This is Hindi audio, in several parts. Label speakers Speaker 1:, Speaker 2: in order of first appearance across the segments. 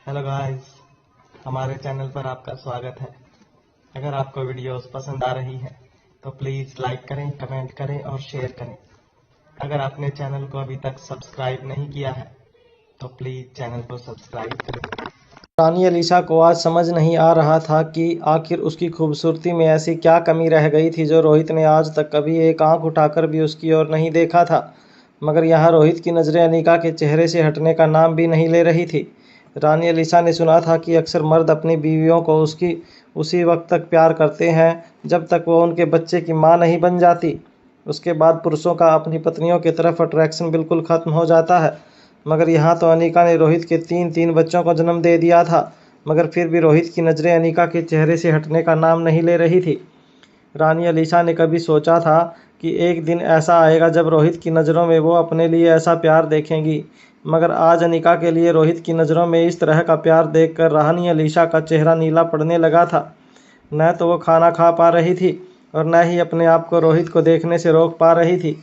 Speaker 1: हेलो गाइस, हमारे चैनल पर आपका स्वागत है। अगर आपको वीडियोस पसंद आ रही है तो प्लीज़ लाइक करें, कमेंट करें और शेयर करें। अगर आपने चैनल को अभी तक सब्सक्राइब नहीं किया है तो प्लीज़ चैनल को सब्सक्राइब करें।
Speaker 2: रानी अलीशा को आज समझ नहीं आ रहा था कि आखिर उसकी खूबसूरती में ऐसी क्या कमी रह गई थी जो रोहित ने आज तक कभी एक आंख उठाकर भी उसकी ओर नहीं देखा था। मगर यहाँ रोहित की नज़रें अनीका के चेहरे से हटने का नाम भी नहीं ले रही थी। रानी अलीशा ने सुना था कि अक्सर मर्द अपनी बीवियों को उसकी उसी वक्त तक प्यार करते हैं जब तक वो उनके बच्चे की माँ नहीं बन जाती। उसके बाद पुरुषों का अपनी पत्नियों की तरफ अट्रैक्शन बिल्कुल ख़त्म हो जाता है। मगर यहाँ तो अनीका ने रोहित के तीन बच्चों को जन्म दे दिया था, मगर फिर भी रोहित की नज़रें अनीका के चेहरे से हटने का नाम नहीं ले रही थी। रानी अलीशा ने कभी सोचा था कि एक दिन ऐसा आएगा जब रोहित की नज़रों में वो अपने लिए ऐसा प्यार देखेंगी, मगर आज अनीका के लिए रोहित की नज़रों में इस तरह का प्यार देखकर रानी अलीशा का चेहरा नीला पड़ने लगा था। न तो वो खाना खा पा रही थी और न ही अपने आप को रोहित को देखने से रोक पा रही थी।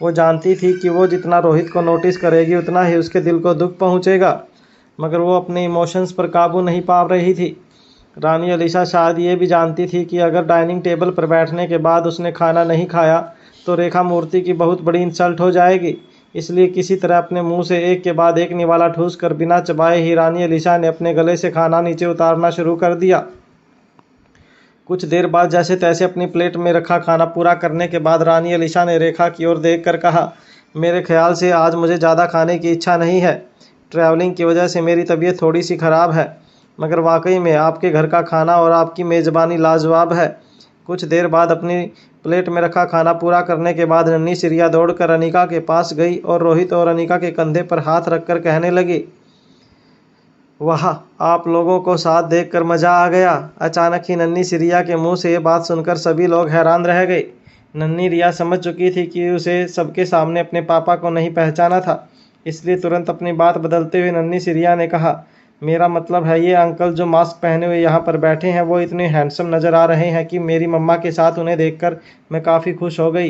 Speaker 2: वो जानती थी कि वो जितना रोहित को नोटिस करेगी उतना ही उसके दिल को दुख पहुंचेगा, मगर वो अपने इमोशंस पर काबू नहीं पा रही थी। रानी अलीशा शायद ये भी जानती थी कि अगर डाइनिंग टेबल पर बैठने के बाद उसने खाना नहीं खाया तो रेखा मूर्ति की बहुत बड़ी इंसल्ट हो जाएगी। इसलिए किसी तरह अपने मुंह से एक के बाद एक निवाला ठूस कर बिना चबाए ही रानी अलीशा ने अपने गले से खाना नीचे उतारना शुरू कर दिया। कुछ देर बाद जैसे तैसे अपनी प्लेट में रखा खाना पूरा करने के बाद रानी अलीशा ने रेखा की ओर देखकर कहा, मेरे ख्याल से आज मुझे ज़्यादा खाने की इच्छा नहीं है। ट्रैवलिंग की वजह से मेरी तबीयत थोड़ी सी ख़राब है, मगर वाकई में आपके घर का खाना और आपकी मेज़बानी लाजवाब है। कुछ देर बाद अपनी प्लेट में रखा खाना पूरा करने के बाद नन्ही सी रिया दौड़कर अनीका के पास गई और रोहित और अनीका के कंधे पर हाथ रखकर कहने लगी, वाह, आप लोगों को साथ देखकर मज़ा आ गया। अचानक ही नन्ही सी रिया के मुंह से ये बात सुनकर सभी लोग हैरान रह गए। नन्ही रिया समझ चुकी थी कि उसे सबके सामने अपने पापा को नहीं पहचाना था, इसलिए तुरंत अपनी बात बदलते हुए नन्ही सी रिया ने कहा, मेरा मतलब है ये अंकल जो मास्क पहने हुए यहाँ पर बैठे हैं वो इतने हैंडसम नज़र आ रहे हैं कि मेरी मम्मा के साथ उन्हें देखकर मैं काफ़ी खुश हो गई।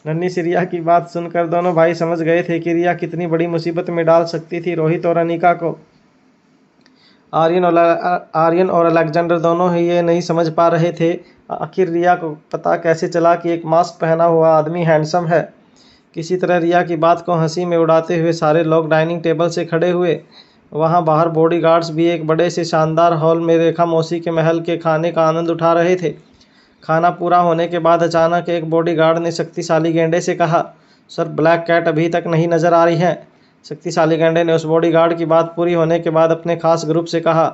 Speaker 2: नन्ही सी रिया की बात सुनकर दोनों भाई समझ गए थे कि रिया कितनी बड़ी मुसीबत में डाल सकती थी रोहित और अनीका को। आर्यन और अलेक्जेंडर दोनों ही ये नहीं समझ पा रहे थे आखिर रिया को पता कैसे चला कि एक मास्क पहना हुआ आदमी हैंडसम है। किसी तरह रिया की बात को हंसी में उड़ाते हुए सारे लोग डाइनिंग टेबल से खड़े हुए। वहाँ बाहर बॉडीगार्ड्स भी एक बड़े से शानदार हॉल में रेखा मौसी के महल के खाने का आनंद उठा रहे थे। खाना पूरा होने के बाद अचानक एक बॉडीगार्ड ने शक्तिशाली गेंडे से कहा, सर, ब्लैक कैट अभी तक नहीं नज़र आ रही है। शक्तिशाली गेंडे ने उस बॉडीगार्ड की बात पूरी होने के बाद अपने खास ग्रुप से कहा,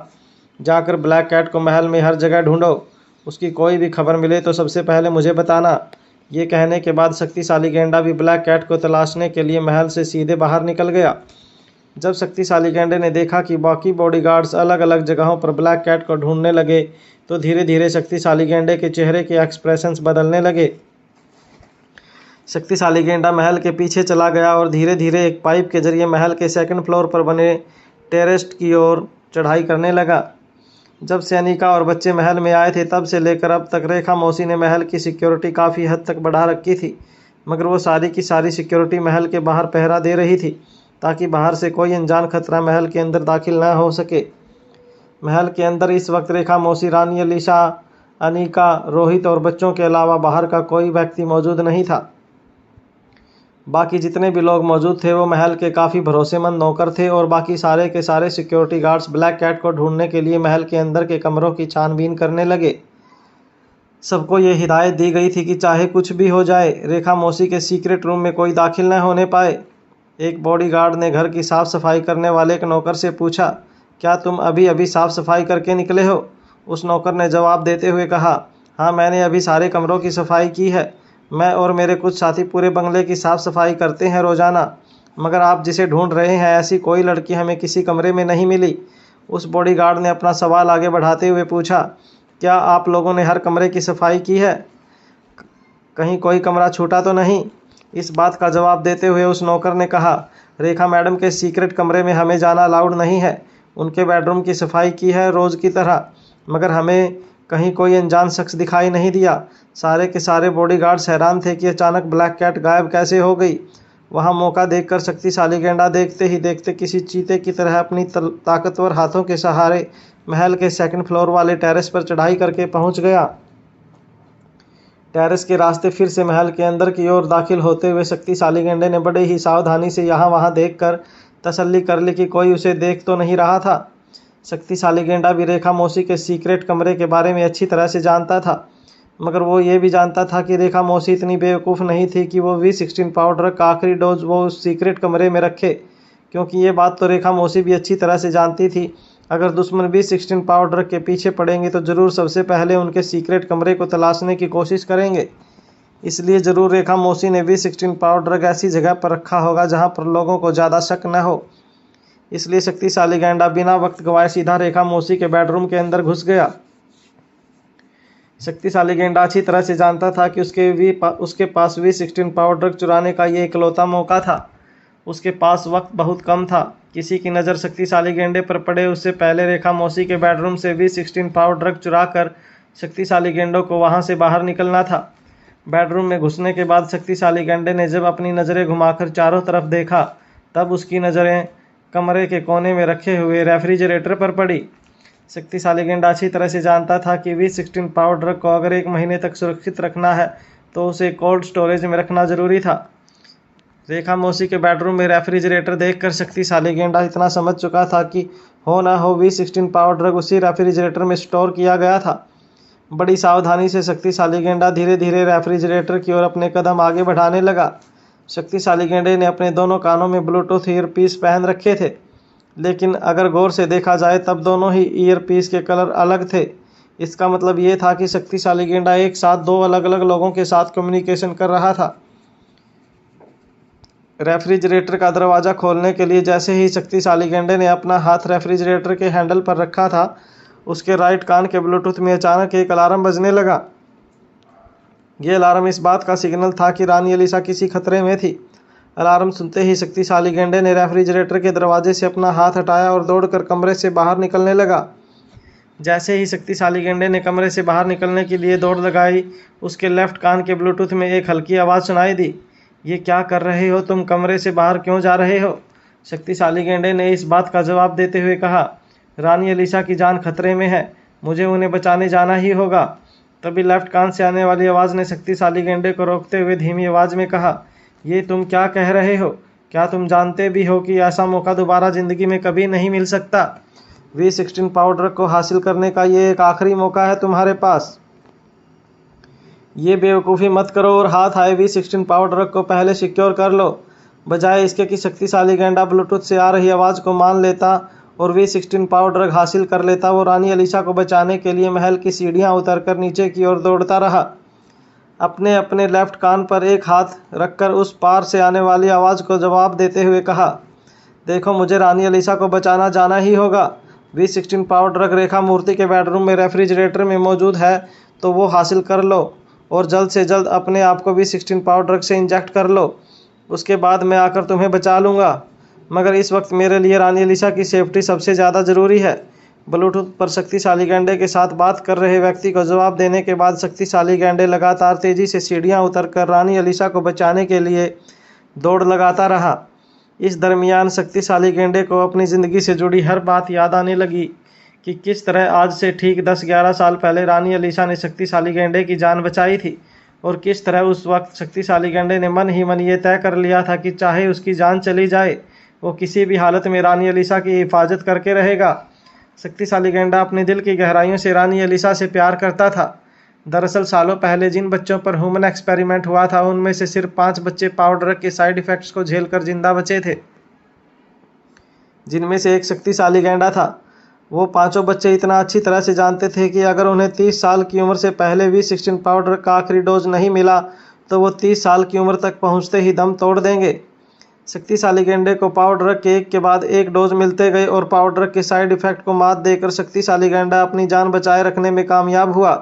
Speaker 2: जाकर ब्लैक कैट को महल में हर जगह ढूंढो, उसकी कोई भी खबर मिले तो सबसे पहले मुझे बताना। ये कहने के बाद शक्तिशाली गेंडा भी ब्लैक कैट को तलाशने के लिए महल से सीधे बाहर निकल गया। जब शक्तिशाली गेंडे ने देखा कि बाकी बॉडीगार्ड्स अलग अलग जगहों पर ब्लैक कैट को ढूंढने लगे तो धीरे धीरे शक्तिशाली गेंडे के चेहरे के एक्सप्रेशंस बदलने लगे। शक्तिशाली गेंडा महल के पीछे चला गया और धीरे धीरे एक पाइप के जरिए महल के सेकंड फ्लोर पर बने टेरेस की ओर चढ़ाई करने लगा। जब से अनीका और बच्चे महल में आए थे तब से लेकर अब तक रेखा मौसी ने महल की सिक्योरिटी काफ़ी हद तक बढ़ा रखी थी, मगर वो सारी की सारी सिक्योरिटी महल के बाहर पहरा दे रही थी ताकि बाहर से कोई अनजान खतरा महल के अंदर दाखिल न हो सके। महल के अंदर इस वक्त रेखा मौसी, रानी अलीशा, अनीका, रोहित और बच्चों के अलावा बाहर का कोई व्यक्ति मौजूद नहीं था। बाकी जितने भी लोग मौजूद थे वो महल के काफ़ी भरोसेमंद नौकर थे और बाकी सारे के सारे सिक्योरिटी गार्ड्स ब्लैक कैट को ढूंढने के लिए महल के अंदर के कमरों की छानबीन करने लगे। सबको ये हिदायत दी गई थी कि चाहे कुछ भी हो जाए रेखा मौसी के सीक्रेट रूम में कोई दाखिल न होने पाए। एक बॉडीगार्ड ने घर की साफ़ सफाई करने वाले एक नौकर से पूछा, क्या तुम अभी अभी साफ़ सफाई करके निकले हो? उस नौकर ने जवाब देते हुए कहा, हाँ, मैंने अभी सारे कमरों की सफाई की है। मैं और मेरे कुछ साथी पूरे बंगले की साफ़ सफाई करते हैं रोज़ाना, मगर आप जिसे ढूंढ रहे हैं ऐसी कोई लड़की हमें किसी कमरे में नहीं मिली। उस बॉडीगार्ड ने अपना सवाल आगे बढ़ाते हुए पूछा, क्या आप लोगों ने हर कमरे की सफाई की है? कहीं कोई कमरा छूटा तो नहीं? इस बात का जवाब देते हुए उस नौकर ने कहा, रेखा मैडम के सीक्रेट कमरे में हमें जाना अलाउड नहीं है। उनके बेडरूम की सफाई की है रोज़ की तरह, मगर हमें कहीं कोई अनजान शख्स दिखाई नहीं दिया। सारे के सारे बॉडीगार्ड्स हैरान थे कि अचानक ब्लैक कैट गायब कैसे हो गई। वहां मौका देखकर शक्तिशाली गैंडा देखते ही देखते किसी चीते की तरह अपनी ताकतवर हाथों के सहारे महल के सेकंड फ्लोर वाले टेरेस पर चढ़ाई करके पहुंच गया। टेरेस के रास्ते फिर से महल के अंदर की ओर दाखिल होते हुए शक्तिशाली गैंडे ने बड़े ही सावधानी से यहाँ वहाँ देखकर तसल्ली कर ली कि कोई उसे देख तो नहीं रहा था। शक्तिशाली गैंडा भी रेखा मौसी के सीक्रेट कमरे के बारे में अच्छी तरह से जानता था, मगर वो ये भी जानता था कि रेखा मौसी इतनी बेवकूफ़ नहीं थी कि वो V16 पाउडर का आखिरी डोज वो उस सीक्रेट कमरे में रखे, क्योंकि ये बात तो रेखा मौसी भी अच्छी तरह से जानती थी। अगर दुश्मन V16 पाउडर के पीछे पड़ेंगे तो ज़रूर सबसे पहले उनके सीक्रेट कमरे को तलाशने की कोशिश करेंगे। इसलिए ज़रूर रेखा मौसी ने V16 पाउडर ऐसी जगह पर रखा होगा जहाँ पर लोगों को ज़्यादा शक न हो। इसलिए शक्तिशाली गैंडा बिना वक्त गवाए सीधा रेखा मौसी के बेडरूम के अंदर घुस गया। शक्तिशाली गैंडा अच्छी तरह से जानता था कि उसके पास V16 पाउडर चुराने का ये इकलौता मौका था। उसके पास वक्त बहुत कम था। किसी की नज़र शक्तिशाली गैंडे पर पड़े उससे पहले रेखा मौसी के बेडरूम से V16 पाउडर चुरा कर शक्तिशाली गैंडों को वहां से बाहर निकलना था। बेडरूम में घुसने के बाद शक्तिशाली गैंडे ने जब अपनी नज़रें घुमाकर चारों तरफ देखा, तब उसकी नज़रें कमरे के कोने में रखे हुए रेफ्रिजरेटर पर पड़ी। शक्तिशाली गैंडा अच्छी तरह से जानता था कि V16 पाउडर को अगर 1 महीने तक सुरक्षित रखना है तो उसे कोल्ड स्टोरेज में रखना ज़रूरी था। रेखा मौसी के बेडरूम में रेफ्रिजरेटर देखकर शक्तिशाली गैंडा इतना समझ चुका था कि हो ना हो V16 पाउडर उसी रेफ्रिजरेटर में स्टोर किया गया था। बड़ी सावधानी से शक्तिशाली गैंडा धीरे धीरे रेफ्रिजरेटर की ओर अपने कदम आगे बढ़ाने लगा। शक्तिशाली गैंडे ने अपने दोनों कानों में ब्लूटूथ ईयरपीस पहन रखे थे, लेकिन अगर गौर से देखा जाए तब दोनों ही ईयरपीस के कलर अलग थे। इसका मतलब ये था कि शक्तिशाली गैंडा एक साथ 2 अलग अलग लोगों के साथ कम्युनिकेशन कर रहा था। रेफ्रिजरेटर का दरवाज़ा खोलने के लिए जैसे ही शक्तिशाली गैंडे ने अपना हाथ रेफ्रिजरेटर के हैंडल पर रखा था, उसके राइट कान के ब्लूटूथ में अचानक एक अलार्म बजने लगा। ये अलार्म इस बात का सिग्नल था कि रानी अलीसा किसी खतरे में थी। अलार्म सुनते ही शक्तिशाली गैंडे ने रेफ्रिजरेटर के दरवाजे से अपना हाथ हटाया और दौड़कर कमरे से बाहर निकलने लगा। जैसे ही शक्तिशाली गैंडे ने कमरे से बाहर निकलने के लिए दौड़ लगाई, उसके लेफ्ट कान के ब्लूटूथ में एक हल्की आवाज़ सुनाई दी। ये क्या कर रहे हो तुम? कमरे से बाहर क्यों जा रहे हो? शक्तिशाली गैंडे ने इस बात का जवाब देते हुए कहा, रानी अलीसा की जान खतरे में है, मुझे उन्हें बचाने जाना ही होगा। तभी लेफ्ट कान से आने वाली आवाज़ ने शक्तिशाली गैंडे को रोकते हुए धीमी आवाज़ में कहा, ये तुम क्या कह रहे हो? क्या तुम जानते भी हो कि ऐसा मौका दोबारा ज़िंदगी में कभी नहीं मिल सकता? V16 पाउडर को हासिल करने का ये एक आखिरी मौका है तुम्हारे पास। ये बेवकूफ़ी मत करो और हाथ आए V16 पाउडर को पहले सिक्योर कर लो। बजाय इसके कि शक्तिशाली गैंडा ब्लूटूथ से आ रही आवाज़ को मान लेता और V16 पाउडर हासिल कर लेता, वो रानी अलीसा को बचाने के लिए महल की सीढ़ियाँ उतरकर नीचे की ओर दौड़ता रहा। अपने अपने लेफ्ट कान पर एक हाथ रखकर उस पार से आने वाली आवाज़ को जवाब देते हुए कहा, देखो मुझे रानी अलीसा को बचाना जाना ही होगा। V16 पाउडर रेखा मूर्ति के बेडरूम में रेफ्रिजरेटर में मौजूद है, तो वो हासिल कर लो और जल्द से जल्द अपने आप को V16 पाउडर से इंजेक्ट कर लो। उसके बाद मैं आकर तुम्हें बचा लूँगा, मगर इस वक्त मेरे लिए रानी अलीसा की सेफ्टी सबसे ज़्यादा ज़रूरी है। ब्लूटूथ पर शक्तिशाली गैंडे के साथ बात कर रहे व्यक्ति को जवाब देने के बाद शक्तिशाली गैंडे लगातार तेज़ी से सीढ़ियाँ उतरकर रानी अलीसा को बचाने के लिए दौड़ लगाता रहा। इस दरमियान शक्तिशाली गैंडे को अपनी ज़िंदगी से जुड़ी हर बात याद आने लगी कि किस तरह आज से ठीक 10-11 साल पहले रानी अलीसा ने शक्तिशाली गैंडे की जान बचाई थी, और किस तरह उस वक्त शक्तिशाली गैंडे ने मन ही मन ये तय कर लिया था कि चाहे उसकी जान चली जाए, वो किसी भी हालत में रानी अलीसा की हिफाजत करके रहेगा। शक्तिशाली गैंडा अपने दिल की गहराइयों से रानी अलीसा से प्यार करता था। दरअसल सालों पहले जिन बच्चों पर ह्यूमन एक्सपेरिमेंट हुआ था, उनमें से सिर्फ 5 बच्चे पाउडर के साइड इफ़ेक्ट्स को झेलकर जिंदा बचे थे, जिनमें से एक शक्तिशाली गैंडा था। वो 5 बच्चे इतना अच्छी तरह से जानते थे कि अगर उन्हें 30 साल की उम्र से पहले V16 पाउडर का आखिरी डोज नहीं मिला तो वो 30 साल की उम्र तक पहुंचते ही दम तोड़ देंगे। शक्तिशाली गैंडे को पाउडर के एक के बाद एक डोज मिलते गए और पाउडर के साइड इफ़ेक्ट को मात देकर शक्तिशाली गैंडा अपनी जान बचाए रखने में कामयाब हुआ।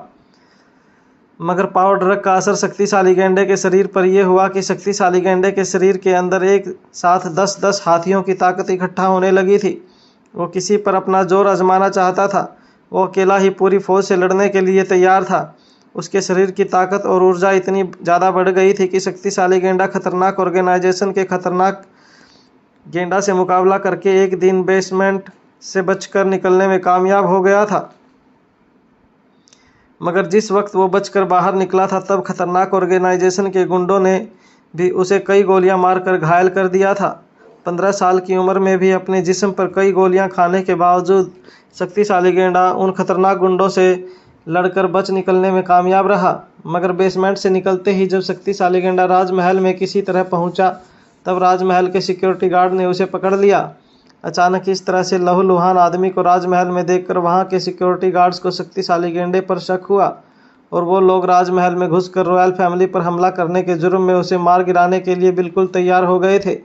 Speaker 2: मगर पाउडर का असर शक्तिशाली गैंडे के शरीर पर यह हुआ कि शक्तिशाली गैंडे के शरीर के अंदर एक साथ 10-10 हाथियों की ताकत इकट्ठा होने लगी थी। वो किसी पर अपना जोर आजमाना चाहता था। वो अकेला ही पूरी फौज से लड़ने के लिए तैयार था। उसके शरीर की ताकत और ऊर्जा इतनी ज़्यादा बढ़ गई थी कि शक्तिशाली गेंडा खतरनाक ऑर्गेनाइजेशन के खतरनाक गेंडा से मुकाबला करके एक दिन बेसमेंट से बचकर निकलने में कामयाब हो गया था। मगर जिस वक्त वो बचकर बाहर निकला था तब खतरनाक ऑर्गेनाइजेशन के गुंडों ने भी उसे कई गोलियां मारकर घायल कर दिया था। 15 साल की उम्र में भी अपने जिस्म पर कई गोलियां खाने के बावजूद शक्तिशाली गेंडा उन खतरनाक गुंडों से लड़कर बच निकलने में कामयाब रहा। मगर बेसमेंट से निकलते ही जब शक्तिशाली गेंडा राजमहल में किसी तरह पहुंचा तब राजमहल के सिक्योरिटी गार्ड ने उसे पकड़ लिया। अचानक इस तरह से लहूलुहान आदमी को राजमहल में देखकर वहां के सिक्योरिटी गार्ड्स को शक्तिशाली गेंडे पर शक हुआ और वो लोग राजमहल में घुसकर रॉयल फैमिली पर हमला करने के जुर्म में उसे मार गिराने के लिए बिल्कुल तैयार हो गए थे।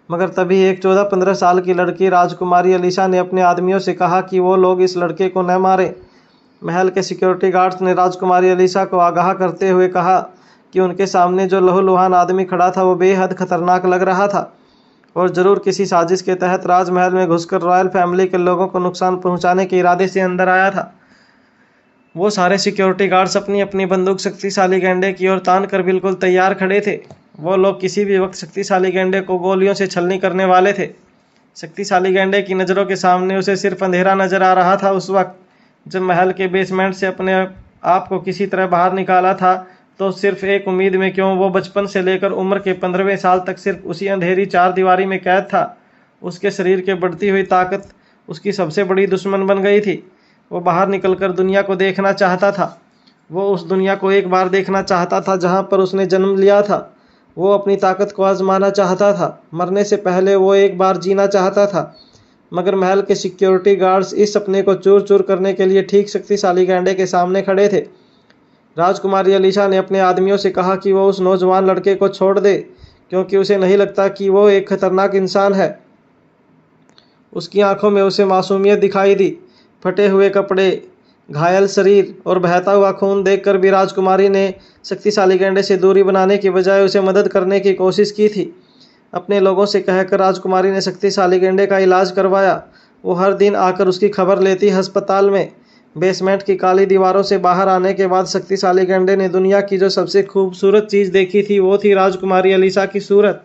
Speaker 2: मगर तभी एक 14-15 साल की लड़की राजकुमारी अलीशा ने अपने आदमियों से कहा कि वो लोग इस लड़के को न मारें। महल के सिक्योरिटी गार्ड्स ने राजकुमारी अलीशा को आगाह करते हुए कहा कि उनके सामने जो लहूलुहान आदमी खड़ा था वो बेहद खतरनाक लग रहा था और ज़रूर किसी साजिश के तहत राजमहल में घुसकर रॉयल फैमिली के लोगों को नुकसान पहुंचाने के इरादे से अंदर आया था। वो सारे सिक्योरिटी गार्ड्स अपनी अपनी बंदूक शक्तिशाली गेंडे की ओर तान कर बिल्कुल तैयार खड़े थे। वो लोग किसी भी वक्त शक्तिशाली गेंडे को गोलियों से छलनी करने वाले थे। शक्तिशाली गेंडे की नज़रों के सामने उसे सिर्फ अंधेरा नजर आ रहा था। उस वक्त जब महल के बेसमेंट से अपने आप को किसी तरह बाहर निकाला था तो सिर्फ एक उम्मीद में क्यों वो बचपन से लेकर उम्र के 15वें साल तक सिर्फ उसी अंधेरी चार दीवारी में कैद था। उसके शरीर के बढ़ती हुई ताकत उसकी सबसे बड़ी दुश्मन बन गई थी। वो बाहर निकलकर दुनिया को देखना चाहता था। वो उस दुनिया को एक बार देखना चाहता था जहाँ पर उसने जन्म लिया था। वो अपनी ताकत को आजमाना चाहता था। मरने से पहले वो एक बार जीना चाहता था। मगर महल के सिक्योरिटी गार्ड्स इस सपने को चूर चूर करने के लिए ठीक शक्तिशाली गेंडे के सामने खड़े थे। राजकुमारी अलीशा ने अपने आदमियों से कहा कि वो उस नौजवान लड़के को छोड़ दे क्योंकि उसे नहीं लगता कि वो एक खतरनाक इंसान है। उसकी आंखों में उसे मासूमियत दिखाई दी। फटे हुए कपड़े, घायल शरीर और बहता हुआ खून देखकर भी राजकुमारी ने शक्तिशाली गेंडे से दूरी बनाने की बजाय उसे मदद करने की कोशिश की थी। अपने लोगों से कहकर राजकुमारी ने शक्तिशाली गेंडे का इलाज करवाया। वो हर दिन आकर उसकी खबर लेती अस्पताल में। बेसमेंट की काली दीवारों से बाहर आने के बाद शक्तिशाली गेंडे ने दुनिया की जो सबसे खूबसूरत चीज़ देखी थी वो थी राजकुमारी अलीशा की सूरत।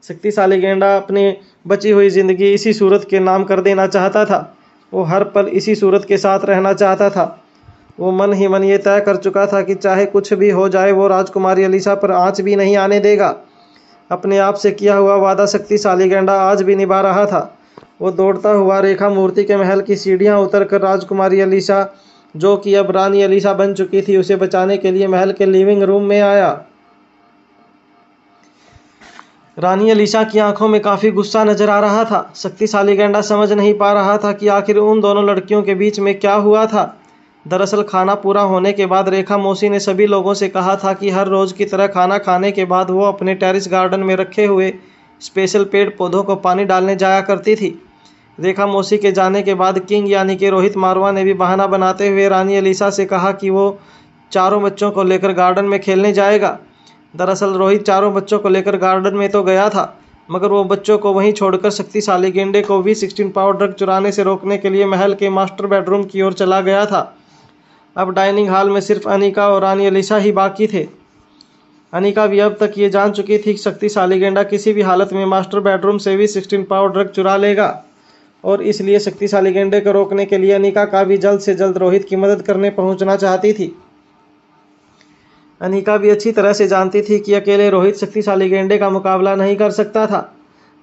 Speaker 2: शक्तिशाली गेंडा अपनी बची हुई ज़िंदगी इसी सूरत के नाम कर देना चाहता था। वो हर पल इसी सूरत के साथ रहना चाहता था। वो मन ही मन ये तय कर चुका था कि चाहे कुछ भी हो जाए वो राजकुमारी अलीशा पर आँच भी नहीं आने देगा। अपने आप से किया हुआ वादा शक्तिशाली गेंडा आज भी निभा रहा था। वो दौड़ता हुआ रेखा मूर्ति के महल की सीढ़ियां उतरकर राजकुमारी अलीशा, जो कि अब रानी अलीशा बन चुकी थी, उसे बचाने के लिए महल के लिविंग रूम में आया। रानी अलीशा की आंखों में काफी गुस्सा नजर आ रहा था। शक्तिशाली गेंडा समझ नहीं पा रहा था कि आखिर उन दोनों लड़कियों के बीच में क्या हुआ था। दरअसल खाना पूरा होने के बाद रेखा मौसी ने सभी लोगों से कहा था कि हर रोज की तरह खाना खाने के बाद वो अपने टेरेस गार्डन में रखे हुए स्पेशल पेड़ पौधों को पानी डालने जाया करती थी। रेखा मौसी के जाने के बाद किंग यानी कि रोहित मारवा ने भी बहाना बनाते हुए रानी अलीशा से कहा कि वो चारों बच्चों को लेकर गार्डन में खेलने जाएगा। दरअसल रोहित चारों बच्चों को लेकर गार्डन में तो गया था, मगर वो बच्चों को वहीं छोड़कर शक्तिशाली गेंडे को V16 पावर ड्रग चुराने से रोकने के लिए महल के मास्टर बेडरूम की ओर चला गया था। अब डाइनिंग हॉल में सिर्फ अनिका और रानी अलीशा ही बाकी थे। अनिका भी अब तक ये जान चुकी थी कि शक्तिशाली गेंडा किसी भी हालत में मास्टर बेडरूम से V16 पावर ड्रग चुरा लेगा और इसलिए शक्तिशाली गेंडे को रोकने के लिए अनिका का भी जल्द से जल्द रोहित की मदद करने पहुंचना चाहती थी। अनिका भी अच्छी तरह से जानती थी कि अकेले रोहित शक्तिशाली गेंडे का मुकाबला नहीं कर सकता था।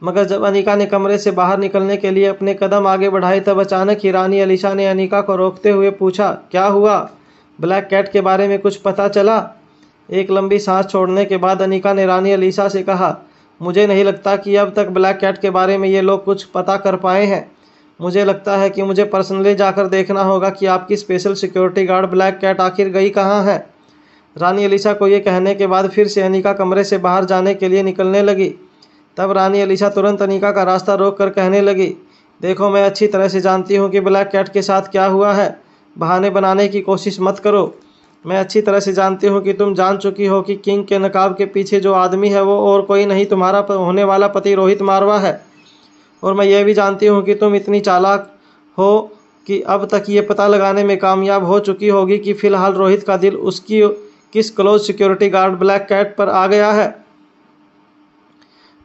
Speaker 2: मगर जब अनिका ने कमरे से बाहर निकलने के लिए अपने कदम आगे बढ़ाए तब अचानक ही रानी अलीशा ने अनिका को रोकते हुए पूछा, क्या हुआ? ब्लैक कैट के बारे में कुछ पता चला? एक लंबी सांस छोड़ने के बाद अनिका ने रानी अलीशा से कहा, मुझे नहीं लगता कि अब तक ब्लैक कैट के बारे में ये लोग कुछ पता कर पाए हैं। मुझे लगता है कि मुझे पर्सनली जाकर देखना होगा कि आपकी special security guard black cat आखिर गई कहाँ है। रानी अलीशा को ये कहने के बाद फिर से अनिका कमरे से बाहर जाने के लिए निकलने लगी। तब रानी अलीशा तुरंत अनिका का रास्ता रोक कर कहने लगी, देखो मैं अच्छी तरह से जानती हूँ कि ब्लैक कैट के साथ क्या हुआ है। बहाने बनाने की कोशिश मत करो। मैं अच्छी तरह से जानती हूँ कि तुम जान चुकी हो कि किंग के नकाब के पीछे जो आदमी है वो और कोई नहीं तुम्हारा होने वाला पति रोहित मारवा है। और मैं ये भी जानती हूँ कि तुम इतनी चालाक हो कि अब तक ये पता लगाने में कामयाब हो चुकी होगी कि फिलहाल रोहित का दिल उसकी किस close security guard black cat पर आ गया है।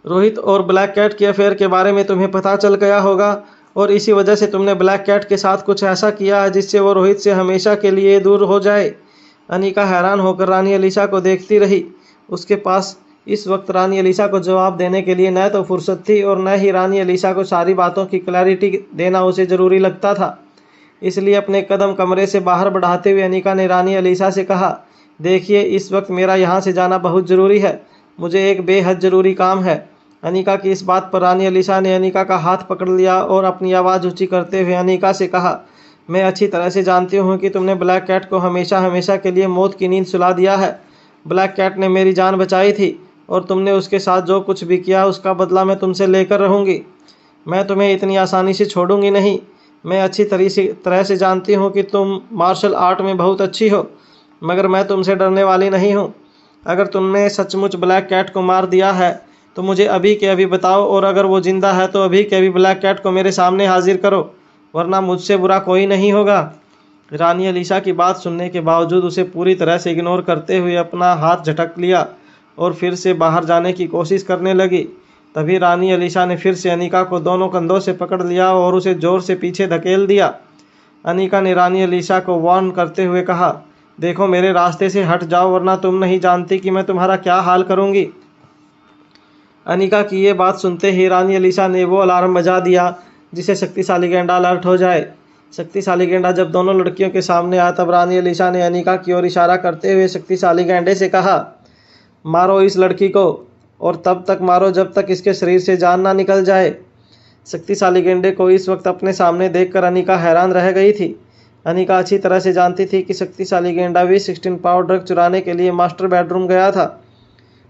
Speaker 2: रोहित और ब्लैक कैट के अफेयर के बारे में तुम्हें पता चल गया होगा और इसी वजह से तुमने ब्लैक कैट के साथ कुछ ऐसा किया है जिससे वो रोहित से हमेशा के लिए दूर हो जाए। अनिका हैरान होकर रानी अलीशा को देखती रही। उसके पास इस वक्त रानी अलीशा को जवाब देने के लिए न तो फुर्सत थी और न ही रानी अलीशा को सारी बातों की क्लैरिटी देना उसे ज़रूरी लगता था। इसलिए अपने कदम कमरे से बाहर बढ़ाते हुए अनिका ने रानी अलीशा से कहा, देखिए इस वक्त मेरा यहाँ से जाना बहुत ज़रूरी है, मुझे एक बेहद ज़रूरी काम है। अनिका की इस बात पर रानी अलीशा ने अनिका का हाथ पकड़ लिया और अपनी आवाज़ ऊंची करते हुए अनिका से कहा, मैं अच्छी तरह से जानती हूँ कि तुमने ब्लैक कैट को हमेशा हमेशा के लिए मौत की नींद सुला दिया है। ब्लैक कैट ने मेरी जान बचाई थी और तुमने उसके साथ जो कुछ भी किया उसका बदला मैं तुमसे लेकर रहूँगी। मैं तुम्हें इतनी आसानी से छोड़ूंगी नहीं। मैं अच्छी तरह से जानती हूँ कि तुम मार्शल आर्ट में बहुत अच्छी हो, मगर मैं तुमसे डरने वाली नहीं हूँ। अगर तुमने सचमुच ब्लैक कैट को मार दिया है तो मुझे अभी के अभी बताओ, और अगर वो जिंदा है तो अभी के अभी ब्लैक कैट को मेरे सामने हाजिर करो, वरना मुझसे बुरा कोई नहीं होगा। रानी अलीशा की बात सुनने के बावजूद उसे पूरी तरह से इग्नोर करते हुए अपना हाथ झटक लिया और फिर से बाहर जाने की कोशिश करने लगी। तभी रानी अलीशा ने फिर से अनिका को दोनों कंधों से पकड़ लिया और उसे जोर से पीछे धकेल दिया। अनिका ने रानी अलीशा को वार्न करते हुए कहा, देखो मेरे रास्ते से हट जाओ, वरना तुम नहीं जानती कि मैं तुम्हारा क्या हाल करूंगी। अनिका की ये बात सुनते ही रानी अलीशा ने वो अलार्म बजा दिया जिसे शक्तिशाली गेंडा अलर्ट हो जाए। शक्तिशाली गेंडा जब दोनों लड़कियों के सामने आया तब रानी अलीशा ने अनिका की ओर इशारा करते हुए शक्तिशाली गेंडे से कहा, मारो इस लड़की को और तब तक मारो जब तक इसके शरीर से जान ना निकल जाए। शक्तिशाली गेंडे को इस वक्त अपने सामने देखकर अनिका हैरान रह गई थी। अनिका अच्छी तरह से जानती थी कि शक्तिशाली गेंडा V16 पावर ड्रग चुराने के लिए मास्टर बेडरूम गया था।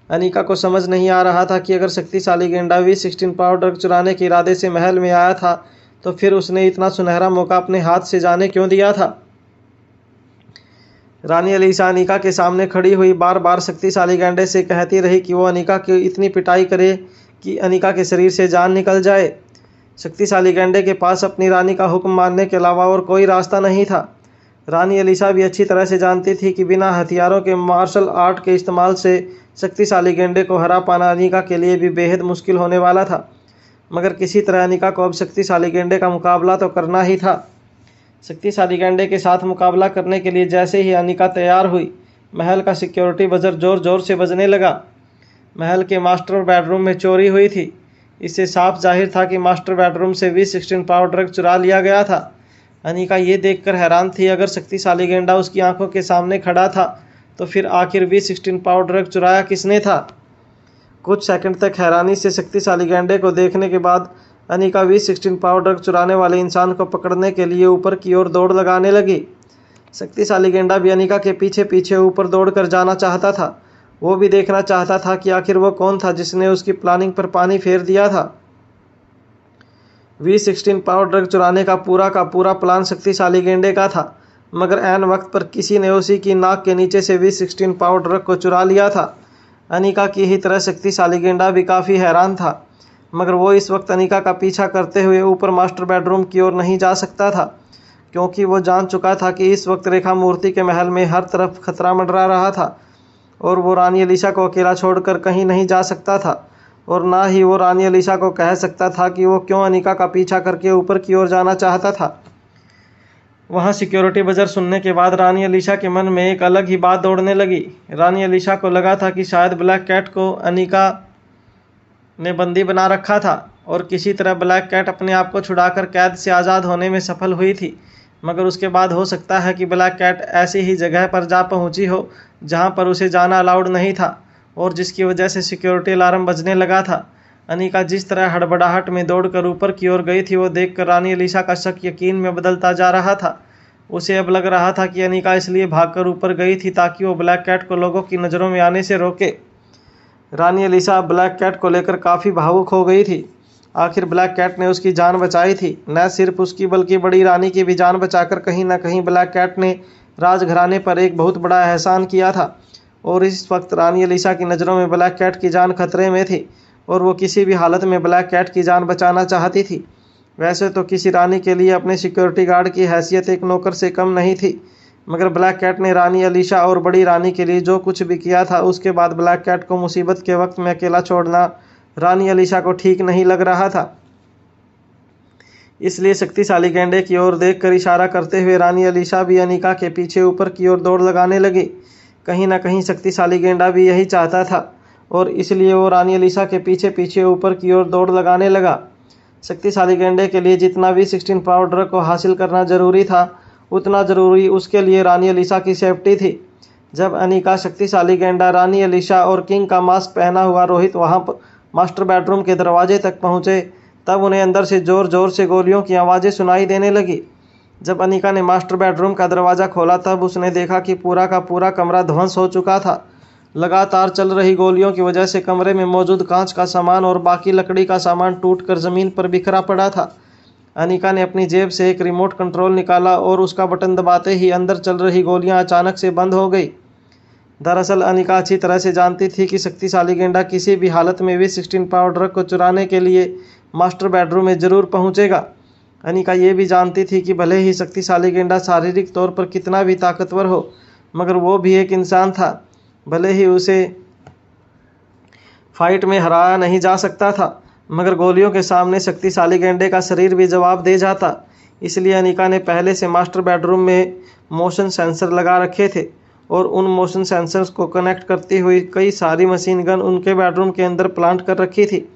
Speaker 2: अनिका को समझ नहीं आ रहा था कि अगर शक्तिशाली गेंडा V16 पावर ड्रग चुराने के इरादे से महल में आया था तो फिर उसने इतना सुनहरा मौका अपने हाथ से जाने क्यों दिया था। रानी अलीशा अनिका के सामने खड़ी हुई बार बार शक्तिशाली गेंडे से कहती रही कि वो अनिका की इतनी पिटाई करे कि अनिका के शरीर से जान निकल जाए। शक्तिशाली गेंडे के पास अपनी रानी का हुक्म मानने के अलावा और कोई रास्ता नहीं था। रानी अलीशा भी अच्छी तरह से जानती थी कि बिना हथियारों के मार्शल आर्ट के इस्तेमाल से शक्तिशाली गेंडे को हरा पाना अनिका के लिए भी बेहद मुश्किल होने वाला था, मगर किसी तरह अनिका को अब शक्तिशाली गेंडे का मुकाबला तो करना ही था। शक्तिशाली गेंडे के साथ मुकाबला करने के लिए जैसे ही अनिका तैयार हुई, महल का सिक्योरिटी बजर जोर जोर से बजने लगा। महल के मास्टर बेडरूम में चोरी हुई थी। इससे साफ जाहिर था कि मास्टर बेडरूम से V16 पावर ड्रग चुरा लिया गया था। अनिका ये देखकर हैरान थी, अगर शक्तिशाली गेंडा उसकी आंखों के सामने खड़ा था तो फिर आखिर V16 पावर ड्रग चुराया किसने था। कुछ सेकंड तक हैरानी से शक्तिशाली गेंडे को देखने के बाद अनिका V16 पावर ड्रग चुराने वाले इंसान को पकड़ने के लिए ऊपर की ओर दौड़ लगाने लगी। शक्तिशाली गेंडा भी अनिका के पीछे पीछे ऊपर दौड़ कर जाना चाहता था। वो भी देखना चाहता था कि आखिर वो कौन था जिसने उसकी प्लानिंग पर पानी फेर दिया था। V16 पावर ड्रग चुराने का पूरा प्लान शक्तिशाली गेंडे का था, मगर ऐन वक्त पर किसी ने उसी की नाक के नीचे से V16 पावर ड्रग को चुरा लिया था। अनिका की ही तरह शक्तिशाली गेंडा भी काफ़ी हैरान था, मगर वो इस वक्त अनिका का पीछा करते हुए ऊपर मास्टर बेडरूम की ओर नहीं जा सकता था, क्योंकि वो जान चुका था कि इस वक्त रेखा मूर्ति के महल में हर तरफ खतरा मंडरा रहा था और वो रानी अलीशा को अकेला छोड़कर कहीं नहीं जा सकता था, और ना ही वो रानी अलीशा को कह सकता था कि वो क्यों अनिका का पीछा करके ऊपर की ओर जाना चाहता था। वहाँ सिक्योरिटी बजर सुनने के बाद रानी अलीशा के मन में एक अलग ही बात दौड़ने लगी। रानी अलीशा को लगा था कि शायद ब्लैक कैट को अनिका ने बंदी बना रखा था और किसी तरह ब्लैक कैट अपने आप को छुड़ाकर कैद से आज़ाद होने में सफल हुई थी, मगर उसके बाद हो सकता है कि ब्लैक कैट ऐसी ही जगह पर जा पहुंची हो जहां पर उसे जाना अलाउड नहीं था और जिसकी वजह से सिक्योरिटी अलार्म बजने लगा था। अनिका जिस तरह हड़बड़ाहट में दौड़कर ऊपर की ओर गई थी, वो देखकर रानी अलीशा का शक यकीन में बदलता जा रहा था। उसे अब लग रहा था कि अनिका इसलिए भागकर ऊपर गई थी ताकि वो ब्लैक कैट को लोगों की नज़रों में आने से रोके। रानी अलीशा ब्लैक कैट को लेकर काफ़ी भावुक हो गई थी। आखिर ब्लैक कैट ने उसकी जान बचाई थी, न सिर्फ उसकी बल्कि बड़ी रानी की भी जान बचाकर कहीं ना कहीं ब्लैक कैट ने राजघराने पर एक बहुत बड़ा एहसान किया था, और इस वक्त रानी अलीशा की नज़रों में ब्लैक कैट की जान खतरे में थी और वो किसी भी हालत में ब्लैक कैट की जान बचाना चाहती थी। वैसे तो किसी रानी के लिए अपने सिक्योरिटी गार्ड की हैसियत एक नौकर से कम नहीं थी, मगर ब्लैक कैट ने रानी अलीशा और बड़ी रानी के लिए जो कुछ भी किया था, उसके बाद ब्लैक कैट को मुसीबत के वक्त में अकेला छोड़ना रानी अलीशा को ठीक नहीं लग रहा था। इसलिए शक्तिशाली गैंडे की ओर देखकर इशारा करते हुए रानी अलीशा भी अनिका के पीछे ऊपर की ओर दौड़ लगाने लगी। कहीं ना कहीं शक्तिशाली गेंडा भी यही चाहता था और इसलिए वो रानी अलीशा के पीछे पीछे ऊपर की ओर दौड़ लगाने लगा। शक्तिशाली गेंडे के लिए जितना V16 पावर ड्रग को हासिल करना जरूरी था, उतना जरूरी उसके लिए रानी अलीशा की सेफ्टी थी। जब अनिका, शक्तिशाली गेंडा, रानी अलीशा और किंग का मास्क पहना हुआ रोहित वहां मास्टर बेडरूम के दरवाजे तक पहुंचे, तब उन्हें अंदर से जोर जोर से गोलियों की आवाज़ें सुनाई देने लगी। जब अनिका ने मास्टर बेडरूम का दरवाज़ा खोला, तब उसने देखा कि पूरा का पूरा कमरा ध्वंस हो चुका था। लगातार चल रही गोलियों की वजह से कमरे में मौजूद कांच का सामान और बाकी लकड़ी का सामान टूटकर ज़मीन पर बिखरा पड़ा था। अनिका ने अपनी जेब से एक रिमोट कंट्रोल निकाला और उसका बटन दबाते ही अंदर चल रही गोलियां अचानक से बंद हो गई। दरअसल अनिका अच्छी तरह से जानती थी कि शक्तिशाली गेंडा किसी भी हालत में V16 पावर ड्रग को चुराने के लिए मास्टर बेडरूम में ज़रूर पहुंचेगा। अनिका ये भी जानती थी कि भले ही शक्तिशाली गेंडा शारीरिक तौर पर कितना भी ताकतवर हो, मगर वो भी एक इंसान था। भले ही उसे फाइट में हराया नहीं जा सकता था, मगर गोलियों के सामने शक्तिशाली गेंडे का शरीर भी जवाब दे जाता। इसलिए अनिका ने पहले से मास्टर बेडरूम में मोशन सेंसर लगा रखे थे और उन मोशन सेंसर्स को कनेक्ट करती हुई कई सारी मशीन गन उनके बेडरूम के अंदर प्लांट कर रखी थी।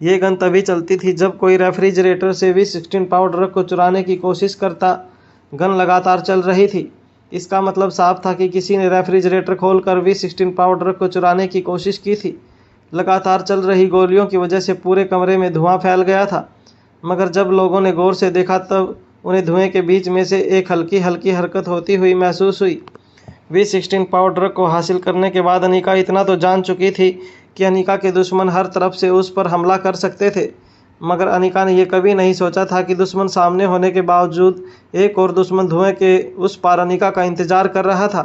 Speaker 2: ये गन तभी चलती थी जब कोई रेफ्रिजरेटर से V16 पावर ड्रग को चुराने की कोशिश करता। गन लगातार चल रही थी। इसका मतलब साफ था कि किसी ने रेफ्रिजरेटर खोलकर V16 पावर ड्रग को चुराने की कोशिश की थी। लगातार चल रही गोलियों की वजह से पूरे कमरे में धुआं फैल गया था, मगर जब लोगों ने गौर से देखा तब उन्हें धुएं के बीच में से एक हल्की हल्की हरकत होती हुई महसूस हुई। V16 पावर ड्रग को हासिल करने के बाद अनिका इतना तो जान चुकी थी कि अनिका के दुश्मन हर तरफ से उस पर हमला कर सकते थे, मगर अनिका ने यह कभी नहीं सोचा था कि दुश्मन सामने होने के बावजूद एक और दुश्मन धुएं के उस पार अनिका का इंतजार कर रहा था।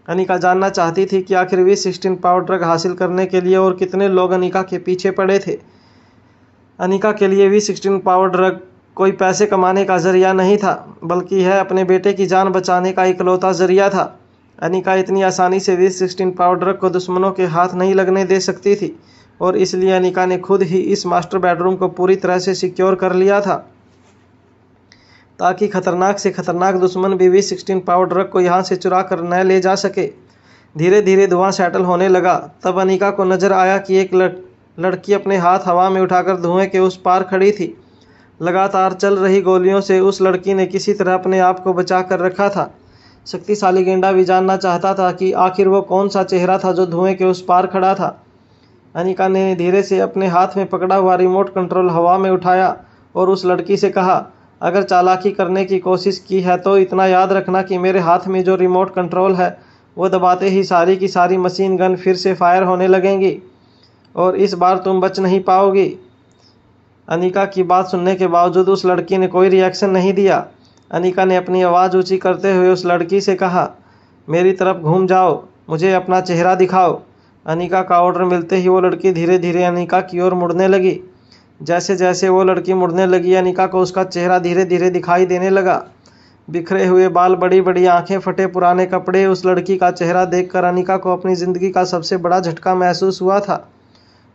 Speaker 2: अनिका जानना चाहती थी कि आखिर V16 पावर ड्रग हासिल करने के लिए और कितने लोग अनिका के पीछे पड़े थे। अनिका के लिए V16 पावर ड्रग कोई पैसे कमाने का जरिया नहीं था, बल्कि यह अपने बेटे की जान बचाने का इकलौता जरिया था। अनिका इतनी आसानी से V16 पावर ड्रग को दुश्मनों के हाथ नहीं लगने दे सकती थी और इसलिए अनिका ने खुद ही इस मास्टर बेडरूम को पूरी तरह से सिक्योर कर लिया था, ताकि खतरनाक से खतरनाक दुश्मन भी V16 पावर ड्रग को यहाँ से चुरा कर न ले जा सके। धीरे धीरे धुआं सेटल होने लगा। तब अनिका को नजर आया कि एक लड़की अपने हाथ हवा में उठाकर धुएं के उस पार खड़ी थी। लगातार चल रही गोलियों से उस लड़की ने किसी तरह अपने आप को बचा कर रखा था। शक्तिशाली गेंडा भी जानना चाहता था कि आखिर वो कौन सा चेहरा था जो धुएं के उस पार खड़ा था। अनिका ने धीरे से अपने हाथ में पकड़ा हुआ रिमोट कंट्रोल हवा में उठाया और उस लड़की से कहा, अगर चालाकी करने की कोशिश की है तो इतना याद रखना कि मेरे हाथ में जो रिमोट कंट्रोल है वो दबाते ही सारी की सारी मशीन गन फिर से फायर होने लगेंगी और इस बार तुम बच नहीं पाओगी। अनिका की बात सुनने के बावजूद उस लड़की ने कोई रिएक्शन नहीं दिया। अनिका ने अपनी आवाज़ ऊंची करते हुए उस लड़की से कहा, मेरी तरफ घूम जाओ, मुझे अपना चेहरा दिखाओ। अनिका का ऑर्डर मिलते ही वो लड़की धीरे धीरे अनिका की ओर मुड़ने लगी। जैसे जैसे वो लड़की मुड़ने लगी, अनिका को उसका चेहरा धीरे धीरे दिखाई देने लगा। बिखरे हुए बाल, बड़ी बड़ी आंखें, फटे पुराने कपड़े। उस लड़की का चेहरा देखकर अनिका को अपनी ज़िंदगी का सबसे बड़ा झटका महसूस हुआ था।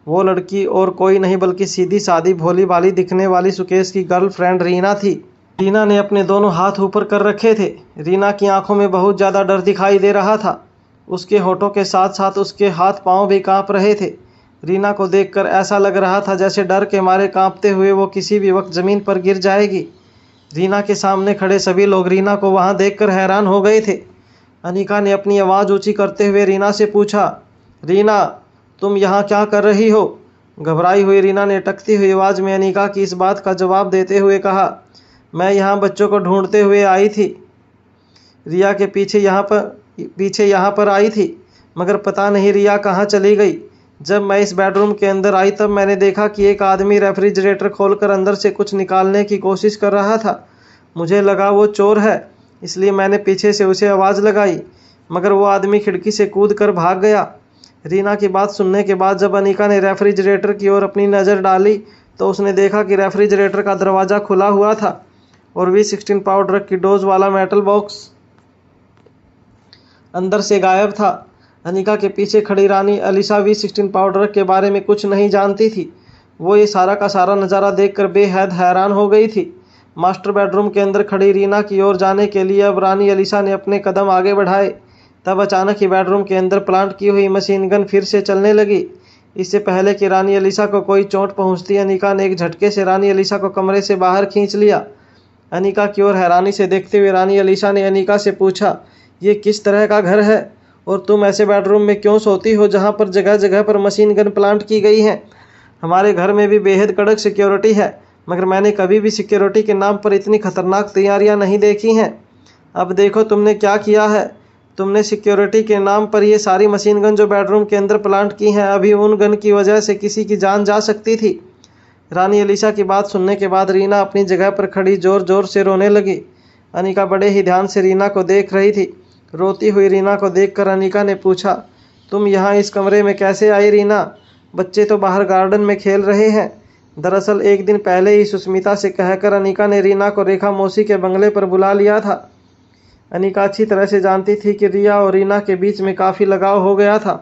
Speaker 2: वो लड़की और कोई नहीं बल्कि सीधी सादी भोली भाली दिखने वाली सुकेश की गर्लफ्रेंड रीना थी। रीना ने अपने दोनों हाथ ऊपर कर रखे थे। रीना की आंखों में बहुत ज़्यादा डर दिखाई दे रहा था। उसके होठों के साथ साथ उसके हाथ पांव भी कांप रहे थे। रीना को देखकर ऐसा लग रहा था जैसे डर के मारे कांपते हुए वो किसी भी वक्त ज़मीन पर गिर जाएगी। रीना के सामने खड़े सभी लोग रीना को वहां देखकर हैरान हो गए थे। अनिका ने अपनी आवाज़ ऊंची करते हुए रीना से पूछा, रीना तुम यहाँ क्या कर रही हो? घबराई हुई रीना ने अटकती हुई आवाज़ में अनिका की इस बात का जवाब देते हुए कहा, मैं यहाँ बच्चों को ढूंढते हुए आई थी। रिया के पीछे यहाँ पर आई थी, मगर पता नहीं रिया कहाँ चली गई। जब मैं इस बेडरूम के अंदर आई तब मैंने देखा कि एक आदमी रेफ्रिजरेटर खोलकर अंदर से कुछ निकालने की कोशिश कर रहा था। मुझे लगा वो चोर है, इसलिए मैंने पीछे से उसे आवाज़ लगाई, मगर वो आदमी खिड़की से कूद कर भाग गया। रीना की बात सुनने के बाद जब अनिका ने रेफ्रिजरेटर की ओर अपनी नज़र डाली तो उसने देखा कि रेफ्रिजरेटर का दरवाज़ा खुला हुआ था और V16 पाउडर ड्रग की डोज वाला मेटल बॉक्स अंदर से गायब था। अनिका के पीछे खड़ी रानी अलीशा V16 पाउडर के बारे में कुछ नहीं जानती थी। वो ये सारा का सारा नज़ारा देखकर बेहद हैरान हो गई थी। मास्टर बेडरूम के अंदर खड़ी रीना की ओर जाने के लिए अब रानी अलीशा ने अपने कदम आगे बढ़ाए, तब अचानक ही बेडरूम के अंदर प्लांट की हुई मशीन गन फिर से चलने लगी। इससे पहले कि रानी अलीशा को कोई चोट पहुंचती, अनिका ने एक झटके से रानी अलीशा को कमरे से बाहर खींच लिया। अनिका की ओर हैरानी से देखते हुए रानी अलीशा ने अनिका से पूछा, ये किस तरह का घर है और तुम ऐसे बेडरूम में क्यों सोती हो जहाँ पर जगह जगह पर मशीन गन प्लांट की गई है? हमारे घर में भी बेहद कड़क सिक्योरिटी है, मगर मैंने कभी भी सिक्योरिटी के नाम पर इतनी खतरनाक तैयारियां नहीं देखी हैं। अब देखो तुमने क्या किया है। तुमने सिक्योरिटी के नाम पर ये सारी मशीन गन जो बेडरूम के अंदर प्लांट की हैं, अभी उन गन की वजह से किसी की जान जा सकती थी। रानी अलीशा की बात सुनने के बाद रीना अपनी जगह पर खड़ी जोर जोर से रोने लगी। अनिका बड़े ही ध्यान से रीना को देख रही थी। रोती हुई रीना को देखकर अनिका ने पूछा, तुम यहाँ इस कमरे में कैसे आई रीना? बच्चे तो बाहर गार्डन में खेल रहे हैं। दरअसल एक दिन पहले ही सुस्मिता से कहकर अनिका ने रीना को रेखा मौसी के बंगले पर बुला लिया था। अनिका अच्छी तरह से जानती थी कि रिया और रीना के बीच में काफ़ी लगाव हो गया था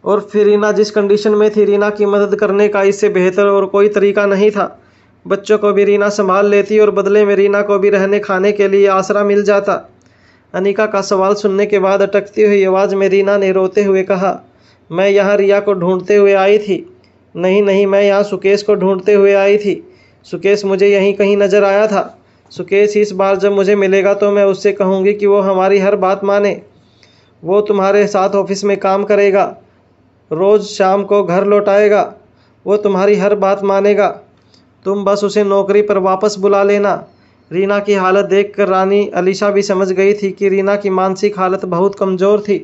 Speaker 2: और फिर रीना जिस कंडीशन में थी, रीना की मदद करने का इससे बेहतर और कोई तरीका नहीं था। बच्चों को भी रीना संभाल लेती और बदले में रीना को भी रहने खाने के लिए आसरा मिल जाता। अनिका का सवाल सुनने के बाद अटकती हुई आवाज़ में रीना ने रोते हुए कहा, मैं यहाँ रिया को ढूंढते हुए आई थी। नहीं नहीं, मैं यहाँ सुकेश को ढूंढते हुए आई थी। सुकेश मुझे यहीं कहीं नज़र आया था। सुकेश इस बार जब मुझे मिलेगा तो मैं उससे कहूँगी कि वो हमारी हर बात माने। वो तुम्हारे साथ ऑफिस में काम करेगा, रोज़ शाम को घर लौटाएगा। वो तुम्हारी हर बात मानेगा। तुम बस उसे नौकरी पर वापस बुला लेना। रीना की हालत देखकर रानी अलीशा भी समझ गई थी कि रीना की मानसिक हालत बहुत कमज़ोर थी।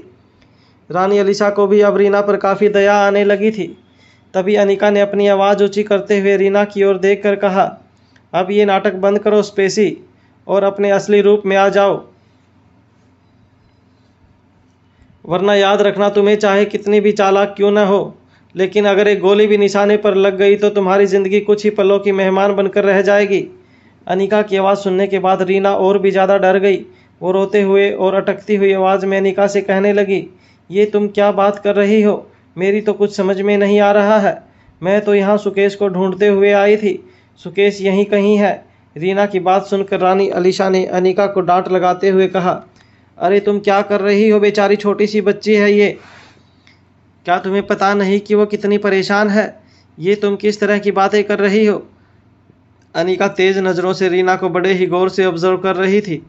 Speaker 2: रानी अलीशा को भी अब रीना पर काफ़ी दया आने लगी थी। तभी अनिका ने अपनी आवाज़ ऊंची करते हुए रीना की ओर देखकर कहा, अब ये नाटक बंद करो स्पेसी, और अपने असली रूप में आ जाओ, वरना याद रखना तुम्हें चाहे कितनी भी चालाक क्यों न हो, लेकिन अगर एक गोली भी निशाने पर लग गई तो तुम्हारी ज़िंदगी कुछ ही पलों की मेहमान बनकर रह जाएगी। अनिका की आवाज़ सुनने के बाद रीना और भी ज़्यादा डर गई। वो रोते हुए और अटकती हुई आवाज़ में अनिका से कहने लगी, ये तुम क्या बात कर रही हो? मेरी तो कुछ समझ में नहीं आ रहा है। मैं तो यहाँ सुकेश को ढूंढते हुए आई थी। सुकेश यहीं कहीं है। रीना की बात सुनकर रानी अलीशा ने अनिका को डांट लगाते हुए कहा, अरे तुम क्या कर रही हो? बेचारी छोटी सी बच्ची है ये। क्या तुम्हें पता नहीं कि वो कितनी परेशान है? ये तुम किस तरह की बातें कर रही हो? अनिका तेज नज़रों से रीना को बड़े ही गौर से ऑब्जर्व कर रही थी।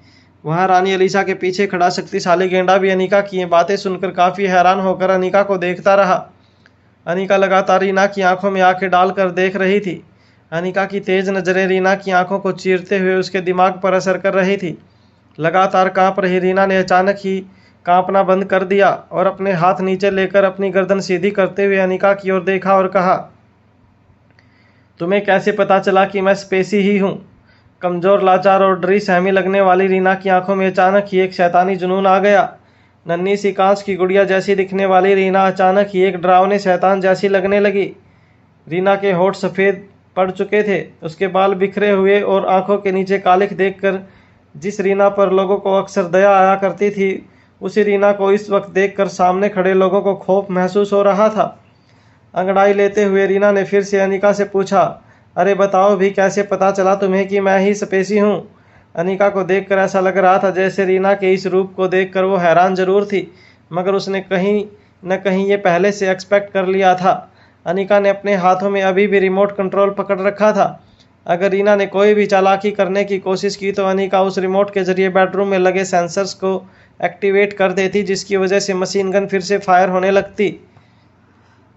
Speaker 2: वहाँ रानी अलीशा के पीछे खड़ा शक्तिशाली गेंडा भी अनिका की ये बातें सुनकर काफ़ी हैरान होकर अनिका को देखता रहा। अनिका लगातार रीना की आंखों में आंखें डालकर देख रही थी। अनिका की तेज नज़रें रीना की आंखों को चीरते हुए उसके दिमाग पर असर कर रही थी। लगातार काँप रही रीना ने अचानक ही काँपना बंद कर दिया और अपने हाथ नीचे लेकर अपनी गर्दन सीधी करते हुए अनिका की ओर देखा और कहा, तुम्हें कैसे पता चला कि मैं स्पेसी ही हूँ? कमज़ोर, लाचार और डरी सहमी लगने वाली रीना की आंखों में अचानक ही एक शैतानी जुनून आ गया। नन्ही सी कांच की गुड़िया जैसी दिखने वाली रीना अचानक ही एक डरावने शैतान जैसी लगने लगी। रीना के होठ सफ़ेद पड़ चुके थे, उसके बाल बिखरे हुए और आंखों के नीचे कालिख देखकर जिस रीना पर लोगों को अक्सर दया आया करती थी, उसी रीना को इस वक्त देखकर सामने खड़े लोगों को खौफ महसूस हो रहा था। अंगड़ाई लेते हुए रीना ने फिर से अनिका से पूछा, अरे बताओ भी, कैसे पता चला तुम्हें कि मैं ही स्पेसी हूँ? अनिका को देखकर ऐसा लग रहा था जैसे रीना के इस रूप को देखकर वो हैरान जरूर थी, मगर उसने कहीं न कहीं ये पहले से एक्सपेक्ट कर लिया था। अनिका ने अपने हाथों में अभी भी रिमोट कंट्रोल पकड़ रखा था। अगर रीना ने कोई भी चालाकी करने की कोशिश की तो अनिका उस रिमोट के जरिए बेडरूम में लगे सेंसर्स को एक्टिवेट कर देती, जिसकी वजह से मशीन गन फिर से फायर होने लगती।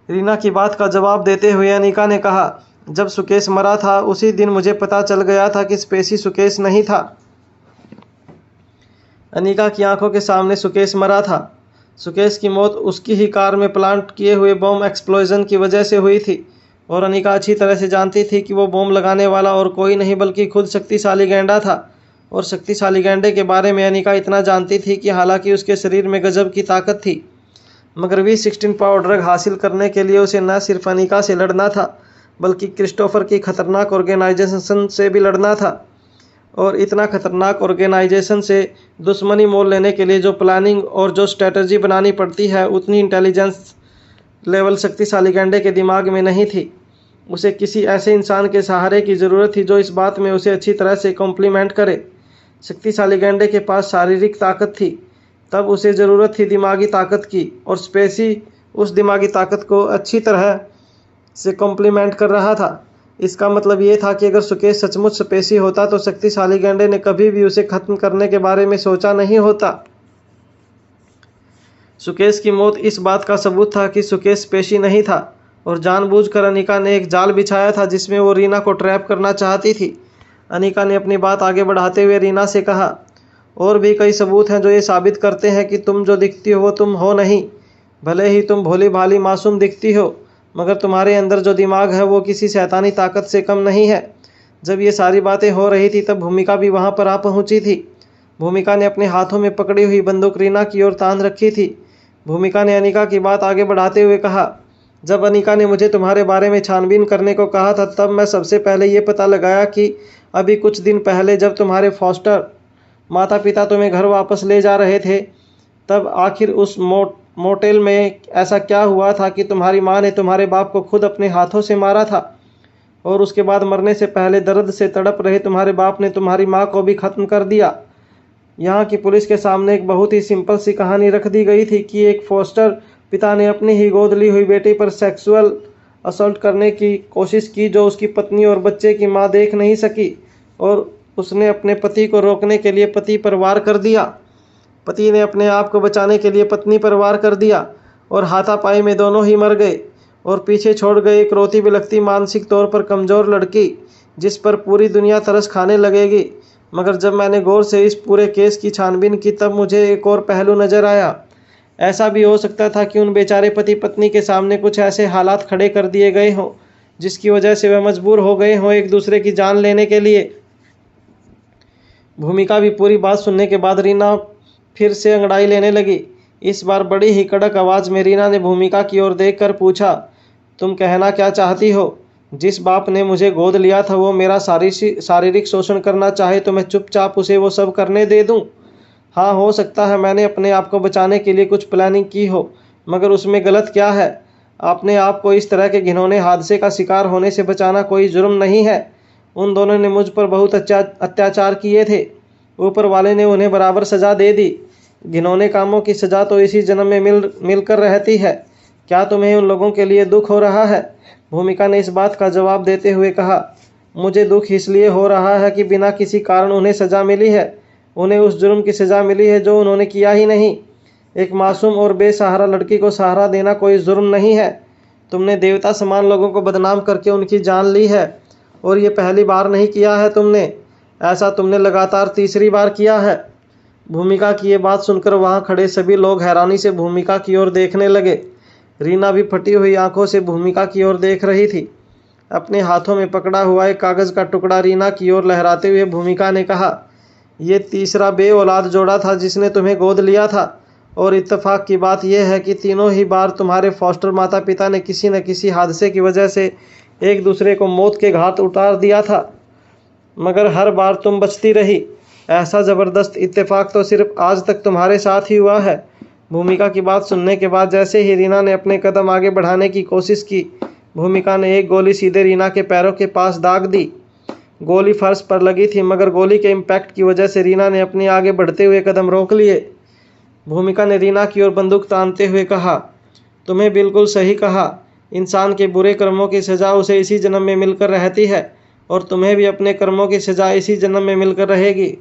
Speaker 2: रीना की बात का जवाब देते हुए अनिका ने कहा, जब सुकेश मरा था उसी दिन मुझे पता चल गया था कि स्पेसी सुकेश नहीं था। अनिका की आंखों के सामने सुकेश मरा था। सुकेश की मौत उसकी ही कार में प्लांट किए हुए बॉम्ब एक्सप्लोजन की वजह से हुई थी और अनिका अच्छी तरह से जानती थी कि वो बॉम्ब लगाने वाला और कोई नहीं बल्कि खुद शक्तिशाली गेंडा था। और शक्तिशाली गेंडे के बारे में अनिका इतना जानती थी कि हालांकि उसके शरीर में गजब की ताकत थी, मगर V16 पावर ड्रग हासिल करने के लिए उसे न सिर्फ अनिका से लड़ना था बल्कि क्रिस्टोफर की खतरनाक ऑर्गेनाइजेशन से भी लड़ना था। और इतना खतरनाक ऑर्गेनाइजेशन से दुश्मनी मोल लेने के लिए जो प्लानिंग और जो स्ट्रेटजी बनानी पड़ती है, उतनी इंटेलिजेंस लेवल शक्तिशाली गैंडे के दिमाग में नहीं थी। उसे किसी ऐसे इंसान के सहारे की ज़रूरत थी जो इस बात में उसे अच्छी तरह से कॉम्प्लीमेंट करे। शक्तिशाली गैंडे के पास शारीरिक ताकत थी, तब उसे ज़रूरत थी दिमागी ताकत की, और स्पेसी उस दिमागी ताकत को अच्छी तरह से कॉम्प्लीमेंट कर रहा था। इसका मतलब ये था कि अगर सुकेश सचमुच स्पेसी होता तो शक्तिशाली गैंडे ने कभी भी उसे खत्म करने के बारे में सोचा नहीं होता। सुकेश की मौत इस बात का सबूत था कि सुकेश स्पेसी नहीं था, और जानबूझकर अनिका ने एक जाल बिछाया था जिसमें वो रीना को ट्रैप करना चाहती थी। अनिका ने अपनी बात आगे बढ़ाते हुए रीना से कहा, और भी कई सबूत हैं जो ये साबित करते हैं कि तुम जो दिखती हो वो तुम हो नहीं। भले ही तुम भोली भाली मासूम दिखती हो, मगर तुम्हारे अंदर जो दिमाग है वो किसी शैतानी ताकत से कम नहीं है। जब ये सारी बातें हो रही थी तब भूमिका भी वहाँ पर आ पहुँची थी। भूमिका ने अपने हाथों में पकड़ी हुई बंदूक रीना की ओर तान रखी थी। भूमिका ने अनिका की बात आगे बढ़ाते हुए कहा, जब अनिका ने मुझे तुम्हारे बारे में छानबीन करने को कहा था तब मैं सबसे पहले ये पता लगाया कि अभी कुछ दिन पहले जब तुम्हारे फॉस्टर माता पिता तुम्हें घर वापस ले जा रहे थे, तब आखिर उस मोटेल में ऐसा क्या हुआ था कि तुम्हारी माँ ने तुम्हारे बाप को खुद अपने हाथों से मारा था, और उसके बाद मरने से पहले दर्द से तड़प रहे तुम्हारे बाप ने तुम्हारी माँ को भी ख़त्म कर दिया। यहाँ की पुलिस के सामने एक बहुत ही सिंपल सी कहानी रख दी गई थी कि एक फॉस्टर पिता ने अपनी ही गोद ली हुई बेटी पर सेक्सुअल असल्ट करने की कोशिश की जो उसकी पत्नी और बच्चे की माँ देख नहीं सकी, और उसने अपने पति को रोकने के लिए पति पर वार कर दिया। पति ने अपने आप को बचाने के लिए पत्नी पर वार कर दिया, और हाथापाई में दोनों ही मर गए, और पीछे छोड़ गए एक रोती बिलखती मानसिक तौर पर कमज़ोर लड़की जिस पर पूरी दुनिया तरस खाने लगेगी। मगर जब मैंने गौर से इस पूरे केस की छानबीन की तब मुझे एक और पहलू नज़र आया। ऐसा भी हो सकता था कि उन बेचारे पति पत्नी के सामने कुछ ऐसे हालात खड़े कर दिए गए हों जिसकी वजह से वे मजबूर हो गए हों एक दूसरे की जान लेने के लिए। भूमिका भी पूरी बात सुनने के बाद रीना फिर से अंगड़ाई लेने लगी। इस बार बड़ी ही कड़क आवाज़ में रीना ने भूमिका की ओर देखकर पूछा, तुम कहना क्या चाहती हो? जिस बाप ने मुझे गोद लिया था वो मेरा शारीरिक शोषण करना चाहे तो मैं चुपचाप उसे वो सब करने दे दूं? हाँ, हो सकता है मैंने अपने आप को बचाने के लिए कुछ प्लानिंग की हो, मगर उसमें गलत क्या है? अपने आप को इस तरह के घिनौने हादसे का शिकार होने से बचाना कोई जुर्म नहीं है। उन दोनों ने मुझ पर बहुत अत्याचार किए थे, ऊपर वाले ने उन्हें बराबर सज़ा दे दी। घिनौने कामों की सज़ा तो इसी जन्म में मिलकर रहती है। क्या तुम्हें उन लोगों के लिए दुख हो रहा है? भूमिका ने इस बात का जवाब देते हुए कहा, मुझे दुख इसलिए हो रहा है कि बिना किसी कारण उन्हें सज़ा मिली है। उन्हें उस जुर्म की सज़ा मिली है जो उन्होंने किया ही नहीं। एक मासूम और बेसहारा लड़की को सहारा देना कोई जुर्म नहीं है। तुमने देवता समान लोगों को बदनाम करके उनकी जान ली है, और ये पहली बार नहीं किया है तुमने, ऐसा तुमने लगातार तीसरी बार किया है। भूमिका की ये बात सुनकर वहाँ खड़े सभी लोग हैरानी से भूमिका की ओर देखने लगे। रीना भी फटी हुई आंखों से भूमिका की ओर देख रही थी। अपने हाथों में पकड़ा हुआ एक कागज़ का टुकड़ा रीना की ओर लहराते हुए भूमिका ने कहा, ये तीसरा बे औलाद जोड़ा था जिसने तुम्हें गोद लिया था, और इत्तेफाक की बात यह है कि तीनों ही बार तुम्हारे फॉस्टर माता पिता ने किसी न किसी हादसे की वजह से एक दूसरे को मौत के घाट उतार दिया था, मगर हर बार तुम बचती रही। ऐसा ज़बरदस्त इत्तेफाक तो सिर्फ आज तक तुम्हारे साथ ही हुआ है। भूमिका की बात सुनने के बाद जैसे ही रीना ने अपने कदम आगे बढ़ाने की कोशिश की, भूमिका ने एक गोली सीधे रीना के पैरों के पास दाग दी। गोली फर्श पर लगी थी, मगर गोली के इम्पैक्ट की वजह से रीना ने अपने आगे बढ़ते हुए कदम रोक लिए। भूमिका ने रीना की ओर बंदूक तानते हुए कहा, तुम्हें बिल्कुल सही कहा। इंसान के बुरे कर्मों की सज़ा उसे इसी जन्म में मिलकर रहती है, और तुम्हें भी अपने कर्मों की सज़ा इसी जन्म में मिलकर रहेगी।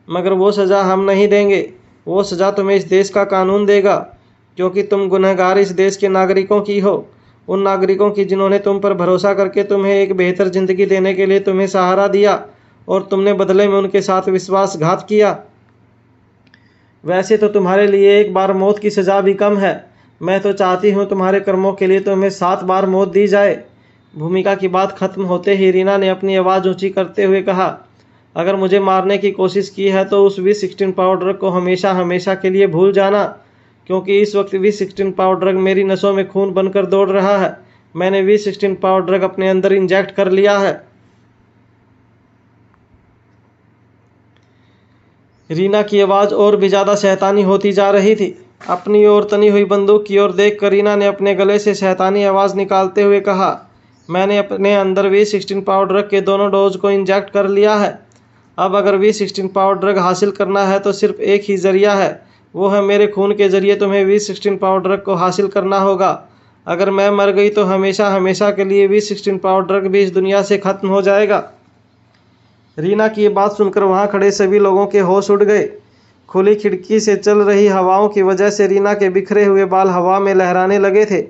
Speaker 2: मगर वो सज़ा हम नहीं देंगे, वो सज़ा तुम्हें इस देश का कानून देगा, क्योंकि तुम गुनहगार इस देश के नागरिकों की हो, उन नागरिकों की जिन्होंने तुम पर भरोसा करके तुम्हें एक बेहतर ज़िंदगी देने के लिए तुम्हें सहारा दिया, और तुमने बदले में उनके साथ विश्वासघात किया। वैसे तो तुम्हारे लिए एक बार मौत की सज़ा भी कम है। मैं तो चाहती हूँ तुम्हारे कर्मों के लिए तुम्हें 7 बार मौत दी जाए। भूमिका की बात खत्म होते ही रीना ने अपनी आवाज़ ऊंची करते हुए कहा, अगर मुझे मारने की कोशिश की है तो उस V16 पाउडर को हमेशा हमेशा के लिए भूल जाना, क्योंकि इस वक्त V16 पाउडर मेरी नसों में खून बनकर दौड़ रहा है। मैंने V16 पावर ड्रग अपने अंदर इंजेक्ट कर लिया है। रीना की आवाज़ और भी ज़्यादा शैतानी होती जा रही थी। अपनी ओर तनी हुई बंदूक की ओर देखकर रीना ने अपने गले से शैतानी आवाज़ निकालते हुए कहा, मैंने अपने अंदर V16 पावर ड्रग के दोनों डोज को इंजेक्ट कर लिया है। अब अगर V16 पावर ड्रग हासिल करना है तो सिर्फ एक ही ज़रिया है, वो है मेरे खून के ज़रिए तुम्हें V16 पावर ड्रग को हासिल करना होगा। अगर मैं मर गई तो हमेशा हमेशा के लिए V16 पावर ड्रग भी इस दुनिया से ख़त्म हो जाएगा। रीना की ये बात सुनकर वहाँ खड़े सभी लोगों के होश उड़ गए। खुली खिड़की से चल रही हवाओं की वजह से रीना के बिखरे हुए बाल हवा में लहराने लगे थे।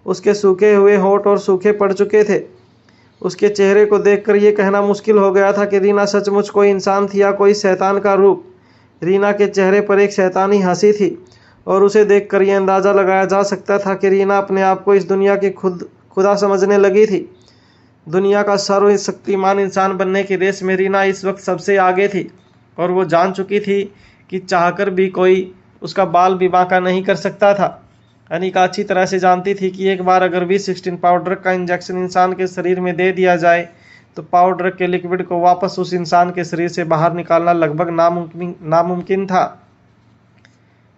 Speaker 2: उसके सूखे हुए होंठ और सूखे पड़ चुके थे। उसके चेहरे को देखकर ये कहना मुश्किल हो गया था कि रीना सचमुच कोई इंसान थी या कोई शैतान का रूप। रीना के चेहरे पर एक शैतानी हंसी थी और उसे देखकर यह अंदाज़ा लगाया जा सकता था कि रीना अपने आप को इस दुनिया की खुदा समझने लगी थी। दुनिया का सर्वशक्तिमान इंसान बनने की रेस में रीना इस वक्त सबसे आगे थी और वो जान चुकी थी कि चाहकर भी कोई उसका बाल भी बांका नहीं कर सकता था। अनिका अच्छी तरह से जानती थी कि एक बार अगर V16 पावर ड्रग का इंजेक्शन इंसान के शरीर में दे दिया जाए तो पावर ड्रग के लिक्विड को वापस उस इंसान के शरीर से बाहर निकालना लगभग नामुमकिन था।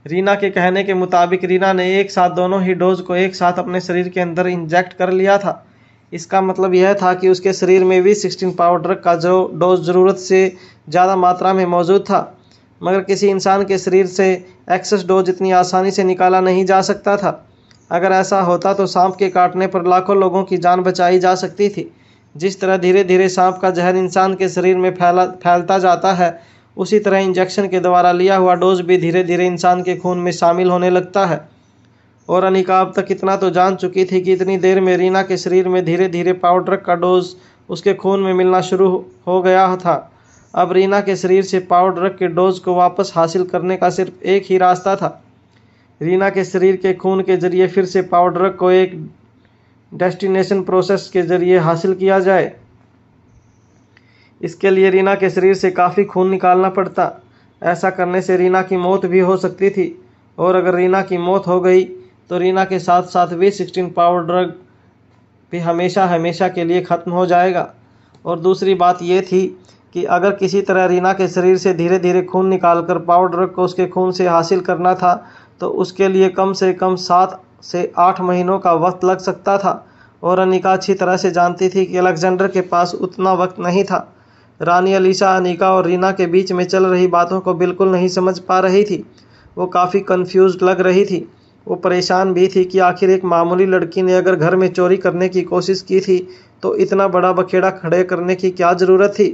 Speaker 2: रीना के कहने के मुताबिक रीना ने एक साथ दोनों ही डोज को एक साथ अपने शरीर के अंदर इंजेक्ट कर लिया था। इसका मतलब यह था कि उसके शरीर में V16 पावर ड्रग का जो डोज ज़रूरत से ज़्यादा मात्रा में मौजूद था, मगर किसी इंसान के शरीर से एक्सेस डोज इतनी आसानी से निकाला नहीं जा सकता था। अगर ऐसा होता तो सांप के काटने पर लाखों लोगों की जान बचाई जा सकती थी। जिस तरह धीरे धीरे सांप का जहर इंसान के शरीर में फैलता जाता है, उसी तरह इंजेक्शन के द्वारा लिया हुआ डोज भी धीरे धीरे इंसान के खून में शामिल होने लगता है। और अनिका अब तक इतना तो जान चुकी थी कि इतनी देर में रीना के शरीर में धीरे धीरे पावर ड्रग का डोज उसके खून में मिलना शुरू हो गया था। अब रीना के शरीर से पावर ड्रग के डोज को वापस हासिल करने का सिर्फ एक ही रास्ता था। रीना के शरीर के खून के जरिए फिर से पावर ड्रग को एक डेस्टिनेशन प्रोसेस के जरिए हासिल किया जाए। इसके लिए रीना के शरीर से काफ़ी खून निकालना पड़ता। ऐसा करने से रीना की मौत भी हो सकती थी, और अगर रीना की मौत हो गई तो रीना के साथ साथ V16 पावर ड्रग भी हमेशा हमेशा के लिए ख़त्म हो जाएगा। और दूसरी बात ये थी कि अगर किसी तरह रीना के शरीर से धीरे धीरे खून निकालकर पावर ड्रग को उसके खून से हासिल करना था तो उसके लिए कम से कम 7 से 8 महीनों का वक्त लग सकता था। और अनिका अच्छी तरह से जानती थी कि अलेक्जेंडर के पास उतना वक्त नहीं था। रानी अलीशा अनिका और रीना के बीच में चल रही बातों को बिल्कुल नहीं समझ पा रही थी। वो काफ़ी कंफ्यूज्ड लग रही थी। वो परेशान भी थी कि आखिर एक मामूली लड़की ने अगर घर में चोरी करने की कोशिश की थी तो इतना बड़ा बखेड़ा खड़े करने की क्या ज़रूरत थी।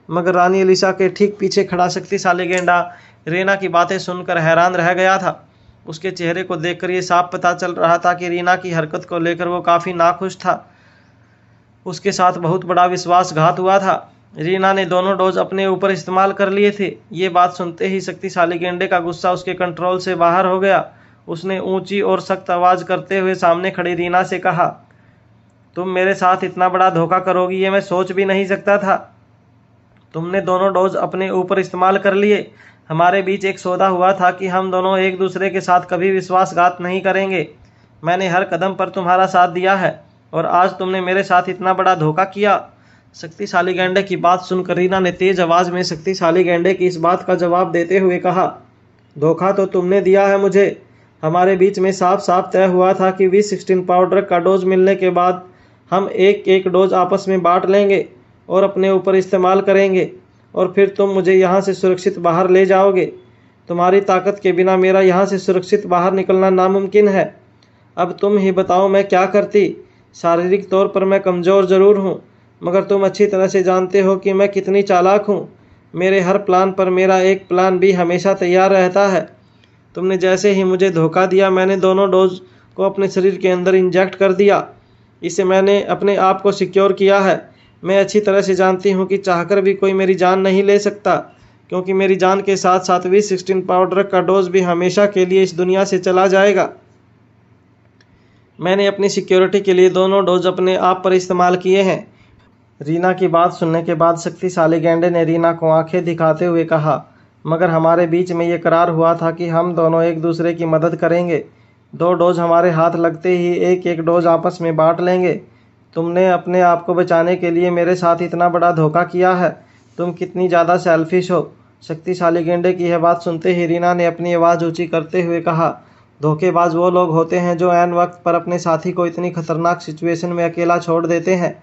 Speaker 2: मगर रानी अलीशा के ठीक पीछे खड़ा शक्तिशाली गेंडा रीना की बातें सुनकर हैरान रह गया था। उसके चेहरे को देखकर ये साफ पता चल रहा था कि रीना की हरकत को लेकर वो काफ़ी नाखुश था। उसके साथ बहुत बड़ा विश्वासघात हुआ था। रीना ने दोनों डोज अपने ऊपर इस्तेमाल कर लिए थे। ये बात सुनते ही शक्तिशाली गेंडे का गुस्सा उसके कंट्रोल से बाहर हो गया। उसने ऊंची और सख्त आवाज़ करते हुए सामने खड़ी रीना से कहा, तुम मेरे साथ इतना बड़ा धोखा करोगी ये मैं सोच भी नहीं सकता था। तुमने दोनों डोज अपने ऊपर इस्तेमाल कर लिए। हमारे बीच एक सौदा हुआ था कि हम दोनों एक दूसरे के साथ कभी विश्वासघात नहीं करेंगे। मैंने हर कदम पर तुम्हारा साथ दिया है और आज तुमने मेरे साथ इतना बड़ा धोखा किया। शक्तिशाली गेंडे की बात सुनकर रीना ने तेज आवाज़ में शक्तिशाली गेंडे की इस बात का जवाब देते हुए कहा, धोखा तो तुमने दिया है मुझे। हमारे बीच में साफ साफ तय हुआ था कि V16 पावर ड्रग का डोज मिलने के बाद हम एक एक डोज आपस में बांट लेंगे और अपने ऊपर इस्तेमाल करेंगे और फिर तुम मुझे यहाँ से सुरक्षित बाहर ले जाओगे। तुम्हारी ताकत के बिना मेरा यहाँ से सुरक्षित बाहर निकलना नामुमकिन है। अब तुम ही बताओ मैं क्या करती। शारीरिक तौर पर मैं कमज़ोर ज़रूर हूँ, मगर तुम अच्छी तरह से जानते हो कि मैं कितनी चालाक हूँ। मेरे हर प्लान पर मेरा एक प्लान भी हमेशा तैयार रहता है। तुमने जैसे ही मुझे धोखा दिया मैंने दोनों डोज को अपने शरीर के अंदर इंजेक्ट कर दिया। इससे मैंने अपने आप को सिक्योर किया है। मैं अच्छी तरह से जानती हूँ कि चाहकर भी कोई मेरी जान नहीं ले सकता, क्योंकि मेरी जान के साथ साथ V16 पावर ड्रग का डोज भी हमेशा के लिए इस दुनिया से चला जाएगा। मैंने अपनी सिक्योरिटी के लिए दोनों डोज अपने आप पर इस्तेमाल किए हैं। रीना की बात सुनने के बाद शक्तिशाली गेंडे ने रीना को आंखें दिखाते हुए कहा, मगर हमारे बीच में ये करार हुआ था कि हम दोनों एक दूसरे की मदद करेंगे। 2 डोज हमारे हाथ लगते ही एक एक डोज आपस में बांट लेंगे। तुमने अपने आप को बचाने के लिए मेरे साथ इतना बड़ा धोखा किया है। तुम कितनी ज़्यादा सेल्फिश हो। शक्तिशाली गेंडे की यह बात सुनते ही रीना ने अपनी आवाज़ ऊंची करते हुए कहा, धोखेबाज वो लोग होते हैं जो ऐन वक्त पर अपने साथी को इतनी खतरनाक सिचुएशन में अकेला छोड़ देते हैं।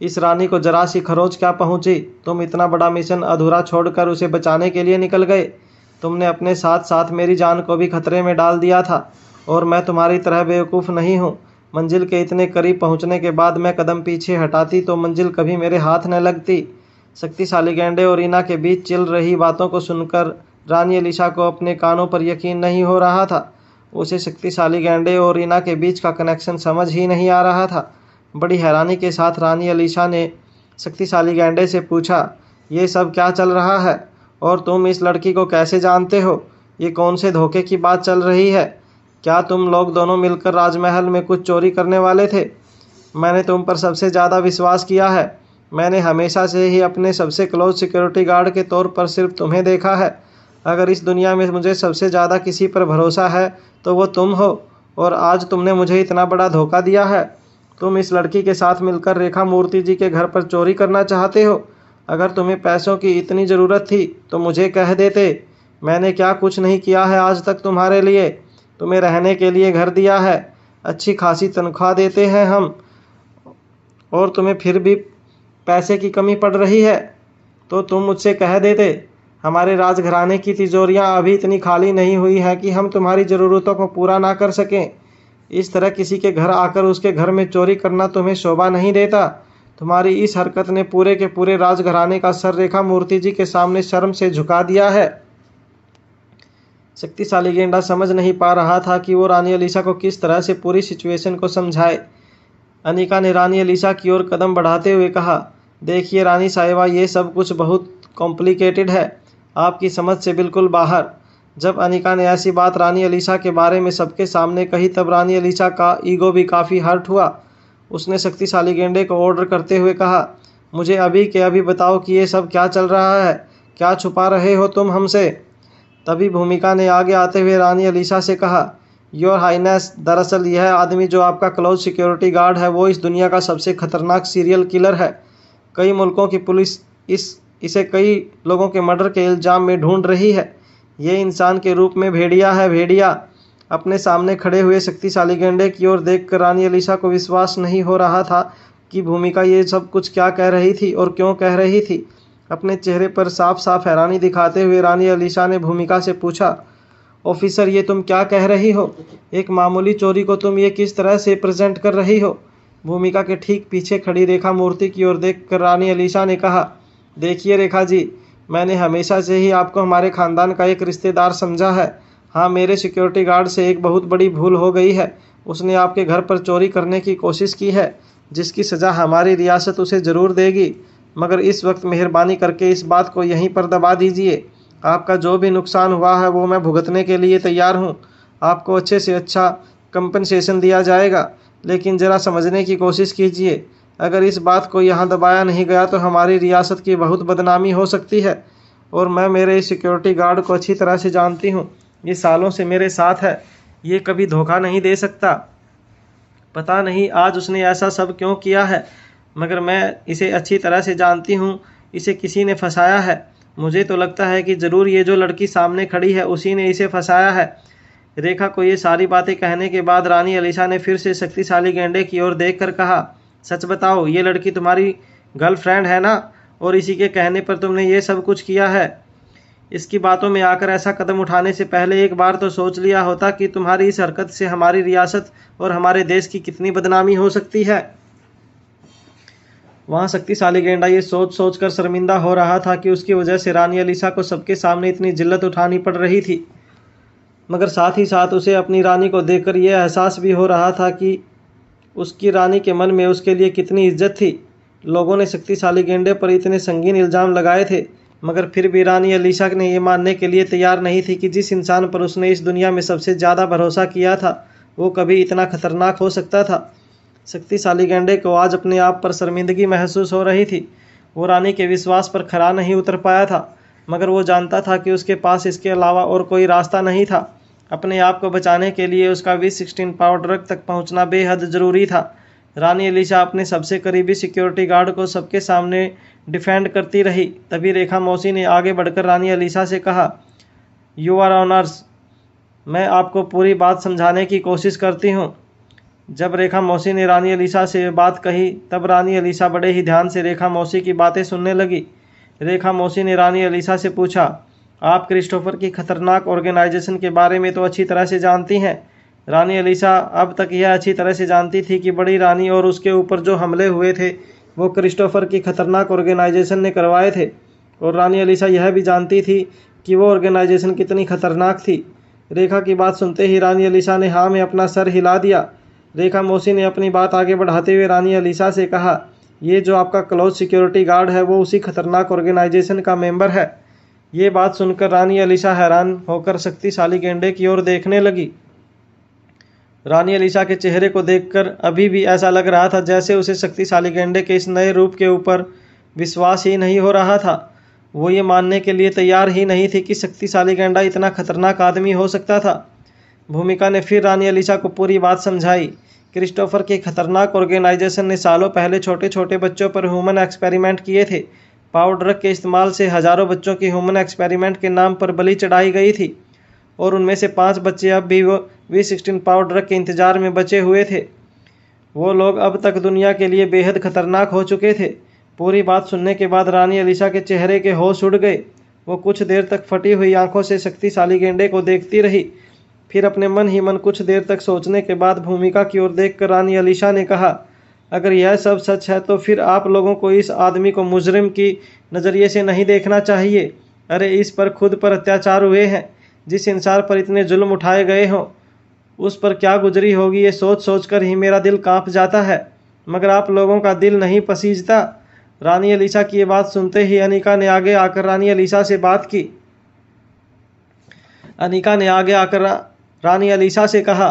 Speaker 2: इस रानी को जरा सी खरोच क्या पहुंची। तुम इतना बड़ा मिशन अधूरा छोड़कर उसे बचाने के लिए निकल गए। तुमने अपने साथ साथ मेरी जान को भी खतरे में डाल दिया था। और मैं तुम्हारी तरह बेवकूफ़ नहीं हूँ। मंजिल के इतने करीब पहुँचने के बाद मैं कदम पीछे हटाती तो मंजिल कभी मेरे हाथ न लगती। शक्तिशाली गेंडे और रीना के बीच चल रही बातों को सुनकर रानी अलीशा को अपने कानों पर यकीन नहीं हो रहा था। उसे शक्तिशाली गेंडे और रीना के बीच का कनेक्शन समझ ही नहीं आ रहा था। बड़ी हैरानी के साथ रानी अलीशा ने शक्तिशाली गेंडे से पूछा, ये सब क्या चल रहा है और तुम इस लड़की को कैसे जानते हो? ये कौन से धोखे की बात चल रही है? क्या तुम लोग दोनों मिलकर राजमहल में कुछ चोरी करने वाले थे? मैंने तुम पर सबसे ज़्यादा विश्वास किया है। मैंने हमेशा से ही अपने सबसे क्लोज सिक्योरिटी गार्ड के तौर पर सिर्फ तुम्हें देखा है। अगर इस दुनिया में मुझे सबसे ज़्यादा किसी पर भरोसा है तो वो तुम हो, और आज तुमने मुझे इतना बड़ा धोखा दिया है। तुम इस लड़की के साथ मिलकर रेखा मूर्ति जी के घर पर चोरी करना चाहते हो। अगर तुम्हें पैसों की इतनी ज़रूरत थी तो मुझे कह देते। मैंने क्या कुछ नहीं किया है आज तक तुम्हारे लिए। तुम्हें रहने के लिए घर दिया है, अच्छी खासी तनख्वाह देते हैं हम, और तुम्हें फिर भी पैसे की कमी पड़ रही है तो तुम मुझसे कह देते। हमारे राजघराने की तिजोरियां अभी इतनी खाली नहीं हुई हैं कि हम तुम्हारी ज़रूरतों को पूरा ना कर सकें। इस तरह किसी के घर आकर उसके घर में चोरी करना तुम्हें शोभा नहीं देता। तुम्हारी इस हरकत ने पूरे के पूरे राजघराने का सर रेखा मूर्ति जी के सामने शर्म से झुका दिया है। शक्तिशाली गेंडा समझ नहीं पा रहा था कि वो रानी अलीशा को किस तरह से पूरी सिचुएशन को समझाए। अनिका ने रानी अलीशा की ओर कदम बढ़ाते हुए कहा, देखिए रानी साहिबा, ये सब कुछ बहुत कॉम्प्लिकेटेड है, आपकी समझ से बिल्कुल बाहर। जब अनिका ने ऐसी बात रानी अलीशा के बारे में सबके सामने कही तब रानी अलीशा का ईगो भी काफ़ी हर्ट हुआ। उसने शक्तिशाली गेंडे को ऑर्डर करते हुए कहा, मुझे अभी के अभी बताओ कि ये सब क्या चल रहा है, क्या छुपा रहे हो तुम हमसे? तभी भूमिका ने आगे आते हुए रानी अलीशा से कहा, योर हाइनेस, दरअसल यह आदमी जो आपका क्लोज सिक्योरिटी गार्ड है वो इस दुनिया का सबसे खतरनाक सीरियल किलर है। कई मुल्कों की पुलिस इसे कई लोगों के मर्डर के इल्ज़ाम में ढूंढ रही है। ये इंसान के रूप में भेड़िया है, भेड़िया। अपने सामने खड़े हुए शक्तिशाली गेंडे की ओर देखकर रानी अलीशा को विश्वास नहीं हो रहा था कि भूमिका ये सब कुछ क्या कह रही थी और क्यों कह रही थी। अपने चेहरे पर साफ साफ हैरानी दिखाते हुए रानी अलीशा ने भूमिका से पूछा, ऑफिसर, ये तुम क्या कह रही हो? एक मामूली चोरी को तुम ये किस तरह से प्रेजेंट कर रही हो? भूमिका के ठीक पीछे खड़ी रेखा मूर्ति की ओर देखकर रानी अलीशा ने कहा, देखिए रेखा जी, मैंने हमेशा से ही आपको हमारे ख़ानदान का एक रिश्तेदार समझा है। हाँ, मेरे सिक्योरिटी गार्ड से एक बहुत बड़ी भूल हो गई है। उसने आपके घर पर चोरी करने की कोशिश की है, जिसकी सज़ा हमारी रियासत उसे ज़रूर देगी। मगर इस वक्त मेहरबानी करके इस बात को यहीं पर दबा दीजिए। आपका जो भी नुकसान हुआ है वो मैं भुगतने के लिए तैयार हूँ। आपको अच्छे से अच्छा कंपनसेशन दिया जाएगा, लेकिन ज़रा समझने की कोशिश कीजिए। अगर इस बात को यहाँ दबाया नहीं गया तो हमारी रियासत की बहुत बदनामी हो सकती है। और मैं मेरे सिक्योरिटी गार्ड को अच्छी तरह से जानती हूँ, ये सालों से मेरे साथ है, ये कभी धोखा नहीं दे सकता। पता नहीं आज उसने ऐसा सब क्यों किया है, मगर मैं इसे अच्छी तरह से जानती हूँ। इसे किसी ने फंसाया है। मुझे तो लगता है कि ज़रूर ये जो लड़की सामने खड़ी है उसी ने इसे फंसाया है। रेखा को ये सारी बातें कहने के बाद रानी अलीशा ने फिर से शक्तिशाली गेंडे की ओर देखकर कहा, सच बताओ, ये लड़की तुम्हारी गर्लफ्रेंड है ना? और इसी के कहने पर तुमने ये सब कुछ किया है? इसकी बातों में आकर ऐसा कदम उठाने से पहले एक बार तो सोच लिया होता कि तुम्हारी इस हरकत से हमारी रियासत और हमारे देश की कितनी बदनामी हो सकती है। वहाँ शक्तिशाली गेंडा ये सोच सोच कर शर्मिंदा हो रहा था कि उसकी वजह से रानी अलीशा को सबके सामने इतनी जिल्लत उठानी पड़ रही थी। मगर साथ ही साथ उसे अपनी रानी को देखकर यह एहसास भी हो रहा था कि उसकी रानी के मन में उसके लिए कितनी इज्जत थी। लोगों ने शक्तिशाली गेंडे पर इतने संगीन इल्ज़ाम लगाए थे, मगर फिर भी रानी अलीशा ने ये मानने के लिए तैयार नहीं थी कि जिस इंसान पर उसने इस दुनिया में सबसे ज़्यादा भरोसा किया था वो कभी इतना खतरनाक हो सकता था। शक्तिशाली गेंडे को आज अपने आप पर शर्मिंदगी महसूस हो रही थी। वो रानी के विश्वास पर खरा नहीं उतर पाया था, मगर वो जानता था कि उसके पास इसके अलावा और कोई रास्ता नहीं था। अपने आप को बचाने के लिए उसका V16 पावर ड्रग तक पहुंचना बेहद ज़रूरी था। रानी एलिशा अपने सबसे करीबी सिक्योरिटी गार्ड को सबके सामने डिफेंड करती रही। तभी रेखा मौसी ने आगे बढ़कर रानी एलिशा से कहा, योर ऑनर्स, मैं आपको पूरी बात समझाने की कोशिश करती हूँ। जब रेखा मौसी ने रानी एलिशा से बात कही तब रानी एलिशा बड़े ही ध्यान से रेखा मौसी की बातें सुनने लगी। रेखा मौसी ने रानी एलिशा से पूछा, आप क्रिस्टोफर की खतरनाक ऑर्गेनाइजेशन के बारे में तो अच्छी तरह से जानती हैं। रानी एलिशा अब तक यह अच्छी तरह से जानती थी कि बड़ी रानी और उसके ऊपर जो हमले हुए थे वो क्रिस्टोफर की खतरनाक ऑर्गेनाइजेशन ने करवाए थे, और रानी एलिशा यह भी जानती थी कि वो ऑर्गेनाइजेशन कितनी खतरनाक थी। रेखा की बात सुनते ही रानी एलिशा ने हाँ में अपना सर हिला दिया। रेखा मौसी ने अपनी बात आगे बढ़ाते हुए रानी एलिशा से कहा, ये जो आपका क्लोज सिक्योरिटी गार्ड है वो उसी खतरनाक ऑर्गेनाइजेशन का मेंबर है। ये बात सुनकर रानी एलिशा हैरान होकर शक्तिशाली गेंडे की ओर देखने लगी। रानी एलिशा के चेहरे को देखकर अभी भी ऐसा लग रहा था जैसे उसे शक्तिशाली गेंडे के इस नए रूप के ऊपर विश्वास ही नहीं हो रहा था। वो ये मानने के लिए तैयार ही नहीं थी कि शक्तिशाली गेंडा इतना खतरनाक आदमी हो सकता था। भूमिका ने फिर रानी एलिशा को पूरी बात समझाई। क्रिस्टोफर के खतरनाक ऑर्गेनाइजेशन ने सालों पहले छोटे छोटे बच्चों पर ह्यूमन एक्सपेरिमेंट किए थे। पावर ड्रग के इस्तेमाल से हजारों बच्चों की ह्यूमन एक्सपेरिमेंट के नाम पर बलि चढ़ाई गई थी, और उनमें से 5 बच्चे अब भी वो V16 पावर ड्रग के इंतजार में बचे हुए थे। वो लोग अब तक दुनिया के लिए बेहद खतरनाक हो चुके थे। पूरी बात सुनने के बाद रानी एलिशा के चेहरे के होश उड़ गए। वो कुछ देर तक फटी हुई आंखों से शक्तिशाली गेंडे को देखती रही। फिर अपने मन ही मन कुछ देर तक सोचने के बाद भूमिका की ओर देखकर रानी एलिशा ने कहा, अगर यह सब सच है तो फिर आप लोगों को इस आदमी को मुजरिम की नज़रिए से नहीं देखना चाहिए। अरे इस पर खुद पर अत्याचार हुए हैं। जिस इंसान पर इतने जुल्म उठाए गए हों उस पर क्या गुजरी होगी, ये सोच सोच कर ही मेरा दिल कांप जाता है, मगर आप लोगों का दिल नहीं पसीजता। रानी एलिशा की ये बात सुनते ही अनिका ने आगे आकर रानी एलिशा से बात की। अनिका ने आगे आकर रानी एलिशा से कहा,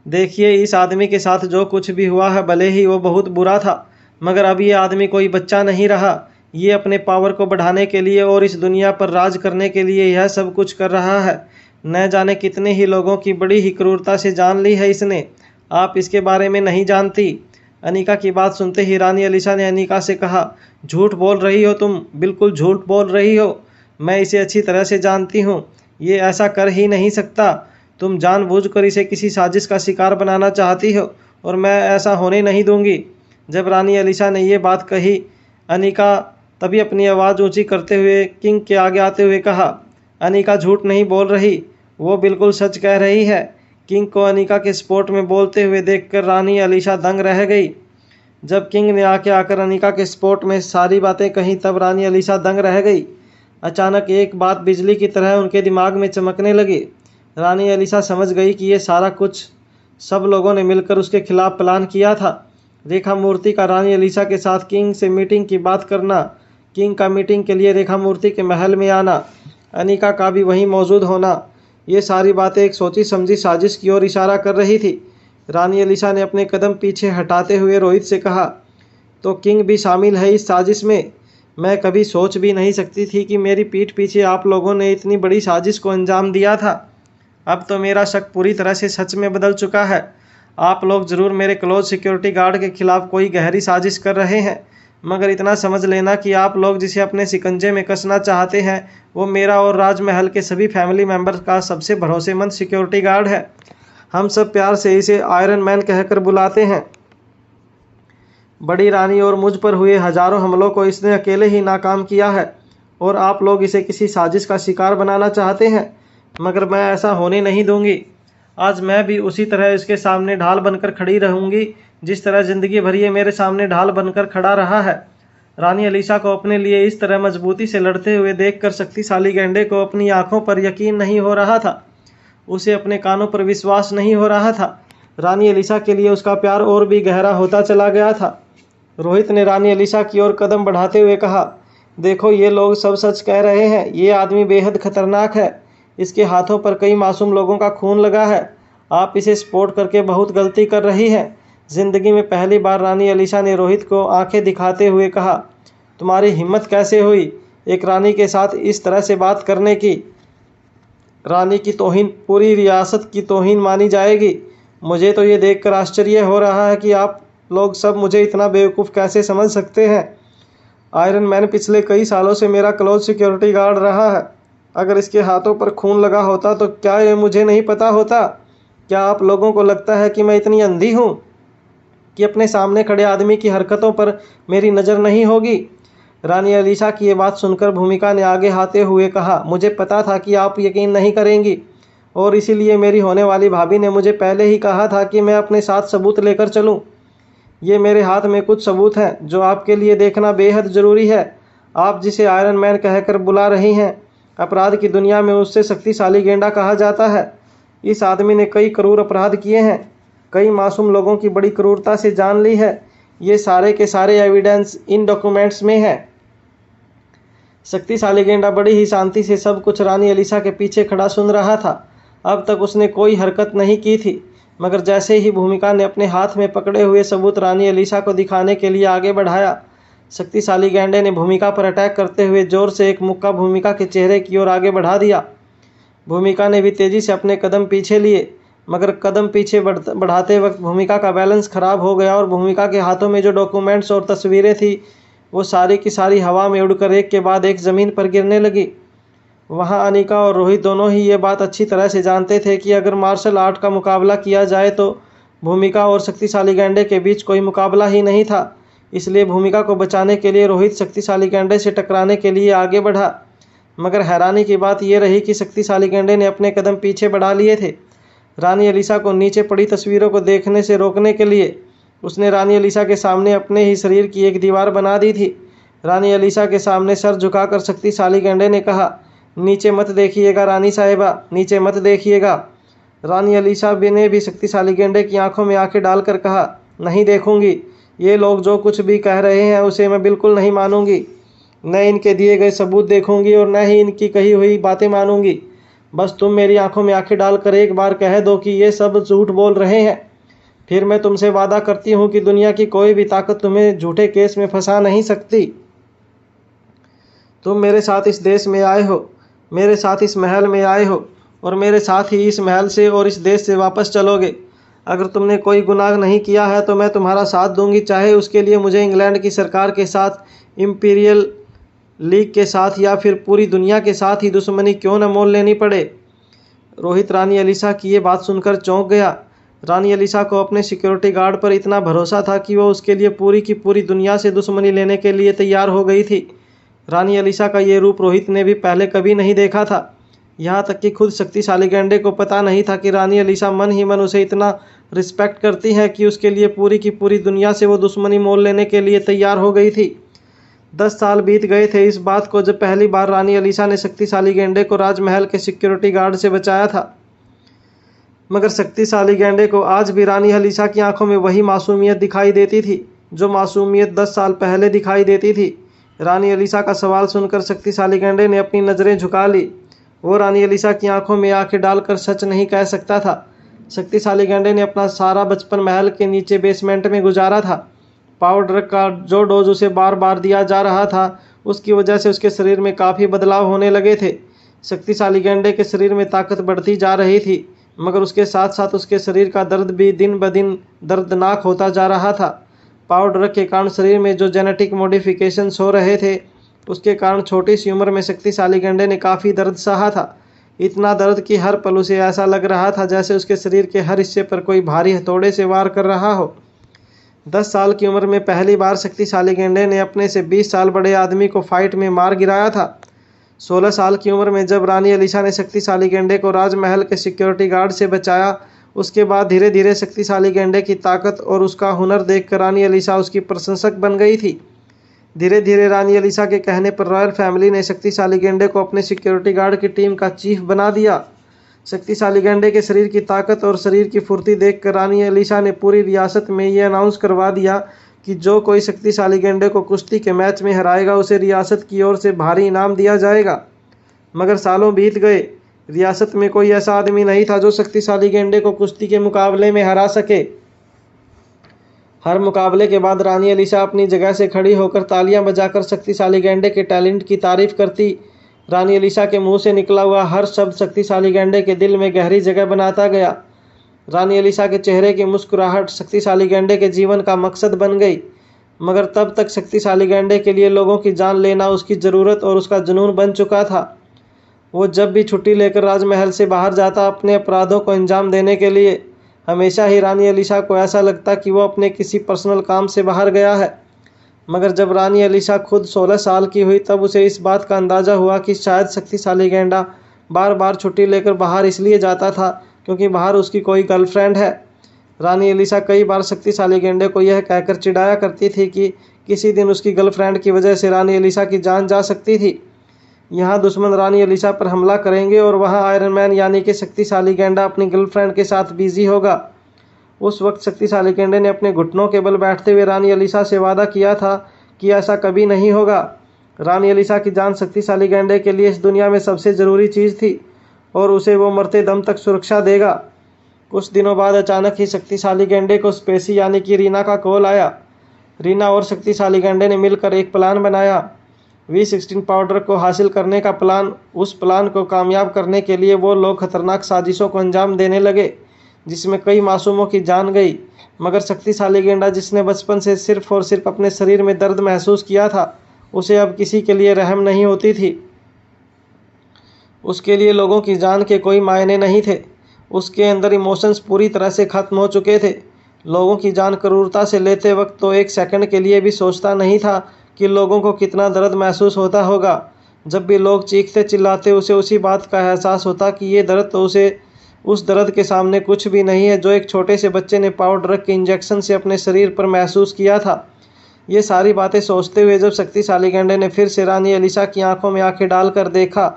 Speaker 2: देखिए इस आदमी के साथ जो कुछ भी हुआ है भले ही वो बहुत बुरा था, मगर अब ये आदमी कोई बच्चा नहीं रहा। ये अपने पावर को बढ़ाने के लिए और इस दुनिया पर राज करने के लिए यह सब कुछ कर रहा है। न जाने कितने ही लोगों की बड़ी ही क्रूरता से जान ली है इसने। आप इसके बारे में नहीं जानती। अनिका की बात सुनते ही रानी एलिशा ने अनिका से कहा, झूठ बोल रही हो तुम, बिल्कुल झूठ बोल रही हो। मैं इसे अच्छी तरह से जानती हूँ। ये ऐसा कर ही नहीं सकता। तुम जानबूझकर इसे किसी साजिश का शिकार बनाना चाहती हो और मैं ऐसा होने नहीं दूंगी। जब रानी एलिशा ने ये बात कही, अनिका तभी अपनी आवाज़ ऊंची करते हुए किंग के आगे आते हुए कहा, अनिका झूठ नहीं बोल रही, वो बिल्कुल सच कह रही है। किंग को अनिका के सपोर्ट में बोलते हुए देखकर रानी एलिशा दंग रह गई। जब किंग ने आकर अनिका के सपोर्ट में सारी बातें कहीं तब रानी एलिशा दंग रह गई। अचानक एक बात बिजली की तरह उनके दिमाग में चमकने लगी। रानी एलिशा समझ गई कि ये सारा कुछ सब लोगों ने मिलकर उसके खिलाफ प्लान किया था। रेखा मूर्ति का रानी एलिशा के साथ किंग से मीटिंग की बात करना, किंग का मीटिंग के लिए रेखा मूर्ति के महल में आना, अनिका का भी वहीं मौजूद होना, ये सारी बातें एक सोची समझी साजिश की ओर इशारा कर रही थी। रानी एलिशा ने अपने कदम पीछे हटाते हुए रोहित से कहा, तो किंग भी शामिल है इस साजिश में? मैं कभी सोच भी नहीं सकती थी कि मेरी पीठ पीछे आप लोगों ने इतनी बड़ी साजिश को अंजाम दिया था। अब तो मेरा शक पूरी तरह से सच में बदल चुका है। आप लोग ज़रूर मेरे क्लोज सिक्योरिटी गार्ड के खिलाफ कोई गहरी साजिश कर रहे हैं, मगर इतना समझ लेना कि आप लोग जिसे अपने शिकंजे में कसना चाहते हैं वो मेरा और राजमहल के सभी फैमिली मेम्बर्स का सबसे भरोसेमंद सिक्योरिटी गार्ड है। हम सब प्यार से इसे आयरन मैन कहकर बुलाते हैं। बड़ी रानी और मुझ पर हुए हजारों हमलों को इसने अकेले ही नाकाम किया है, और आप लोग इसे किसी साजिश का शिकार बनाना चाहते हैं, मगर मैं ऐसा होने नहीं दूंगी। आज मैं भी उसी तरह इसके सामने ढाल बनकर खड़ी रहूंगी जिस तरह ज़िंदगी भर ये मेरे सामने ढाल बनकर खड़ा रहा है। रानी एलिशा को अपने लिए इस तरह मजबूती से लड़ते हुए देखकर शक्तिशाली गेंडे को अपनी आंखों पर यकीन नहीं हो रहा था। उसे अपने कानों पर विश्वास नहीं हो रहा था। रानी एलिशा के लिए उसका प्यार और भी गहरा होता चला गया था। रोहित ने रानी एलिशा की ओर कदम बढ़ाते हुए कहा, देखो ये लोग सब सच कह रहे हैं। ये आदमी बेहद खतरनाक है। इसके हाथों पर कई मासूम लोगों का खून लगा है। आप इसे सपोर्ट करके बहुत गलती कर रही हैं। जिंदगी में पहली बार रानी एलिशा ने रोहित को आंखें दिखाते हुए कहा, तुम्हारी हिम्मत कैसे हुई एक रानी के साथ इस तरह से बात करने की? रानी की तौहीन पूरी रियासत की तौहीन मानी जाएगी। मुझे तो ये देखकर आश्चर्य हो रहा है कि आप लोग सब मुझे इतना बेवकूफ़ कैसे समझ सकते हैं। आयरन मैन पिछले कई सालों से मेरा क्लोज सिक्योरिटी गार्ड रहा है। अगर इसके हाथों पर खून लगा होता तो क्या ये मुझे नहीं पता होता? क्या आप लोगों को लगता है कि मैं इतनी अंधी हूँ कि अपने सामने खड़े आदमी की हरकतों पर मेरी नज़र नहीं होगी? रानी अलीशा की ये बात सुनकर भूमिका ने आगे आते हुए कहा, मुझे पता था कि आप यकीन नहीं करेंगी और इसीलिए मेरी होने वाली भाभी ने मुझे पहले ही कहा था कि मैं अपने साथ सबूत लेकर चलूं। ये मेरे हाथ में कुछ सबूत हैं जो आपके लिए देखना बेहद ज़रूरी है। आप जिसे आयरन मैन कहकर बुला रही हैं, अपराध की दुनिया में उससे शक्तिशाली गेंडा कहा जाता है। इस आदमी ने कई क्रूर अपराध किए हैं, कई मासूम लोगों की बड़ी क्रूरता से जान ली है। ये सारे के सारे एविडेंस इन डॉक्यूमेंट्स में है। शक्तिशाली गेंडा बड़ी ही शांति से सब कुछ रानी अलीशा के पीछे खड़ा सुन रहा था। अब तक उसने कोई हरकत नहीं की थी, मगर जैसे ही भूमिका ने अपने हाथ में पकड़े हुए सबूत रानी अलीशा को दिखाने के लिए आगे बढ़ाया, शक्तिशाली गेंडे ने भूमिका पर अटैक करते हुए जोर से एक मुक्का भूमिका के चेहरे की ओर आगे बढ़ा दिया। भूमिका ने भी तेजी से अपने कदम पीछे लिए, मगर कदम पीछे बढ़ाते वक्त भूमिका का बैलेंस खराब हो गया और भूमिका के हाथों में जो डॉक्यूमेंट्स और तस्वीरें थी वो सारी की सारी हवा में उड़कर एक के बाद एक ज़मीन पर गिरने लगी। वहाँ अनिका और रोहित दोनों ही ये बात अच्छी तरह से जानते थे कि अगर मार्शल आर्ट का मुकाबला किया जाए तो भूमिका और शक्तिशाली गेंडे के बीच कोई मुकाबला ही नहीं था। इसलिए भूमिका को बचाने के लिए रोहित शक्तिशाली गेंडे से टकराने के लिए आगे बढ़ा, मगर हैरानी की बात यह रही कि शक्तिशाली गेंडे ने अपने कदम पीछे बढ़ा लिए थे। रानी अलीशा को नीचे पड़ी तस्वीरों को देखने से रोकने के लिए उसने रानी अलीशा के सामने अपने ही शरीर की एक दीवार बना दी थी। रानी अलीशा के सामने सर झुकाकर शक्तिशाली गेंडे ने कहा, नीचे मत देखिएगा रानी साहिबा, नीचे मत देखिएगा। रानी अलीशा ने भी शक्तिशाली गेंडे की आंखों में आंखें डालकर कहा, नहीं देखूंगी। ये लोग जो कुछ भी कह रहे हैं उसे मैं बिल्कुल नहीं मानूंगी। न इनके दिए गए सबूत देखूंगी और न ही इनकी कही हुई बातें मानूंगी। बस तुम मेरी आंखों में आंखें डालकर एक बार कह दो कि ये सब झूठ बोल रहे हैं, फिर मैं तुमसे वादा करती हूँ कि दुनिया की कोई भी ताकत तुम्हें झूठे केस में फंसा नहीं सकती। तुम मेरे साथ इस देश में आए हो, मेरे साथ इस महल में आए हो और मेरे साथ ही इस महल से और इस देश से वापस चलोगे। अगर तुमने कोई गुनाह नहीं किया है तो मैं तुम्हारा साथ दूंगी, चाहे उसके लिए मुझे इंग्लैंड की सरकार के साथ, इम्पीरियल लीग के साथ या फिर पूरी दुनिया के साथ ही दुश्मनी क्यों न मोल लेनी पड़े। रोहित रानी अलीशा की ये बात सुनकर चौंक गया। रानी अलीशा को अपने सिक्योरिटी गार्ड पर इतना भरोसा था कि वो उसके लिए पूरी की पूरी दुनिया से दुश्मनी लेने के लिए तैयार हो गई थी। रानी अलीशा का ये रूप रोहित ने भी पहले कभी नहीं देखा था। यहाँ तक कि खुद शक्तिशाली गेंडे को पता नहीं था कि रानी अलीशा मन ही मन उसे इतना रिस्पेक्ट करती है कि उसके लिए पूरी की पूरी दुनिया से वो दुश्मनी मोल लेने के लिए तैयार हो गई थी। 10 साल बीत गए थे इस बात को जब पहली बार रानी अलीशा ने शक्तिशाली गेंडे को राजमहल के सिक्योरिटी गार्ड से बचाया था, मगर शक्तिशाली गेंडे को आज भी रानी अलीशा की आंखों में वही मासूमियत दिखाई देती थी जो मासूमियत 10 साल पहले दिखाई देती थी। रानी अलीशा का सवाल सुनकर शक्तिशाली गेंडे ने अपनी नज़रें झुका ली। वो रानी अलीशा की आंखों में आंखें डालकर सच नहीं कह सकता था। शक्तिशाली गेंडे ने अपना सारा बचपन महल के नीचे बेसमेंट में गुजारा था। पाउडर का जो डोज उसे बार बार दिया जा रहा था उसकी वजह से उसके शरीर में काफ़ी बदलाव होने लगे थे। शक्तिशाली गेंडे के शरीर में ताकत बढ़ती जा रही थी, मगर उसके साथ साथ उसके शरीर का दर्द भी दिन ब दिन दर्दनाक होता जा रहा था। पाउडर के कारण शरीर में जो जेनेटिक मॉडिफिकेशंस हो रहे थे उसके कारण छोटी सी उम्र में शक्तिशाली गेंडे ने काफ़ी दर्द सहा था। इतना दर्द कि हर पल उसे ऐसा लग रहा था जैसे उसके शरीर के हर हिस्से पर कोई भारी हथौड़े से वार कर रहा हो। 10 साल की उम्र में पहली बार शक्तिशाली गेंडे ने अपने से 20 साल बड़े आदमी को फाइट में मार गिराया था। 16 साल की उम्र में जब रानी अलीशा ने शक्तिशाली गेंडे को राजमहल के सिक्योरिटी गार्ड से बचाया, उसके बाद धीरे धीरे शक्तिशाली गेंडे की ताकत और उसका हुनर देखकर रानी अलीशा उसकी प्रशंसक बन गई थी। धीरे धीरे रानी अलीशा के कहने पर रॉयल फैमिली ने शक्तिशाली गेंडे को अपने सिक्योरिटी गार्ड की टीम का चीफ बना दिया। शक्तिशाली गेंडे के शरीर की ताकत और शरीर की फुर्ती देखकर रानी अलीशा ने पूरी रियासत में ये अनाउंस करवा दिया कि जो कोई शक्तिशाली गेंडे को कुश्ती के मैच में हराएगा उसे रियासत की ओर से भारी इनाम दिया जाएगा। मगर सालों बीत गए, रियासत में कोई ऐसा आदमी नहीं था जो शक्तिशाली गेंडे को कुश्ती के मुकाबले में हरा सके। हर मुकाबले के बाद रानी अलीशा अपनी जगह से खड़ी होकर तालियां बजाकर शक्तिशाली गेंडे के टैलेंट की तारीफ करती। रानी अलीसा के मुंह से निकला हुआ हर शब्द शक्तिशाली गैंडे के दिल में गहरी जगह बनाता गया। रानी अलीसा के चेहरे की मुस्कुराहट शक्तिशाली गैंडे के जीवन का मकसद बन गई, मगर तब तक शक्तिशाली गैंडे के लिए लोगों की जान लेना उसकी ज़रूरत और उसका जुनून बन चुका था। वो जब भी छुट्टी लेकर राजमहल से बाहर जाता अपने अपराधों को अंजाम देने के लिए, हमेशा ही रानी अलीसा को ऐसा लगता कि वो अपने किसी पर्सनल काम से बाहर गया है। मगर जब रानी अलीसा खुद 16 साल की हुई तब उसे इस बात का अंदाज़ा हुआ कि शायद शक्तिशाली गैंडा बार बार छुट्टी लेकर बाहर इसलिए जाता था क्योंकि बाहर उसकी कोई गर्लफ्रेंड है। रानी अलीसा कई बार शक्तिशाली गैंडे को यह कहकर चिढ़ाया करती थी कि किसी दिन उसकी गर्लफ्रेंड की वजह से रानी अलीसा की जान जा सकती थी। यहाँ दुश्मन रानी अलीसा पर हमला करेंगे और वहाँ आयरन मैन यानी कि शक्तिशाली गैंडा अपनी गर्लफ्रेंड के साथ बिजी होगा। उस वक्त शक्तिशाली गैंडे ने अपने घुटनों के बल बैठते हुए रानी अलीसा से वादा किया था कि ऐसा कभी नहीं होगा। रानी अलीसा की जान शक्तिशाली गैंडे के लिए इस दुनिया में सबसे ज़रूरी चीज़ थी और उसे वो मरते दम तक सुरक्षा देगा। कुछ दिनों बाद अचानक ही शक्तिशाली गैंडे को स्पेसी यानी कि रीना का कॉल आया। रीना और शक्तिशाली गैंडे ने मिलकर एक प्लान बनाया। V16 पाउडर को हासिल करने का प्लान। उस प्लान को कामयाब करने के लिए वो लोग खतरनाक साजिशों को अंजाम देने लगे जिसमें कई मासूमों की जान गई। मगर शक्तिशाली गैंडा जिसने बचपन से सिर्फ और सिर्फ अपने शरीर में दर्द महसूस किया था, उसे अब किसी के लिए रहम नहीं होती थी। उसके लिए लोगों की जान के कोई मायने नहीं थे। उसके अंदर इमोशंस पूरी तरह से खत्म हो चुके थे। लोगों की जान क्रूरता से लेते वक्त तो एक सेकंड के लिए भी सोचता नहीं था कि लोगों को कितना दर्द महसूस होता होगा। जब भी लोग चीखते चिल्लाते उसे उसी बात का एहसास होता कि ये दर्द तो उसे उस दर्द के सामने कुछ भी नहीं है जो एक छोटे से बच्चे ने पावर ड्रग के इंजेक्शन से अपने शरीर पर महसूस किया था। ये सारी बातें सोचते हुए जब शक्तिशाली गैंडे ने फिर से रानी अलीसा की आंखों में आंखें डालकर देखा,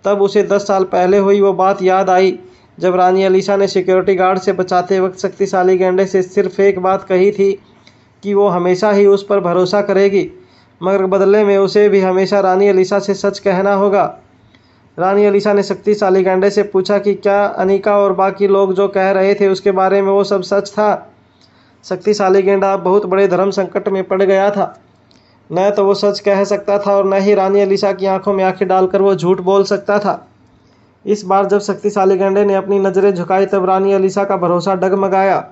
Speaker 2: तब उसे 10 साल पहले हुई वो बात याद आई जब रानी अलीसा ने सिक्योरिटी गार्ड से बचाते वक्त शक्तिशाली गैंडे से सिर्फ एक बात कही थी कि वो हमेशा ही उस पर भरोसा करेगी, मगर बदले में उसे भी हमेशा रानी अलीसा से सच कहना होगा। रानी अलीसा ने शक्तिशाली गैंडे से पूछा कि क्या अनिका और बाकी लोग जो कह रहे थे उसके बारे में वो सब सच था। शक्तिशाली गैंडा बहुत बड़े धर्म संकट में पड़ गया था। न तो वो सच कह सकता था और न ही रानी अलीसा की आंखों में आंखें डालकर वो झूठ बोल सकता था। इस बार जब शक्तिशाली गैंडे ने अपनी नज़रें झुकाई तब रानी अलीसा का भरोसा डगमगाया।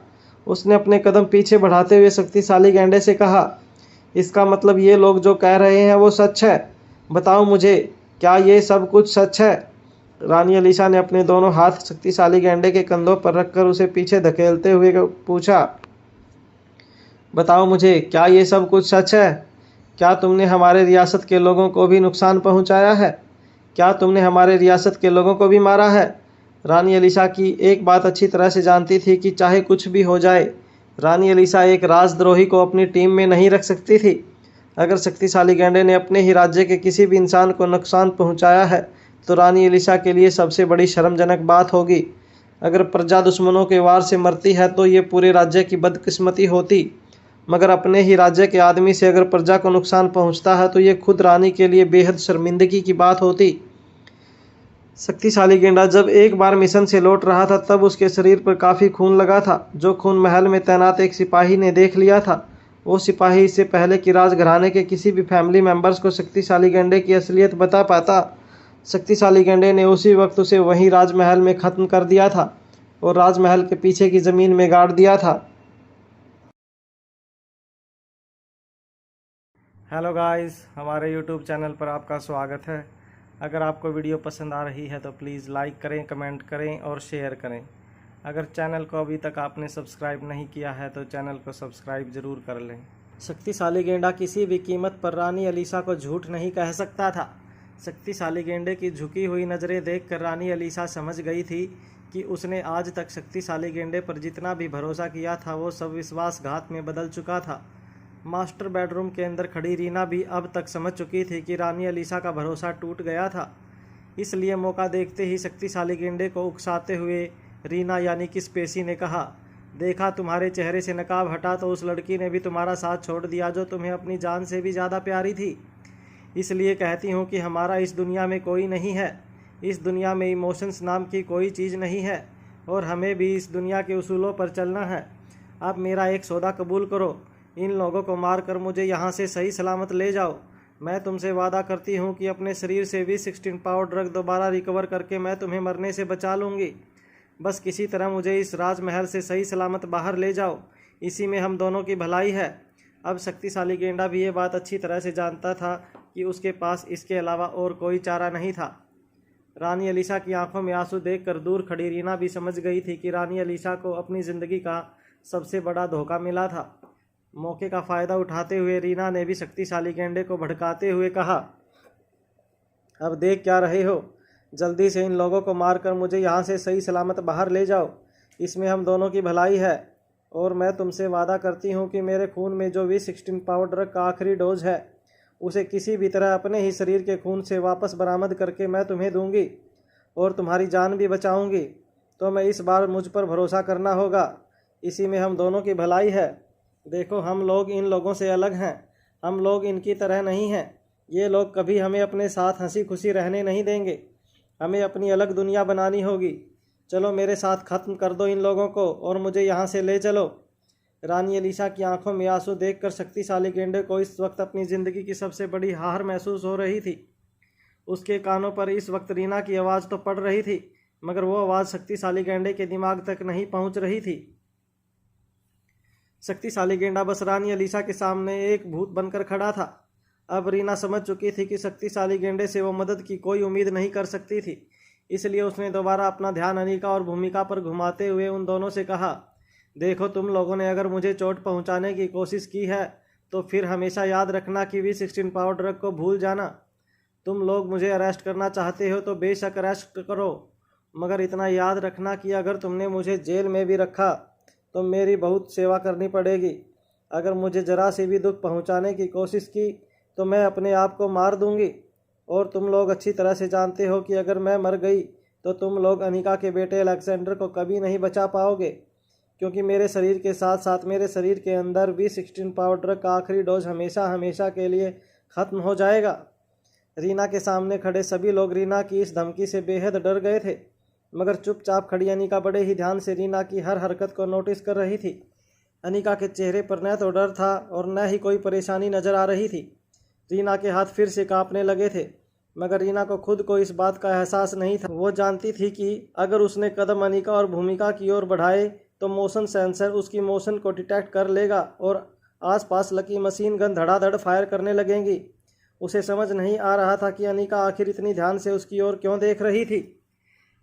Speaker 2: उसने अपने कदम पीछे बढ़ाते हुए शक्तिशाली गैंडे से कहा, इसका मतलब ये लोग जो कह रहे हैं वो सच है। बताओ मुझे, क्या ये सब कुछ सच है? रानी अलीसा ने अपने दोनों हाथ शक्तिशाली गैंडे के कंधों पर रखकर उसे पीछे धकेलते हुए पूछा, बताओ मुझे, क्या ये सब कुछ सच है? क्या तुमने हमारे रियासत के लोगों को भी नुकसान पहुंचाया है? क्या तुमने हमारे रियासत के लोगों को भी मारा है? रानी अलीसा की एक बात अच्छी तरह से जानती थी कि चाहे कुछ भी हो जाए, रानी अलीसा एक राजद्रोही को अपनी टीम में नहीं रख सकती थी। अगर शक्तिशाली गैंडे ने अपने ही राज्य के किसी भी इंसान को नुकसान पहुंचाया है तो रानी अलीसा के लिए सबसे बड़ी शर्मजनक बात होगी। अगर प्रजा दुश्मनों के वार से मरती है तो ये पूरे राज्य की बदकिस्मती होती, मगर अपने ही राज्य के आदमी से अगर प्रजा को नुकसान पहुंचता है तो ये खुद रानी के लिए बेहद शर्मिंदगी की बात होती। शक्तिशाली गैंडा जब एक बार मिशन से लौट रहा था तब उसके शरीर पर काफ़ी खून लगा था, जो खून महल में तैनात एक सिपाही ने देख लिया था। वो सिपाही इससे पहले कि राजघराने के किसी भी फैमिली मेंबर्स को शक्तिशाली गैंडे की असलियत बता पाता, शक्तिशाली गैंडे ने उसी वक्त उसे वहीं राजमहल में ख़त्म कर दिया था और राजमहल के पीछे की ज़मीन में गाड़ दिया था। हेलो गाइस, हमारे यूट्यूब चैनल पर आपका स्वागत है। अगर आपको वीडियो पसंद आ रही है तो प्लीज़ लाइक करें, कमेंट करें और शेयर करें। अगर चैनल को अभी तक आपने सब्सक्राइब नहीं किया है तो चैनल को सब्सक्राइब ज़रूर कर लें। शक्तिशाली गैंडा किसी भी कीमत पर रानी अलीसा को झूठ नहीं कह सकता था। शक्तिशाली गैंडे की झुकी हुई नज़रें देखकर रानी अलीसा समझ गई थी कि उसने आज तक शक्तिशाली गैंडे पर जितना भी भरोसा किया था वो सब विश्वासघात में बदल चुका था। मास्टर बेडरूम के अंदर खड़ी रीना भी अब तक समझ चुकी थी कि रानी अलीसा का भरोसा टूट गया था। इसलिए मौका देखते ही शक्तिशाली गैंडे को उकसाते हुए रीना यानी कि स्पेसी ने कहा, देखा तुम्हारे चेहरे से नकाब हटा तो उस लड़की ने भी तुम्हारा साथ छोड़ दिया जो तुम्हें अपनी जान से भी ज़्यादा प्यारी थी। इसलिए कहती हूँ कि हमारा इस दुनिया में कोई नहीं है। इस दुनिया में इमोशंस नाम की कोई चीज़ नहीं है और हमें भी इस दुनिया के उसूलों पर चलना है। अब मेरा एक सौदा कबूल करो, इन लोगों को मार कर मुझे यहाँ से सही सलामत ले जाओ। मैं तुमसे वादा करती हूँ कि अपने शरीर से V16 पावर ड्रग दोबारा रिकवर करके मैं तुम्हें मरने से बचा लूँगी। बस किसी तरह मुझे इस राजमहल से सही सलामत बाहर ले जाओ, इसी में हम दोनों की भलाई है। अब शक्तिशाली गेंडा भी ये बात अच्छी तरह से जानता था कि उसके पास इसके अलावा और कोई चारा नहीं था। रानी अलीशा की आंखों में आंसू देखकर दूर खड़ी रीना भी समझ गई थी कि रानी अलीशा को अपनी ज़िंदगी का सबसे बड़ा धोखा मिला था। मौके का फ़ायदा उठाते हुए रीना ने भी शक्तिशाली गेंडे को भड़काते हुए कहा, अब देख क्या रहे हो, जल्दी से इन लोगों को मारकर मुझे यहाँ से सही सलामत बाहर ले जाओ, इसमें हम दोनों की भलाई है। और मैं तुमसे वादा करती हूँ कि मेरे खून में जो V16 पावर ड्रग का आखिरी डोज है उसे किसी भी तरह अपने ही शरीर के खून से वापस बरामद करके मैं तुम्हें दूंगी और तुम्हारी जान भी बचाऊंगी। तो मैं इस बार मुझ पर भरोसा करना होगा, इसी में हम दोनों की भलाई है। देखो, हम लोग इन लोगों से अलग हैं, हम लोग इनकी तरह नहीं हैं। ये लोग कभी हमें अपने साथ हंसी खुशी रहने नहीं देंगे, हमें अपनी अलग दुनिया बनानी होगी। चलो मेरे साथ ख़त्म कर दो इन लोगों को और मुझे यहाँ से ले चलो। रानी अलीशा की आंखों में आंसू देखकर शक्तिशाली गेंडे को इस वक्त अपनी ज़िंदगी की सबसे बड़ी हार महसूस हो रही थी। उसके कानों पर इस वक्त रीना की आवाज़ तो पड़ रही थी, मगर वो आवाज़ शक्तिशाली गेंडे के दिमाग तक नहीं पहुंच रही थी। शक्तिशाली गेंडा बस रानी अलीशा के सामने एक भूत बनकर खड़ा था। अब रीना समझ चुकी थी कि शक्तिशाली गेंडे से वो मदद की कोई उम्मीद नहीं कर सकती थी, इसलिए उसने दोबारा अपना ध्यान अनिका और भूमिका पर घुमाते हुए उन दोनों से कहा, देखो, तुम लोगों ने अगर मुझे चोट पहुंचाने की कोशिश की है तो फिर हमेशा याद रखना कि V16 पावर ड्रग को भूल जाना। तुम लोग मुझे अरेस्ट करना चाहते हो तो बेशक अरेस्ट करो, मगर इतना याद रखना कि अगर तुमने मुझे जेल में भी रखा तो मेरी बहुत सेवा करनी पड़ेगी। अगर मुझे ज़रा से भी दुख पहुंचाने की कोशिश की तो मैं अपने आप को मार दूंगी। और तुम लोग अच्छी तरह से जानते हो कि अगर मैं मर गई तो तुम लोग अनिका के बेटे अलेक्जेंडर को कभी नहीं बचा पाओगे, क्योंकि मेरे शरीर के साथ साथ मेरे शरीर के अंदर V16 पावर ड्रग का आखिरी डोज हमेशा हमेशा के लिए ख़त्म हो जाएगा। रीना के सामने खड़े सभी लोग रीना की इस धमकी से बेहद डर गए थे, मगर चुपचाप खड़ी अनिका बड़े ही ध्यान से रीना की हर हरकत को नोटिस कर रही थी। अनिका के चेहरे पर न तो डर था और न ही कोई परेशानी नजर आ रही थी। रीना के हाथ फिर से कांपने लगे थे, मगर रीना को खुद को इस बात का एहसास नहीं था। वो जानती थी कि अगर उसने कदम अनिका और भूमिका की ओर बढ़ाए तो मोशन सेंसर उसकी मोशन को डिटेक्ट कर लेगा और आसपास लगी मशीन गन धड़ाधड़ फायर करने लगेंगी। उसे समझ नहीं आ रहा था कि अनिका आखिर इतनी ध्यान से उसकी ओर क्यों देख रही थी।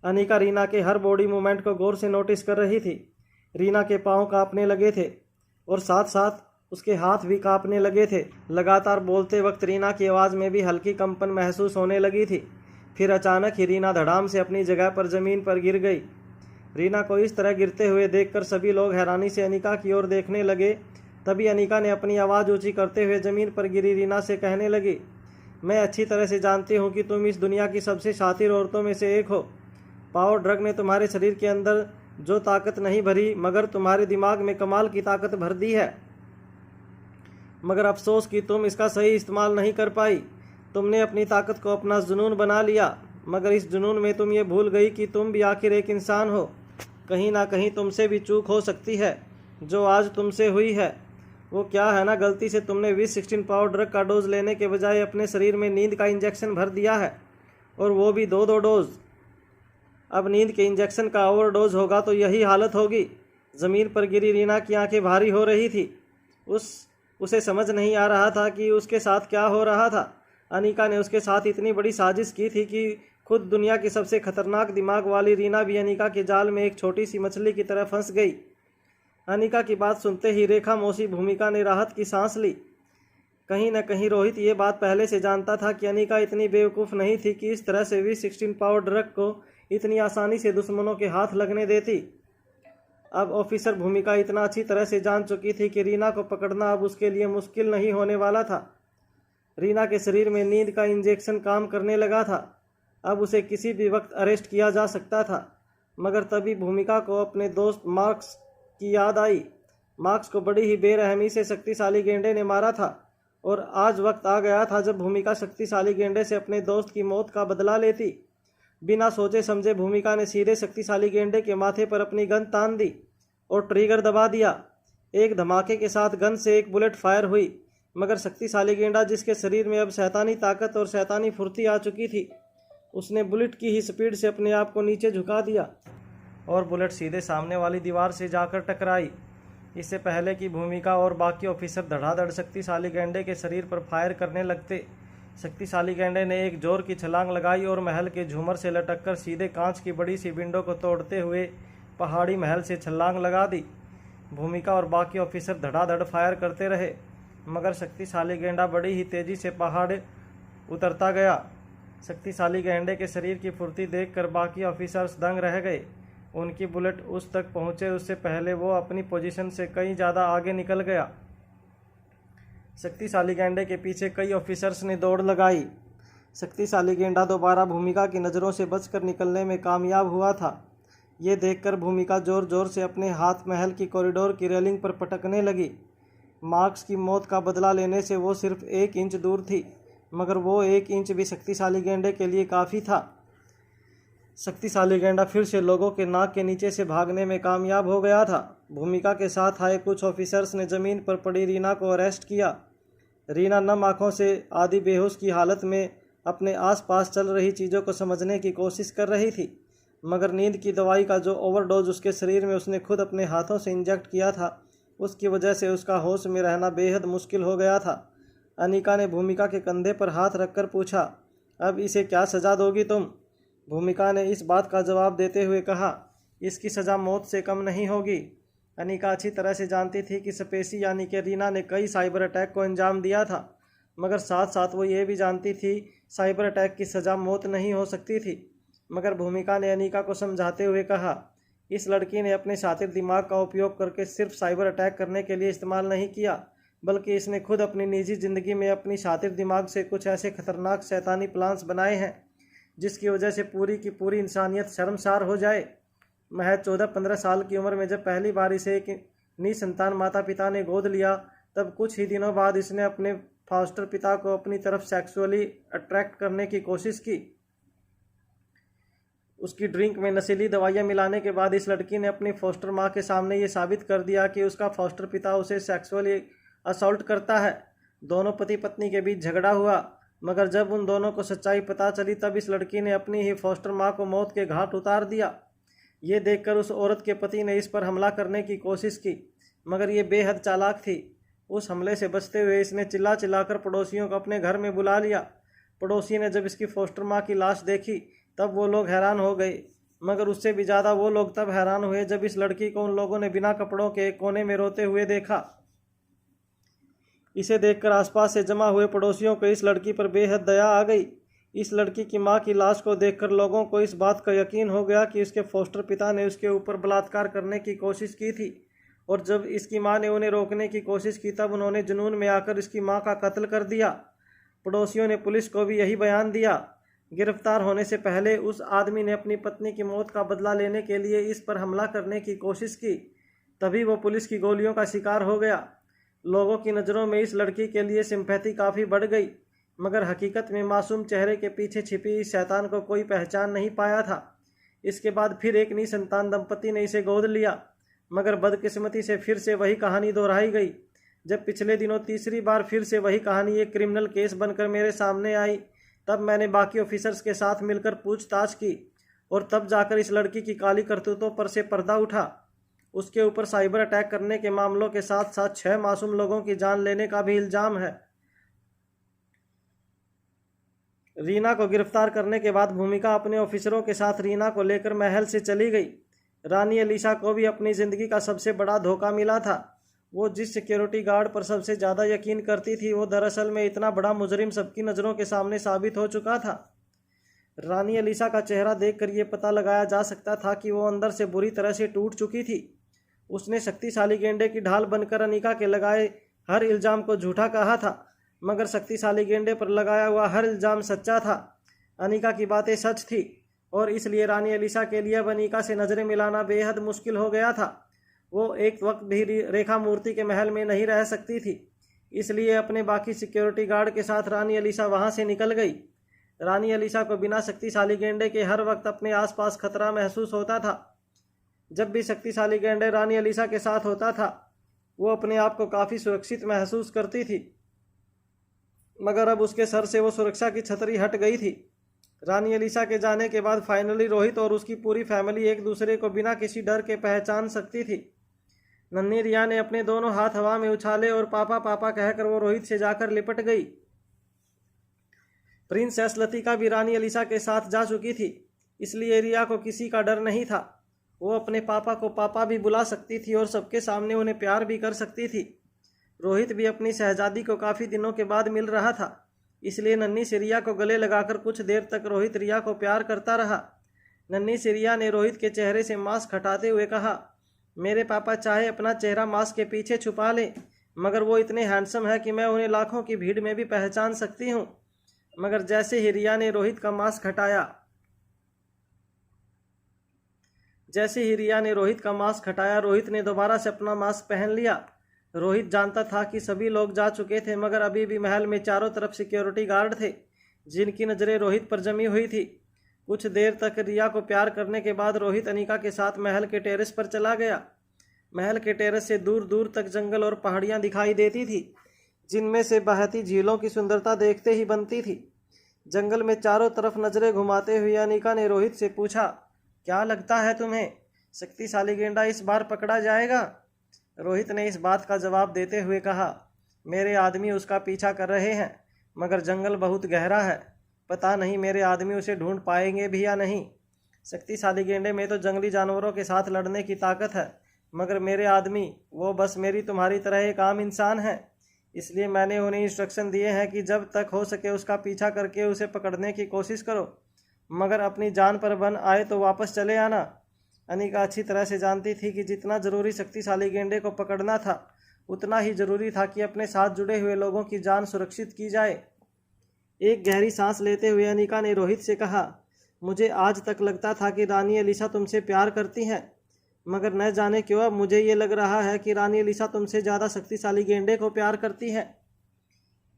Speaker 2: अनिका रीना के हर बॉडी मूवमेंट को गौर से नोटिस कर रही थी। रीना के पाँव कांपने लगे थे और साथ साथ उसके हाथ भी कांपने लगे थे। लगातार बोलते वक्त रीना की आवाज़ में भी हल्की कंपन महसूस होने लगी थी। फिर अचानक ही रीना धड़ाम से अपनी जगह पर ज़मीन पर गिर गई। रीना को इस तरह गिरते हुए देखकर सभी लोग हैरानी से अनिका की ओर देखने लगे। तभी अनिका ने अपनी आवाज़ ऊंची करते हुए ज़मीन पर गिरी रीना से कहने लगी, मैं अच्छी तरह से जानती हूँ कि तुम इस दुनिया की सबसे शातिर औरतों में से एक हो। पावर ड्रग ने तुम्हारे शरीर के अंदर जो ताकत नहीं भरी, मगर तुम्हारे दिमाग में कमाल की ताकत भर दी है। मगर अफसोस कि तुम इसका सही इस्तेमाल नहीं कर पाई। तुमने अपनी ताकत को अपना जुनून बना लिया, मगर इस जुनून में तुम ये भूल गई कि तुम भी आखिर एक इंसान हो। कहीं ना कहीं तुमसे भी चूक हो सकती है जो आज तुमसे हुई है। वो क्या है ना, गलती से तुमने V16 पावर ड्रग का डोज लेने के बजाय अपने शरीर में नींद का इंजेक्शन भर दिया है, और वो भी दो डोज। अब नींद के इंजेक्शन का ओवरडोज होगा तो यही हालत होगी। ज़मीन पर गिरी रीना की आंखें भारी हो रही थी। उसे समझ नहीं आ रहा था कि उसके साथ क्या हो रहा था। अनिका ने उसके साथ इतनी बड़ी साजिश की थी कि खुद दुनिया की सबसे खतरनाक दिमाग वाली रीना भी अनिका के जाल में एक छोटी सी मछली की तरह फंस गई। अनिका की बात सुनते ही रेखा मौसी भूमिका ने राहत की सांस ली। कहीं न कहीं रोहित ये बात पहले से जानता था कि अनिका इतनी बेवकूफ़ नहीं थी कि इस तरह से V16 पावर ड्रग को इतनी आसानी से दुश्मनों के हाथ लगने देती। अब ऑफिसर भूमिका इतना अच्छी तरह से जान चुकी थी कि रीना को पकड़ना अब उसके लिए मुश्किल नहीं होने वाला था। रीना के शरीर में नींद का इंजेक्शन काम करने लगा था। अब उसे किसी भी वक्त अरेस्ट किया जा सकता था। मगर तभी भूमिका को अपने दोस्त मार्क्स की याद आई। मार्क्स को बड़ी ही बेरहमी से शक्तिशाली गेंडे ने मारा था, और आज वक्त आ गया था जब भूमिका शक्तिशाली गेंडे से अपने दोस्त की मौत का बदला लेती। बिना सोचे समझे भूमिका ने सीधे शक्तिशाली गेंडे के माथे पर अपनी गन तान दी और ट्रिगर दबा दिया। एक धमाके के साथ गन से एक बुलेट फायर हुई, मगर शक्तिशाली गेंडा, जिसके शरीर में अब शैतानी ताकत और शैतानी फुर्ती आ चुकी थी, उसने बुलेट की ही स्पीड से अपने आप को नीचे झुका दिया और बुलेट सीधे सामने वाली दीवार से जाकर टकराई। इससे पहले कि भूमिका और बाकी ऑफिसर धड़ाधड़ शक्तिशाली गेंडे के शरीर पर फायर करने लगते, शक्तिशाली गेंडे ने एक जोर की छलांग लगाई और महल के झूमर से लटककर सीधे कांच की बड़ी सी विंडो को तोड़ते हुए पहाड़ी महल से छलांग लगा दी। भूमिका और बाकी ऑफिसर धड़ाधड़ फायर करते रहे, मगर शक्तिशाली गेंडा बड़ी ही तेजी से पहाड़ उतरता गया। शक्तिशाली गेंडे के शरीर की फुर्ती देखकर बाकी ऑफिसर्स दंग रह गए। उनकी बुलेट उस तक पहुंचे उससे पहले वो अपनी पोजीशन से कई ज़्यादा आगे निकल गया। शक्तिशाली गेंडे के पीछे कई ऑफिसर्स ने दौड़ लगाई। शक्तिशाली गेंडा दोबारा भूमिका की नज़रों से बचकर निकलने में कामयाब हुआ था। ये देखकर भूमिका जोर जोर से अपने हाथ महल की कॉरिडोर की रेलिंग पर पटकने लगी। मार्क्स की मौत का बदला लेने से वो सिर्फ 1 इंच दूर थी, मगर वो 1 इंच भी शक्तिशाली गेंडे के लिए काफ़ी था। शक्तिशाली गेंडा फिर से लोगों के नाक के नीचे से भागने में कामयाब हो गया था। भूमिका के साथ आए कुछ ऑफिसर्स ने ज़मीन पर पड़ी रीना को अरेस्ट किया। रीना नम आँखों से आधी बेहोश की हालत में अपने आसपास चल रही चीज़ों को समझने की कोशिश कर रही थी, मगर नींद की दवाई का जो ओवरडोज उसके शरीर में उसने खुद अपने हाथों से इंजेक्ट किया था, उसकी वजह से उसका होश में रहना बेहद मुश्किल हो गया था। अनिका ने भूमिका के कंधे पर हाथ रखकर पूछा, अब इसे क्या सज़ा दोगी तुम? भूमिका ने इस बात का जवाब देते हुए कहा, इसकी सज़ा मौत से कम नहीं होगी। अनिका अच्छी तरह से जानती थी कि स्पेसी यानी कि रीना ने कई साइबर अटैक को अंजाम दिया था, मगर साथ साथ वो ये भी जानती थी साइबर अटैक की सज़ा मौत नहीं हो सकती थी। मगर भूमिका ने अनिका को समझाते हुए कहा, इस लड़की ने अपने शातिर दिमाग का उपयोग करके सिर्फ साइबर अटैक करने के लिए इस्तेमाल नहीं किया, बल्कि इसने खुद अपनी निजी ज़िंदगी में अपनी शातिर दिमाग से कुछ ऐसे खतरनाक शैतानी प्लान्स बनाए हैं जिसकी वजह से पूरी की पूरी इंसानियत शर्मसार हो जाए। महज 14-15 साल की उम्र में जब पहली बार इसे एक निसंतान माता पिता ने गोद लिया, तब कुछ ही दिनों बाद इसने अपने फॉस्टर पिता को अपनी तरफ सेक्सुअली अट्रैक्ट करने की कोशिश की। उसकी ड्रिंक में नशीली दवाइयाँ मिलाने के बाद इस लड़की ने अपनी फॉस्टर माँ के सामने ये साबित कर दिया कि उसका फॉस्टर पिता उसे सेक्सुअली असॉल्ट करता है। दोनों पति पत्नी के बीच झगड़ा हुआ, मगर जब उन दोनों को सच्चाई पता चली तब इस लड़की ने अपनी ही फॉस्टर माँ को मौत के घाट उतार दिया। ये देखकर उस औरत के पति ने इस पर हमला करने की कोशिश की, मगर ये बेहद चालाक थी। उस हमले से बचते हुए इसने चिल्ला चिल्लाकर पड़ोसियों को अपने घर में बुला लिया। पड़ोसी ने जब इसकी फॉस्टर माँ की लाश देखी तब वो लोग हैरान हो गए, मगर उससे भी ज़्यादा वो लोग तब हैरान हुए जब इस लड़की को उन लोगों ने बिना कपड़ों के एक कोने में रोते हुए देखा। इसे देखकर आसपास से जमा हुए पड़ोसियों को इस लड़की पर बेहद दया आ गई। इस लड़की की मां की लाश को देखकर लोगों को इस बात का यकीन हो गया कि उसके फॉस्टर पिता ने उसके ऊपर बलात्कार करने की कोशिश की थी, और जब इसकी मां ने उन्हें रोकने की कोशिश की तब उन्होंने जुनून में आकर इसकी मां का कत्ल कर दिया। पड़ोसियों ने पुलिस को भी यही बयान दिया। गिरफ्तार होने से पहले उस आदमी ने अपनी पत्नी की मौत का बदला लेने के लिए इस पर हमला करने की कोशिश की, तभी वो पुलिस की गोलियों का शिकार हो गया। लोगों की नज़रों में इस लड़की के लिए सिंपैथी काफ़ी बढ़ गई, मगर हकीकत में मासूम चेहरे के पीछे छिपी इस शैतान को कोई पहचान नहीं पाया था। इसके बाद फिर एक निसंतान दंपति ने इसे गोद लिया, मगर बदकिस्मती से फिर से वही कहानी दोहराई गई। जब पिछले दिनों तीसरी बार फिर से वही कहानी एक क्रिमिनल केस बनकर मेरे सामने आई, तब मैंने बाकी ऑफिसर्स के साथ मिलकर पूछताछ की, और तब जाकर इस लड़की की काली करतूतों पर से पर्दा उठा। उसके ऊपर साइबर अटैक करने के मामलों के साथ साथ 6 मासूम लोगों की जान लेने का भी इल्ज़ाम है। रीना को गिरफ्तार करने के बाद भूमिका अपने ऑफिसरों के साथ रीना को लेकर महल से चली गई। रानी एलिसा को भी अपनी ज़िंदगी का सबसे बड़ा धोखा मिला था। वो जिस सिक्योरिटी गार्ड पर सबसे ज़्यादा यकीन करती थी, वो दरअसल में इतना बड़ा मुजरिम सबकी नज़रों के सामने साबित हो चुका था। रानी एलिसा का चेहरा देखकर ये पता लगाया जा सकता था कि वो अंदर से बुरी तरह से टूट चुकी थी। उसने शक्तिशाली गेंडे की ढाल बनकर अनिका के लगाए हर इल्ज़ाम को झूठा कहा था, मगर शक्तिशाली गेंडे पर लगाया हुआ हर इल्ज़ाम सच्चा था। अनिका की बातें सच थी, और इसलिए रानी एलिसा के लिए अब अनिका से नज़रें मिलाना बेहद मुश्किल हो गया था। वो एक वक्त भी रेखा मूर्ति के महल में नहीं रह सकती थी, इसलिए अपने बाकी सिक्योरिटी गार्ड के साथ रानी एलिसा वहाँ से निकल गई। रानी एलिसा को बिना शक्तिशाली गेंडे के हर वक्त अपने आसपास खतरा महसूस होता था। जब भी शक्तिशाली गेंडे रानी एलिसा के साथ होता था, वो अपने आप को काफ़ी सुरक्षित महसूस करती थी। मगर अब उसके सर से वो सुरक्षा की छतरी हट गई थी। रानी एलिसा के जाने के बाद फाइनली रोहित और उसकी पूरी फैमिली एक दूसरे को बिना किसी डर के पहचान सकती थी। नन्ही रिया ने अपने दोनों हाथ हवा में उछाले और पापा पापा कहकर वो रोहित से जाकर लिपट गई। प्रिंसेस लतिका भी रानी एलिसा के साथ जा चुकी थी, इसलिए रिया को किसी का डर नहीं था। वो अपने पापा को पापा भी बुला सकती थी और सबके सामने उन्हें प्यार भी कर सकती थी। रोहित भी अपनी शहजादी को काफ़ी दिनों के बाद मिल रहा था, इसलिए नन्ही सी रिया को गले लगाकर कुछ देर तक रोहित रिया को प्यार करता रहा। नन्ही सी रिया ने रोहित के चेहरे से मास्क हटाते हुए कहा, मेरे पापा चाहे अपना चेहरा मास्क के पीछे छुपा लें, मगर वो इतने हैंडसम है कि मैं उन्हें लाखों की भीड़ में भी पहचान सकती हूँ। मगर जैसे ही रिया ने रोहित का मास्क हटाया रोहित ने दोबारा से अपना मास्क पहन लिया। रोहित जानता था कि सभी लोग जा चुके थे, मगर अभी भी महल में चारों तरफ सिक्योरिटी गार्ड थे, जिनकी नज़रें रोहित पर जमी हुई थी। कुछ देर तक रिया को प्यार करने के बाद रोहित अनिका के साथ महल के टेरेस पर चला गया। महल के टेरेस से दूर दूर तक जंगल और पहाड़ियाँ दिखाई देती थी, जिनमें से बहती झीलों की सुंदरता देखते ही बनती थी। जंगल में चारों तरफ नजरें घुमाते हुए अनिका ने रोहित से पूछा, क्या लगता है तुम्हें, शक्तिशाली गेंडा इस बार पकड़ा जाएगा? रोहित ने इस बात का जवाब देते हुए कहा, मेरे आदमी उसका पीछा कर रहे हैं, मगर जंगल बहुत गहरा है, पता नहीं मेरे आदमी उसे ढूंढ पाएंगे भी या नहीं। शक्तिशाली गेंडे में तो जंगली जानवरों के साथ लड़ने की ताकत है, मगर मेरे आदमी वो बस मेरी तुम्हारी तरह एक आम इंसान है। इसलिए मैंने उन्हें इंस्ट्रक्शन दिए हैं कि जब तक हो सके उसका पीछा करके उसे पकड़ने की कोशिश करो, मगर अपनी जान पर बन आए तो वापस चले आना। अनिका अच्छी तरह से जानती थी कि जितना ज़रूरी शक्तिशाली गेंडे को पकड़ना था, उतना ही ज़रूरी था कि अपने साथ जुड़े हुए लोगों की जान सुरक्षित की जाए। एक गहरी सांस लेते हुए अनिका ने रोहित से कहा, मुझे आज तक लगता था कि रानी एलिसा तुमसे प्यार करती हैं, मगर न जाने क्यों अब मुझे ये लग रहा है कि रानी एलिसा तुमसे ज़्यादा शक्तिशाली गेंडे को प्यार करती है।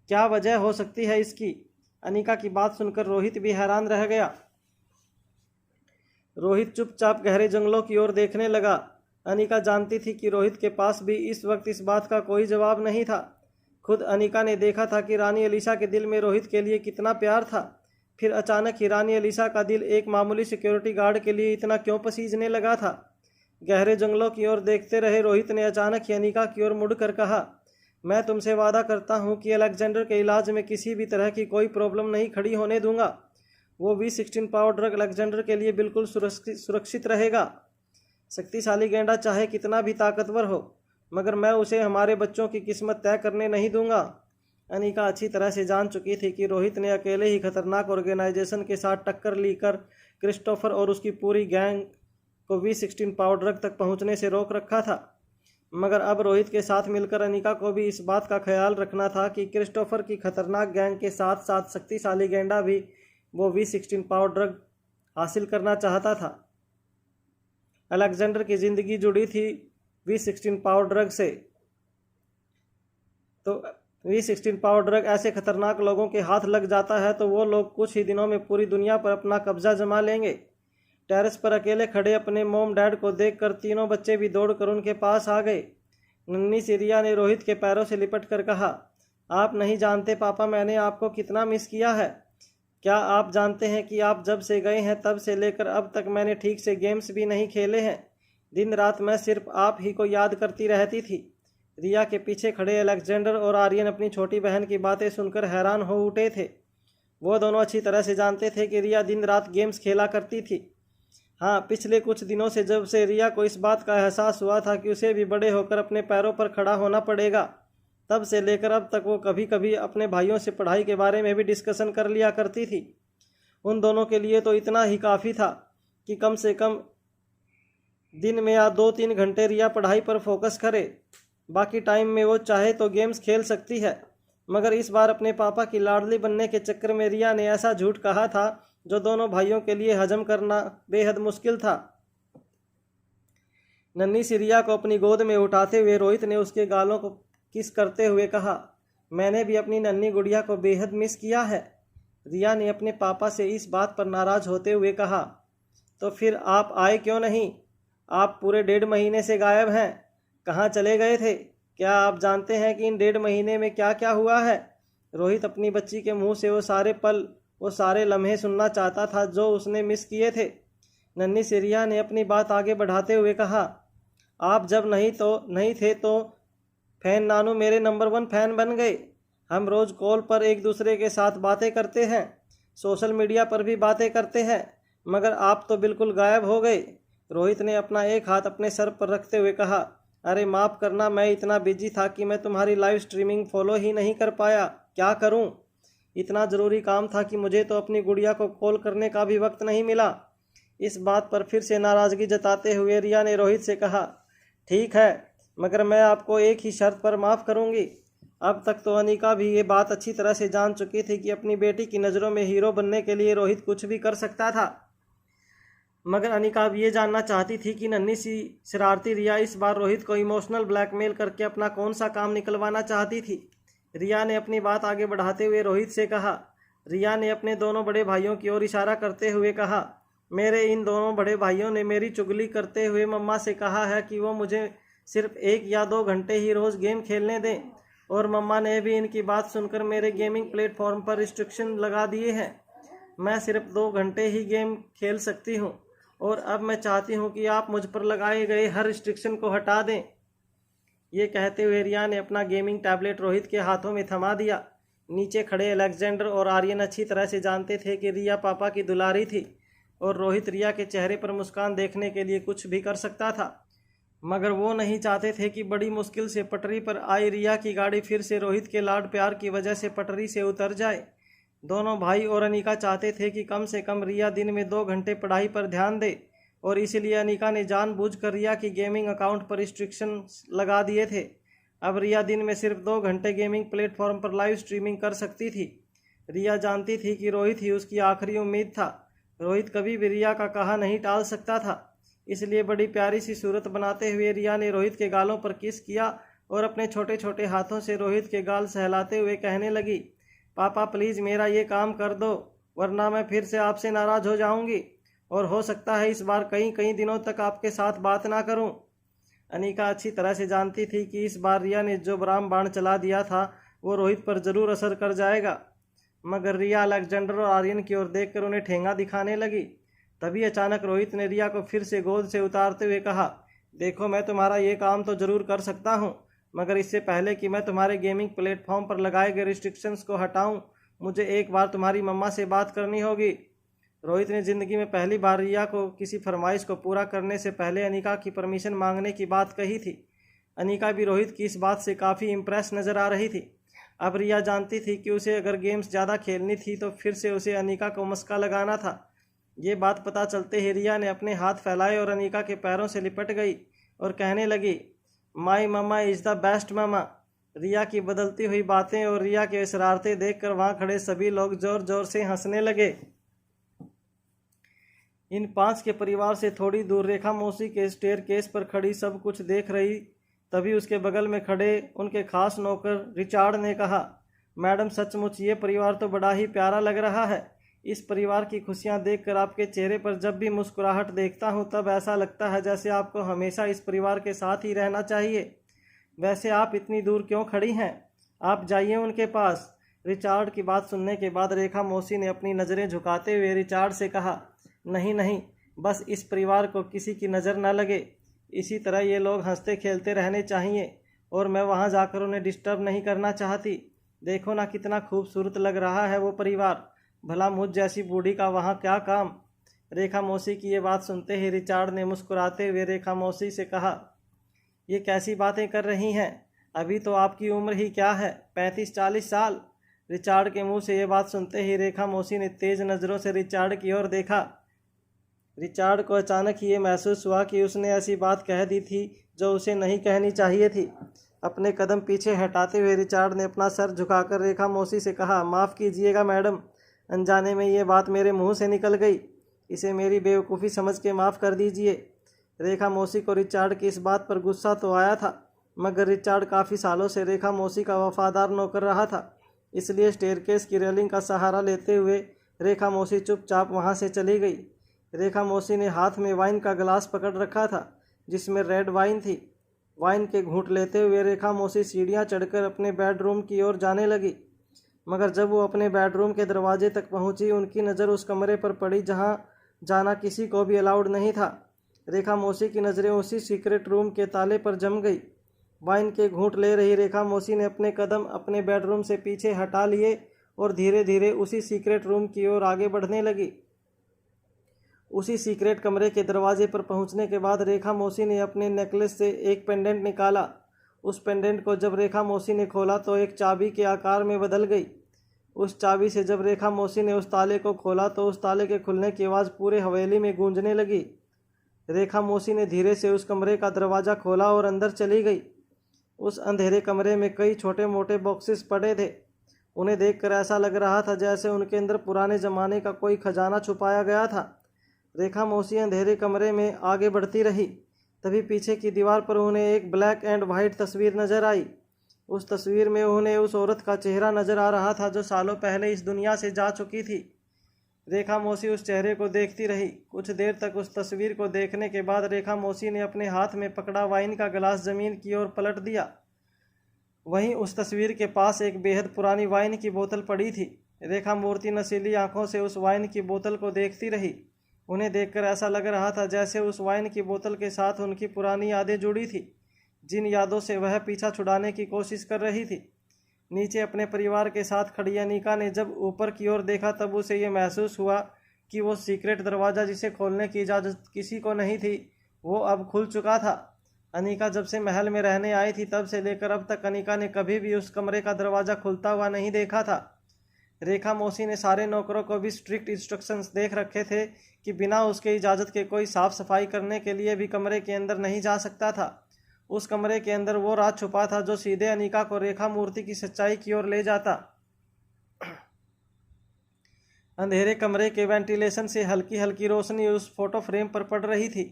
Speaker 2: क्या वजह हो सकती है इसकी? अनिका की बात सुनकर रोहित भी हैरान रह गया। रोहित चुपचाप गहरे जंगलों की ओर देखने लगा। अनिका जानती थी कि रोहित के पास भी इस वक्त इस बात का कोई जवाब नहीं था। खुद अनिका ने देखा था कि रानी एलिसा के दिल में रोहित के लिए कितना प्यार था, फिर अचानक ही रानी एलिसा का दिल एक मामूली सिक्योरिटी गार्ड के लिए इतना क्यों पसीजने लगा था। गहरे जंगलों की ओर देखते रहे रोहित ने अचानक ही अनिका की ओर मुड़कर कहा, मैं तुमसे वादा करता हूँ कि अलेक्जेंडर के इलाज में किसी भी तरह की कोई प्रॉब्लम नहीं खड़ी होने दूंगा। वो V16 पावर ड्रग अलेक्जेंडर के लिए बिल्कुल सुरक्षित रहेगा। शक्तिशाली गेंडा चाहे कितना भी ताकतवर हो, मगर मैं उसे हमारे बच्चों की किस्मत तय करने नहीं दूंगा। अनिका अच्छी तरह से जान चुकी थी कि रोहित ने अकेले ही खतरनाक ऑर्गेनाइजेशन के साथ टक्कर लेकर क्रिस्टोफर और उसकी पूरी गैंग को V16 पावर ड्रग तक पहुंचने से रोक रखा था। मगर अब रोहित के साथ मिलकर अनिका को भी इस बात का ख्याल रखना था कि क्रिस्टोफर की खतरनाक गैंग के साथ साथ शक्तिशाली गेंडा भी वो V16 पावर ड्रग हासिल करना चाहता था। अलेक्जेंडर की ज़िंदगी जुड़ी थी V16 पावर ड्रग से, तो V16 पावर ड्रग ऐसे खतरनाक लोगों के हाथ लग जाता है तो वो लोग कुछ ही दिनों में पूरी दुनिया पर अपना कब्जा जमा लेंगे। टेरेस पर अकेले खड़े अपने मॉम डैड को देखकर तीनों बच्चे भी दौड़कर उनके पास आ गए। नन्ही सी रिया ने रोहित के पैरों से लिपट कर कहा, आप नहीं जानते पापा, मैंने आपको कितना मिस किया है। क्या आप जानते हैं कि आप जब से गए हैं तब से लेकर अब तक मैंने ठीक से गेम्स भी नहीं खेले हैं। दिन रात मैं सिर्फ आप ही को याद करती रहती थी। रिया के पीछे खड़े अलेक्जेंडर और आर्यन अपनी छोटी बहन की बातें सुनकर हैरान हो उठे थे। वो दोनों अच्छी तरह से जानते थे कि रिया दिन रात गेम्स खेला करती थी। हाँ, पिछले कुछ दिनों से जब से रिया को इस बात का एहसास हुआ था कि उसे भी बड़े होकर अपने पैरों पर खड़ा होना पड़ेगा, तब से लेकर अब तक वो कभी कभी अपने भाइयों से पढ़ाई के बारे में भी डिस्कशन कर लिया करती थी। उन दोनों के लिए तो इतना ही काफ़ी था कि कम से कम दिन में या 2-3 घंटे रिया पढ़ाई पर फोकस करे, बाकी टाइम में वो चाहे तो गेम्स खेल सकती है। मगर इस बार अपने पापा की लाडली बनने के चक्कर में रिया ने ऐसा झूठ कहा था जो दोनों भाइयों के लिए हजम करना बेहद मुश्किल था। नन्ही सी रिया को अपनी गोद में उठाते हुए रोहित ने उसके गालों को किस करते हुए कहा, मैंने भी अपनी नन्ही गुड़िया को बेहद मिस किया है। रिया ने अपने पापा से इस बात पर नाराज़ होते हुए कहा, तो फिर आप आए क्यों नहीं? आप पूरे 1.5 महीने से गायब हैं, कहाँ चले गए थे? क्या आप जानते हैं कि इन 1.5 महीने में क्या क्या हुआ है? रोहित अपनी बच्ची के मुंह से वो सारे पल, वो सारे लम्हे सुनना चाहता था जो उसने मिस किए थे। नन्ही सी रिया ने अपनी बात आगे बढ़ाते हुए कहा, आप जब नहीं थे तो फैन नानू मेरे नंबर 1 फैन बन गए। हम रोज़ कॉल पर एक दूसरे के साथ बातें करते हैं, सोशल मीडिया पर भी बातें करते हैं, मगर आप तो बिल्कुल गायब हो गए। रोहित ने अपना एक हाथ अपने सर पर रखते हुए कहा, अरे माफ़ करना, मैं इतना बिजी था कि मैं तुम्हारी लाइव स्ट्रीमिंग फॉलो ही नहीं कर पाया। क्या करूं? इतना ज़रूरी काम था कि मुझे तो अपनी गुड़िया को कॉल करने का भी वक्त नहीं मिला। इस बात पर फिर से नाराज़गी जताते हुए रिया ने रोहित से कहा, ठीक है, मगर मैं आपको एक ही शर्त पर माफ़ करूंगी। अब तक तो अनिका भी ये बात अच्छी तरह से जान चुकी थी कि अपनी बेटी की नज़रों में हीरो बनने के लिए रोहित कुछ भी कर सकता था, मगर अनिका अब ये जानना चाहती थी कि नन्ही सी शरारती रिया इस बार रोहित को इमोशनल ब्लैकमेल करके अपना कौन सा काम निकलवाना चाहती थी। रिया ने अपनी बात आगे बढ़ाते हुए रोहित से कहा, रिया ने अपने दोनों बड़े भाइयों की ओर इशारा करते हुए कहा, मेरे इन दोनों बड़े भाइयों ने मेरी चुगली करते हुए मम्मा से कहा है कि वो मुझे सिर्फ 1 या 2 घंटे ही रोज़ गेम खेलने दें, और मम्मा ने भी इनकी बात सुनकर मेरे गेमिंग प्लेटफॉर्म पर रिस्ट्रिक्शन लगा दिए हैं। मैं सिर्फ 2 घंटे ही गेम खेल सकती हूँ, और अब मैं चाहती हूँ कि आप मुझ पर लगाए गए हर रिस्ट्रिक्शन को हटा दें। ये कहते हुए रिया ने अपना गेमिंग टैबलेट रोहित के हाथों में थमा दिया। नीचे खड़े अलेक्जेंडर और आर्यन अच्छी तरह से जानते थे कि रिया पापा की दुलारी थी, और रोहित रिया के चेहरे पर मुस्कान देखने के लिए कुछ भी कर सकता था, मगर वो नहीं चाहते थे कि बड़ी मुश्किल से पटरी पर आई रिया की गाड़ी फिर से रोहित के लाड प्यार की वजह से पटरी से उतर जाए। दोनों भाई और अनिका चाहते थे कि कम से कम रिया दिन में 2 घंटे पढ़ाई पर ध्यान दे, और इसीलिए अनिका ने जानबूझकर रिया की गेमिंग अकाउंट पर रिस्ट्रिक्शन लगा दिए थे। अब रिया दिन में सिर्फ 2 घंटे गेमिंग प्लेटफॉर्म पर लाइव स्ट्रीमिंग कर सकती थी। रिया जानती थी कि रोहित ही उसकी आखिरी उम्मीद था। रोहित कभी भी रिया का कहा नहीं टाल सकता था, इसलिए बड़ी प्यारी सी सूरत बनाते हुए रिया ने रोहित के गालों पर किस किया और अपने छोटे छोटे हाथों से रोहित के गाल सहलाते हुए कहने लगी, पापा प्लीज़ मेरा ये काम कर दो, वरना मैं फिर से आपसे नाराज़ हो जाऊंगी, और हो सकता है इस बार कई कई दिनों तक आपके साथ बात ना करूं। अनिका अच्छी तरह से जानती थी कि इस बार रिया ने जो राम बाण चला दिया था वो रोहित पर ज़रूर असर कर जाएगा, मगर रिया अलेक्जेंडर और आर्यन की ओर देखकर उन्हें ठेंगा दिखाने लगी। तभी अचानक रोहित ने रिया को फिर से गोद से उतारते हुए कहा, देखो मैं तुम्हारा ये काम तो ज़रूर कर सकता हूँ, मगर इससे पहले कि मैं तुम्हारे गेमिंग प्लेटफॉर्म पर लगाए गए रिस्ट्रिक्शंस को हटाऊँ, मुझे एक बार तुम्हारी मम्मा से बात करनी होगी। रोहित ने ज़िंदगी में पहली बार रिया को किसी फरमाइश को पूरा करने से पहले अनिका की परमिशन मांगने की बात कही थी। अनिका भी रोहित की इस बात से काफ़ी इम्प्रेस नज़र आ रही थी। अब रिया जानती थी कि उसे अगर गेम्स ज़्यादा खेलनी थी तो फिर से उसे अनिका को मस्का लगाना था। ये बात पता चलते ही रिया ने अपने हाथ फैलाए और अनिका के पैरों से लिपट गई और कहने लगी, माई मम्मा इज़ द बेस्ट मम्मा। रिया की बदलती हुई बातें और रिया के शरारतें देखकर वहाँ खड़े सभी लोग ज़ोर ज़ोर से हंसने लगे। इन 5 के परिवार से थोड़ी दूर रेखा मौसी के स्टेयरकेस पर खड़ी सब कुछ देख रही। तभी उसके बगल में खड़े उनके खास नौकर रिचार्ड ने कहा, मैडम सचमुच ये परिवार तो बड़ा ही प्यारा लग रहा है। इस परिवार की खुशियाँ देखकर आपके चेहरे पर जब भी मुस्कुराहट देखता हूँ तब ऐसा लगता है जैसे आपको हमेशा इस परिवार के साथ ही रहना चाहिए। वैसे आप इतनी दूर क्यों खड़ी हैं? आप जाइए उनके पास। रिचार्ड की बात सुनने के बाद रेखा मौसी ने अपनी नज़रें झुकाते हुए रिचार्ड से कहा, नहीं नहीं, बस इस परिवार को किसी की नज़र न लगे, इसी तरह ये लोग हंसते खेलते रहने चाहिए, और मैं वहाँ जाकर उन्हें डिस्टर्ब नहीं करना चाहती। देखो ना कितना खूबसूरत लग रहा है वो परिवार, भला मुझ जैसी बूढ़ी का वहाँ क्या काम। रेखा मौसी की ये बात सुनते ही रिचार्ड ने मुस्कुराते हुए रेखा मौसी से कहा, ये कैसी बातें कर रही हैं, अभी तो आपकी उम्र ही क्या है, 35-40 साल। रिचार्ड के मुंह से ये बात सुनते ही रेखा मौसी ने तेज़ नज़रों से रिचार्ड की ओर देखा। रिचार्ड को अचानक ही ये महसूस हुआ कि उसने ऐसी बात कह दी थी जो उसे नहीं कहनी चाहिए थी। अपने कदम पीछे हटाते हुए रिचार्ड ने अपना सर झुकाकर रेखा मौसी से कहा, माफ़ कीजिएगा मैडम, अनजाने में ये बात मेरे मुंह से निकल गई, इसे मेरी बेवकूफ़ी समझ के माफ़ कर दीजिए। रेखा मौसी को रिचार्ड की इस बात पर गुस्सा तो आया था, मगर रिचार्ड काफ़ी सालों से रेखा मौसी का वफादार नौकर रहा था, इसलिए स्टेयरकेस की रेलिंग का सहारा लेते हुए रेखा मौसी चुपचाप वहाँ से चली गई। रेखा मौसी ने हाथ में वाइन का गिलास पकड़ रखा था जिसमें रेड वाइन थी। वाइन के घूंट लेते हुए रेखा मौसी सीढ़ियाँ चढ़कर अपने बेडरूम की ओर जाने लगी, मगर जब वो अपने बेडरूम के दरवाजे तक पहुंची, उनकी नज़र उस कमरे पर पड़ी जहां जाना किसी को भी अलाउड नहीं था। रेखा मौसी की नज़रें उसी सीक्रेट रूम के ताले पर जम गई। वाइन के घूंट ले रही रेखा मौसी ने अपने कदम अपने बेडरूम से पीछे हटा लिए और धीरे धीरे उसी सीक्रेट रूम की ओर आगे बढ़ने लगी। उसी सीक्रेट कमरे के दरवाजे पर पहुंचने के बाद रेखा मौसी ने अपने नेकलेस से एक पेंडेंट निकाला। उस पेंडेंट को जब रेखा मौसी ने खोला तो एक चाबी के आकार में बदल गई। उस चाबी से जब रेखा मौसी ने उस ताले को खोला तो उस ताले के खुलने की आवाज़ पूरे हवेली में गूंजने लगी। रेखा मौसी ने धीरे से उस कमरे का दरवाज़ा खोला और अंदर चली गई। उस अंधेरे कमरे में कई छोटे मोटे बॉक्सेस पड़े थे। उन्हें देखकर ऐसा लग रहा था जैसे उनके अंदर पुराने ज़माने का कोई खजाना छुपाया गया था। रेखा मौसी अंधेरे कमरे में आगे बढ़ती रही। तभी पीछे की दीवार पर उन्हें एक ब्लैक एंड वाइट तस्वीर नज़र आई। उस तस्वीर में उन्हें उस औरत का चेहरा नज़र आ रहा था जो सालों पहले इस दुनिया से जा चुकी थी। रेखा मौसी उस चेहरे को देखती रही। कुछ देर तक उस तस्वीर को देखने के बाद रेखा मौसी ने अपने हाथ में पकड़ा वाइन का गिलास ज़मीन की ओर पलट दिया। वहीं उस तस्वीर के पास एक बेहद पुरानी वाइन की बोतल पड़ी थी। रेखा मूर्ति नशीली आंखों से उस वाइन की बोतल को देखती रही। उन्हें देखकर ऐसा लग रहा था जैसे उस वाइन की बोतल के साथ उनकी पुरानी यादें जुड़ी थी, जिन यादों से वह पीछा छुड़ाने की कोशिश कर रही थी। नीचे अपने परिवार के साथ खड़ी अनीका ने जब ऊपर की ओर देखा तब उसे ये महसूस हुआ कि वो सीक्रेट दरवाज़ा जिसे खोलने की इजाज़त किसी को नहीं थी, वो अब खुल चुका था। अनीका जब से महल में रहने आई थी तब से लेकर अब तक अनीका ने कभी भी उस कमरे का दरवाज़ा खुलता हुआ नहीं देखा था। रेखा मौसी ने सारे नौकरों को भी स्ट्रिक्ट इंस्ट्रक्शंस देख रखे थे कि बिना उसके इजाज़त के कोई साफ़ सफाई करने के लिए भी कमरे के अंदर नहीं जा सकता था। उस कमरे के अंदर वो राज छुपा था जो सीधे अनीका को रेखा मूर्ति की सच्चाई की ओर ले जाता। अंधेरे कमरे के वेंटिलेशन से हल्की हल्की रोशनी उस फोटो फ्रेम पर पड़ रही थी,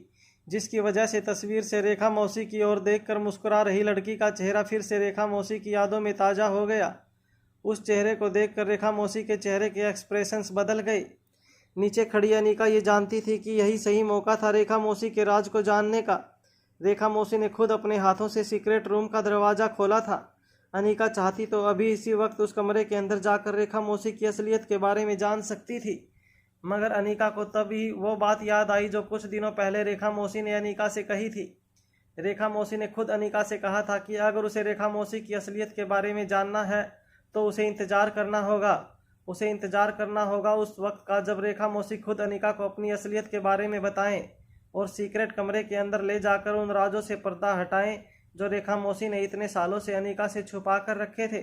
Speaker 2: जिसकी वजह से तस्वीर से रेखा मौसी की ओर देखकर मुस्कुरा रही लड़की का चेहरा फिर से रेखा मौसी की यादों में ताज़ा हो गया। उस चेहरे को देखकर रेखा मौसी के चेहरे के एक्सप्रेशंस बदल गए। नीचे खड़ी अनीका ये जानती थी कि यही सही मौका था रेखा मौसी के राज को जानने का। रेखा मौसी ने खुद अपने हाथों से सीक्रेट रूम का दरवाज़ा खोला था। अनीका चाहती तो अभी इसी वक्त उस कमरे के अंदर जाकर रेखा मौसी की असलियत के बारे में जान सकती थी, मगर अनीका को तभी वो बात याद आई जो कुछ दिनों पहले रेखा मौसी ने अनीका से कही थी। रेखा मौसी ने खुद अनीका से कहा था कि अगर उसे रेखा मौसी की असलियत के बारे में जानना है तो उसे इंतज़ार करना होगा। उसे इंतज़ार करना होगा उस वक्त का जब रेखा मौसी खुद अनीका को अपनी असलियत के बारे में बताएं और सीक्रेट कमरे के अंदर ले जाकर उन राजों से पर्दा हटाएं जो रेखा मौसी ने इतने सालों से अनीका से छुपा कर रखे थे।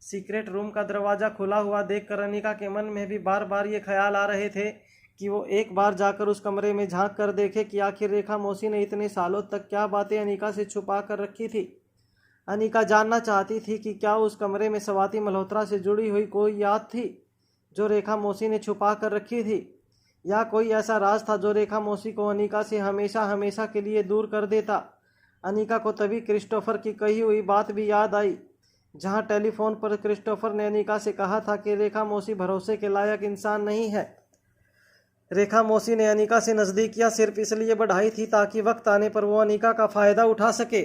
Speaker 2: सीक्रेट रूम का दरवाज़ा खुला हुआ देखकर अनीका के मन में भी बार बार ये ख्याल आ रहे थे कि वो एक बार जाकर उस कमरे में झांक कर देखे कि आखिर रेखा मौसी ने इतने सालों तक क्या बातें अनीका से छुपा कर रखी थी। अनीका जानना चाहती थी कि क्या उस कमरे में स्वाति मल्होत्रा से जुड़ी हुई कोई याद थी जो रेखा मौसी ने छुपा कर रखी थी, या कोई ऐसा राज था जो रेखा मौसी को अनीका से हमेशा हमेशा के लिए दूर कर देता। अनीका को तभी क्रिस्टोफर की कही हुई बात भी याद आई, जहां टेलीफोन पर क्रिस्टोफर ने अनीका से कहा था कि रेखा मौसी भरोसे के लायक इंसान नहीं है। रेखा मौसी ने अनीका से नज़दीकियां सिर्फ इसलिए बढ़ाई थी ताकि वक्त आने पर वो अनीका का फ़ायदा उठा सके।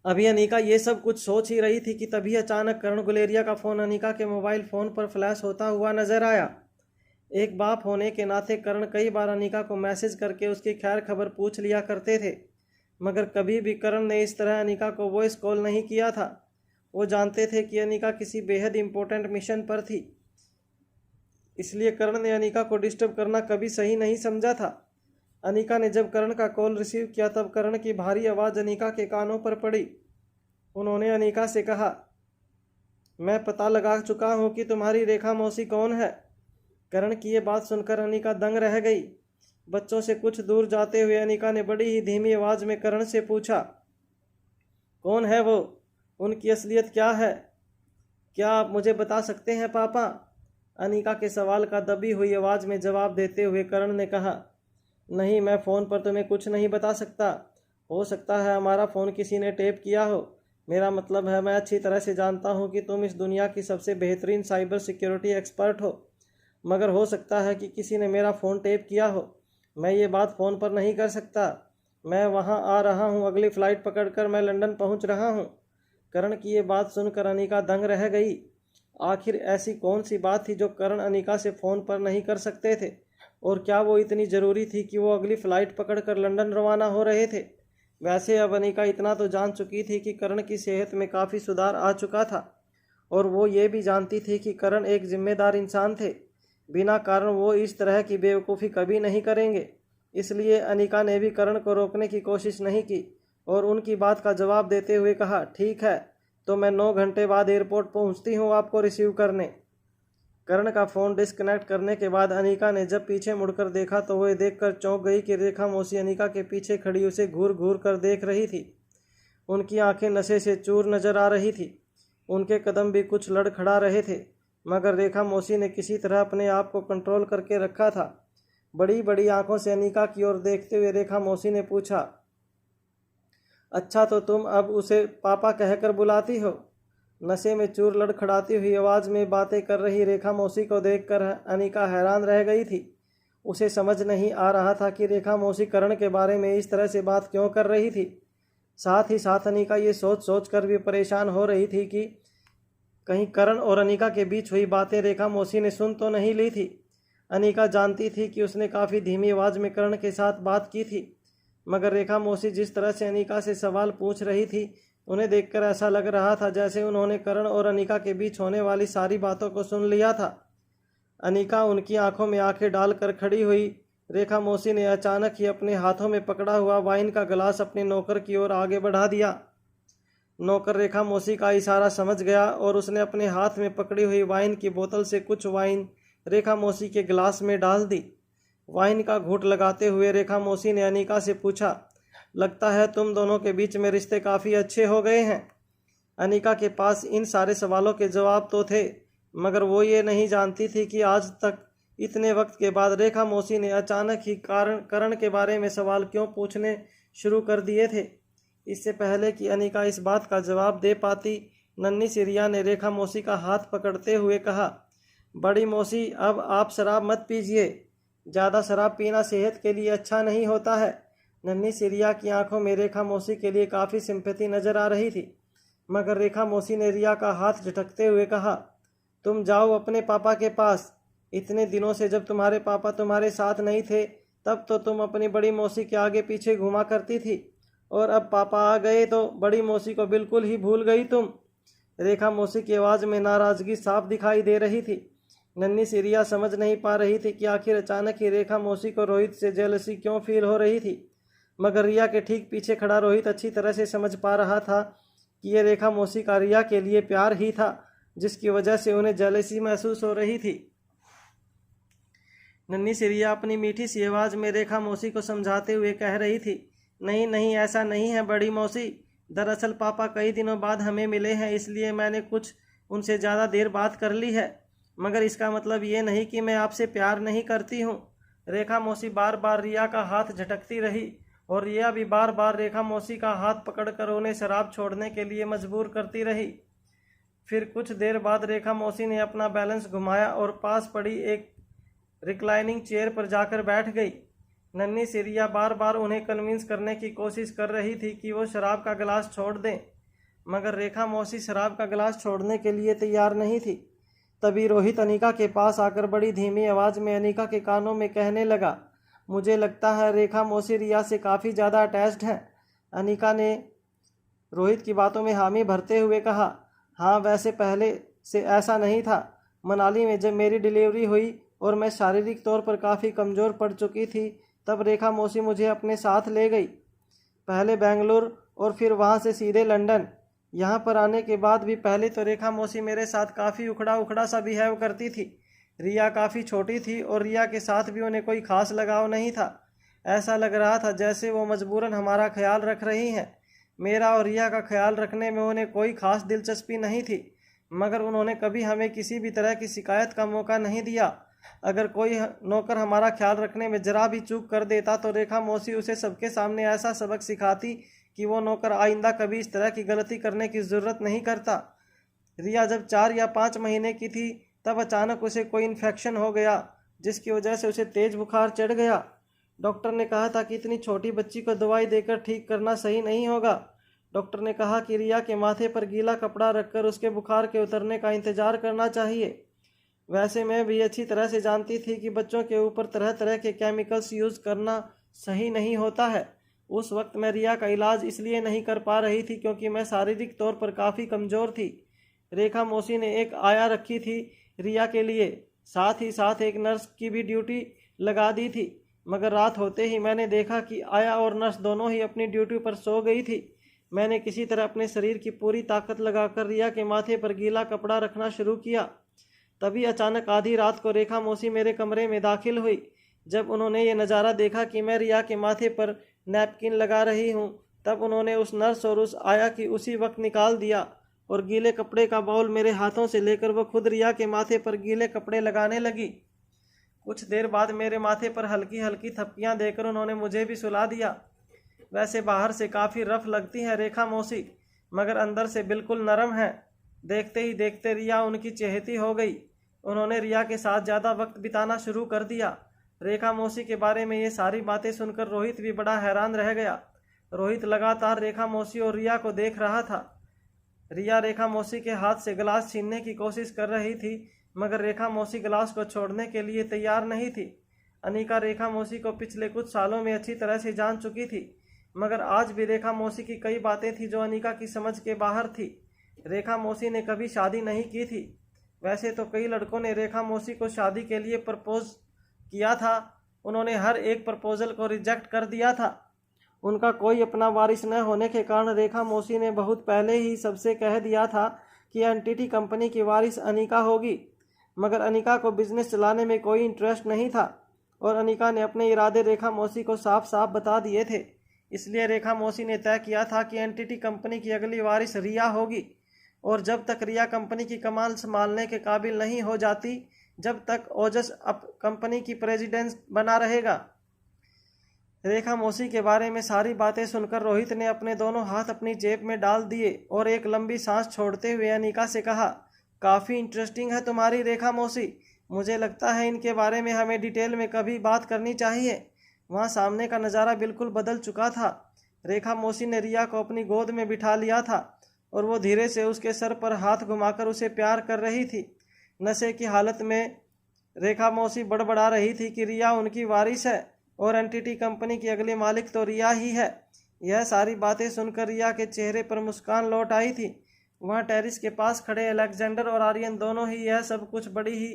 Speaker 2: अभी अनीका ये सब कुछ सोच ही रही थी कि तभी अचानक करण गुलेरिया का फ़ोन अनीका के मोबाइल फ़ोन पर फ्लैश होता हुआ नज़र आया। एक बाप होने के नाते करण कई बार अनीका को मैसेज करके उसकी खैर खबर पूछ लिया करते थे, मगर कभी भी करण ने इस तरह अनीका को वॉइस कॉल नहीं किया था। वो जानते थे कि अनीका किसी बेहद इम्पोर्टेंट मिशन पर थी, इसलिए करण ने अनीका को डिस्टर्ब करना कभी सही नहीं समझा था। अनीका ने जब करण का कॉल रिसीव किया तब करण की भारी आवाज़ अनीका के कानों पर पड़ी। उन्होंने अनीका से कहा, मैं पता लगा चुका हूँ कि तुम्हारी रेखा मौसी कौन है। करण की ये बात सुनकर अनीका दंग रह गई। बच्चों से कुछ दूर जाते हुए अनीका ने बड़ी ही धीमी आवाज़ में करण से पूछा, कौन है वो? उनकी असलियत क्या है? क्या आप मुझे बता सकते हैं पापा? अनीका के सवाल का दबी हुई आवाज़ में जवाब देते हुए करण ने कहा, नहीं, मैं फ़ोन पर तुम्हें कुछ नहीं बता सकता। हो सकता है हमारा फ़ोन किसी ने टेप किया हो। मेरा मतलब है, मैं अच्छी तरह से जानता हूँ कि तुम इस दुनिया की सबसे बेहतरीन साइबर सिक्योरिटी एक्सपर्ट हो, मगर हो सकता है कि किसी ने मेरा फ़ोन टेप किया हो। मैं ये बात फ़ोन पर नहीं कर सकता। मैं वहाँ आ रहा हूँ, अगली फ़्लाइट पकड़कर मैं लंदन पहुँच रहा हूँ। करण की ये बात सुनकर अनिका दंग रह गई। आखिर ऐसी कौन सी बात थी जो करण अनिका से फ़ोन पर नहीं कर सकते थे, और क्या वो इतनी ज़रूरी थी कि वो अगली फ़्लाइट पकड़कर लंदन रवाना हो रहे थे। वैसे अब अनिका इतना तो जान चुकी थी कि करण की सेहत में काफ़ी सुधार आ चुका था, और वो ये भी जानती थी कि करण एक जिम्मेदार इंसान थे। बिना कारण वो इस तरह की बेवकूफ़ी कभी नहीं करेंगे। इसलिए अनिका ने भी करण को रोकने की कोशिश नहीं की और उनकी बात का जवाब देते हुए कहा, ठीक है, तो मैं 9 घंटे बाद एयरपोर्ट पहुंचती हूं आपको रिसीव करने। करण का फ़ोन डिस्कनेक्ट करने के बाद अनिका ने जब पीछे मुड़कर देखा तो वह देखकर चौंक गई कि रेखा मौसी अनिका के पीछे खड़ी उसे घूर घूर कर देख रही थी। उनकी आंखें नशे से चूर नजर आ रही थी। उनके कदम भी कुछ लड़खड़ा रहे थे, मगर रेखा मौसी ने किसी तरह अपने आप को कंट्रोल करके रखा था। बड़ी बड़ी आंखों से अनिका की ओर देखते हुए रेखा मौसी ने पूछा, अच्छा तो तुम अब उसे पापा कहकर बुलाती हो? नशे में चूर लड़खड़ाती हुई आवाज़ में बातें कर रही रेखा मौसी को देखकर अनिका हैरान रह गई थी। उसे समझ नहीं आ रहा था कि रेखा मौसी करण के बारे में इस तरह से बात क्यों कर रही थी। साथ ही साथ अनिका ये सोच सोच कर भी परेशान हो रही थी कि कहीं करण और अनिका के बीच हुई बातें रेखा मौसी ने सुन तो नहीं ली थी। अनिका जानती थी कि उसने काफ़ी धीमी आवाज़ में करण के साथ बात की थी, मगर रेखा मौसी जिस तरह से अनिका से सवाल पूछ रही थी, उन्हें देखकर ऐसा लग रहा था जैसे उन्होंने करण और अनिका के बीच होने वाली सारी बातों को सुन लिया था। अनिका उनकी आंखों में आंखें डालकर खड़ी हुई। रेखा मौसी ने अचानक ही अपने हाथों में पकड़ा हुआ वाइन का गिलास अपने नौकर की ओर आगे बढ़ा दिया। नौकर रेखा मौसी का इशारा समझ गया और उसने अपने हाथ में पकड़ी हुई वाइन की बोतल से कुछ वाइन रेखा मौसी के गिलास में डाल दी। वाइन का घूंट लगाते हुए रेखा मौसी ने अनिका से पूछा, लगता है तुम दोनों के बीच में रिश्ते काफ़ी अच्छे हो गए हैं। अनिका के पास इन सारे सवालों के जवाब तो थे, मगर वो ये नहीं जानती थी कि आज तक इतने वक्त के बाद रेखा मौसी ने अचानक ही करण के बारे में सवाल क्यों पूछने शुरू कर दिए थे। इससे पहले कि अनिका इस बात का जवाब दे पाती, नन्ही सी रिया ने रेखा मौसी का हाथ पकड़ते हुए कहा, बड़ी मौसी अब आप शराब मत पीजिए, ज़्यादा शराब पीना सेहत के लिए अच्छा नहीं होता है। नन्ही सी रिया की आंखों में रेखा मौसी के लिए काफ़ी सिंपैथी नजर आ रही थी, मगर रेखा मौसी ने रिया का हाथ झटकते हुए कहा, तुम जाओ अपने पापा के पास। इतने दिनों से जब तुम्हारे पापा तुम्हारे साथ नहीं थे तब तो तुम अपनी बड़ी मौसी के आगे पीछे घुमा करती थी, और अब पापा आ गए तो बड़ी मौसी को बिल्कुल ही भूल गई तुम। रेखा मौसी की आवाज़ में नाराज़गी साफ दिखाई दे रही थी। नन्ही सी रिया समझ नहीं पा रही थी कि आखिर अचानक ही रेखा मौसी को रोहित से जेलसी क्यों फील हो रही थी, मगर रिया के ठीक पीछे खड़ा रोहित अच्छी तरह से समझ पा रहा था कि ये रेखा मौसी का रिया के लिए प्यार ही था, जिसकी वजह से उन्हें जेलसी महसूस हो रही थी। नन्ही सी रिया अपनी मीठी सी आवाज़ में रेखा मौसी को समझाते हुए कह रही थी, नहीं नहीं, ऐसा नहीं है बड़ी मौसी। दरअसल पापा कई दिनों बाद हमें मिले हैं, इसलिए मैंने कुछ उनसे ज़्यादा देर बात कर ली है, मगर इसका मतलब ये नहीं कि मैं आपसे प्यार नहीं करती हूँ। रेखा मौसी बार बार रिया का हाथ झटकती रही और रिया भी बार बार रेखा मौसी का हाथ पकड़कर उन्हें शराब छोड़ने के लिए मजबूर करती रही। फिर कुछ देर बाद रेखा मौसी ने अपना बैलेंस घुमाया और पास पड़ी एक रिक्लाइनिंग चेयर पर जाकर बैठ गई। नन्ही सी रिया बार बार उन्हें कन्विंस करने की कोशिश कर रही थी कि वो शराब का गिलास छोड़ दें, मगर रेखा मौसी शराब का गिलास छोड़ने के लिए तैयार नहीं थी। तभी रोहित अनिका के पास आकर बड़ी धीमी आवाज़ में अनिका के कानों में कहने लगा, मुझे लगता है रेखा मौसी रिया से काफ़ी ज़्यादा अटैच्ड हैं। अनिका ने रोहित की बातों में हामी भरते हुए कहा, हाँ वैसे पहले से ऐसा नहीं था। मनाली में जब मेरी डिलीवरी हुई और मैं शारीरिक तौर पर काफ़ी कमज़ोर पड़ चुकी थी, तब रेखा मौसी मुझे अपने साथ ले गई, पहले बेंगलुरु और फिर वहाँ से सीधे लंदन। यहाँ पर आने के बाद भी पहले तो रेखा मौसी मेरे साथ काफ़ी उखड़ा उखड़ा सा बिहेव करती थी। रिया काफ़ी छोटी थी और रिया के साथ भी उन्हें कोई ख़ास लगाव नहीं था। ऐसा लग रहा था जैसे वो मजबूरन हमारा ख्याल रख रही हैं। मेरा और रिया का ख्याल रखने में उन्हें कोई ख़ास दिलचस्पी नहीं थी, मगर उन्होंने कभी हमें किसी भी तरह की शिकायत का मौका नहीं दिया। अगर कोई नौकर हमारा ख्याल रखने में ज़रा भी चूक कर देता तो रेखा मौसी उसे सबके सामने ऐसा सबक सिखाती कि वो नौकर आइंदा कभी इस तरह की गलती करने की ज़रूरत नहीं करता। रिया जब 4 या 5 महीने की थी तब अचानक उसे कोई इन्फेक्शन हो गया, जिसकी वजह से उसे तेज़ बुखार चढ़ गया। डॉक्टर ने कहा था कि इतनी छोटी बच्ची को दवाई देकर ठीक करना सही नहीं होगा। डॉक्टर ने कहा कि रिया के माथे पर गीला कपड़ा रखकर उसके बुखार के उतरने का इंतजार करना चाहिए। वैसे मैं भी अच्छी तरह से जानती थी कि बच्चों के ऊपर तरह तरह के केमिकल्स यूज़ करना सही नहीं होता है। उस वक्त मैं रिया का इलाज इसलिए नहीं कर पा रही थी क्योंकि मैं शारीरिक तौर पर काफ़ी कमज़ोर थी। रेखा मौसी ने एक आया रखी थी रिया के लिए, साथ ही साथ एक नर्स की भी ड्यूटी लगा दी थी। मगर रात होते ही मैंने देखा कि आया और नर्स दोनों ही अपनी ड्यूटी पर सो गई थी। मैंने किसी तरह अपने शरीर की पूरी ताकत लगाकर रिया के माथे पर गीला कपड़ा रखना शुरू किया। तभी अचानक आधी रात को रेखा मौसी मेरे कमरे में दाखिल हुई। जब उन्होंने ये नज़ारा देखा कि मैं रिया के माथे पर नैपकिन लगा रही हूँ, तब उन्होंने उस नर्स और उस आया की उसी वक्त निकाल दिया और गीले कपड़े का बाउल मेरे हाथों से लेकर वो खुद रिया के माथे पर गीले कपड़े लगाने लगी। कुछ देर बाद मेरे माथे पर हल्की हल्की थपकियाँ देकर उन्होंने मुझे भी सुला दिया। वैसे बाहर से काफ़ी रफ लगती है रेखा मौसी, मगर अंदर से बिल्कुल नरम है। देखते ही देखते रिया उनकी चहेती हो गई। उन्होंने रिया के साथ ज़्यादा वक्त बिताना शुरू कर दिया। रेखा मौसी के बारे में ये सारी बातें सुनकर रोहित भी बड़ा हैरान रह गया। रोहित लगातार रेखा मौसी और रिया को देख रहा था। रिया रेखा मौसी के हाथ से गिलास छीनने की कोशिश कर रही थी, मगर रेखा मौसी गिलास को छोड़ने के लिए तैयार नहीं थी। अनिका रेखा मौसी को पिछले कुछ सालों में अच्छी तरह से जान चुकी थी, मगर आज भी रेखा मौसी की कई बातें थी जो अनिका की समझ के बाहर थी। रेखा मौसी ने कभी शादी नहीं की थी। वैसे तो कई लड़कों ने रेखा मौसी को शादी के लिए प्रपोज किया था, उन्होंने हर एक प्रपोजल को रिजेक्ट कर दिया था। उनका कोई अपना वारिस न होने के कारण रेखा मौसी ने बहुत पहले ही सबसे कह दिया था कि एनटीटी कंपनी की वारिस अनिका होगी। मगर अनिका को बिजनेस चलाने में कोई इंटरेस्ट नहीं था और अनिका ने अपने इरादे रेखा मौसी को साफ साफ बता दिए थे। इसलिए रेखा मौसी ने तय किया था कि एनटीटी कंपनी की अगली वारिस रिया होगी और जब तक रिया कंपनी की कमान संभालने के काबिल नहीं हो जाती, जब तक ओजस कंपनी की प्रेसिडेंट बना रहेगा। रेखा मौसी के बारे में सारी बातें सुनकर रोहित ने अपने दोनों हाथ अपनी जेब में डाल दिए और एक लंबी सांस छोड़ते हुए अनिका से कहा, काफ़ी इंटरेस्टिंग है तुम्हारी रेखा मौसी। मुझे लगता है इनके बारे में हमें डिटेल में कभी बात करनी चाहिए। वहाँ सामने का नज़ारा बिल्कुल बदल चुका था। रेखा मौसी ने रिया को अपनी गोद में बिठा लिया था और वो धीरे से उसके सर पर हाथ घुमाकर उसे प्यार कर रही थी। नशे की हालत में रेखा मौसी बड़बड़ा रही थी कि रिया उनकी वारिस है और एनटीटी कंपनी की अगली मालिक तो रिया ही है। यह सारी बातें सुनकर रिया के चेहरे पर मुस्कान लौट आई थी। वहाँ टेरिस के पास खड़े अलेक्जेंडर और आर्यन दोनों ही यह सब कुछ बड़ी ही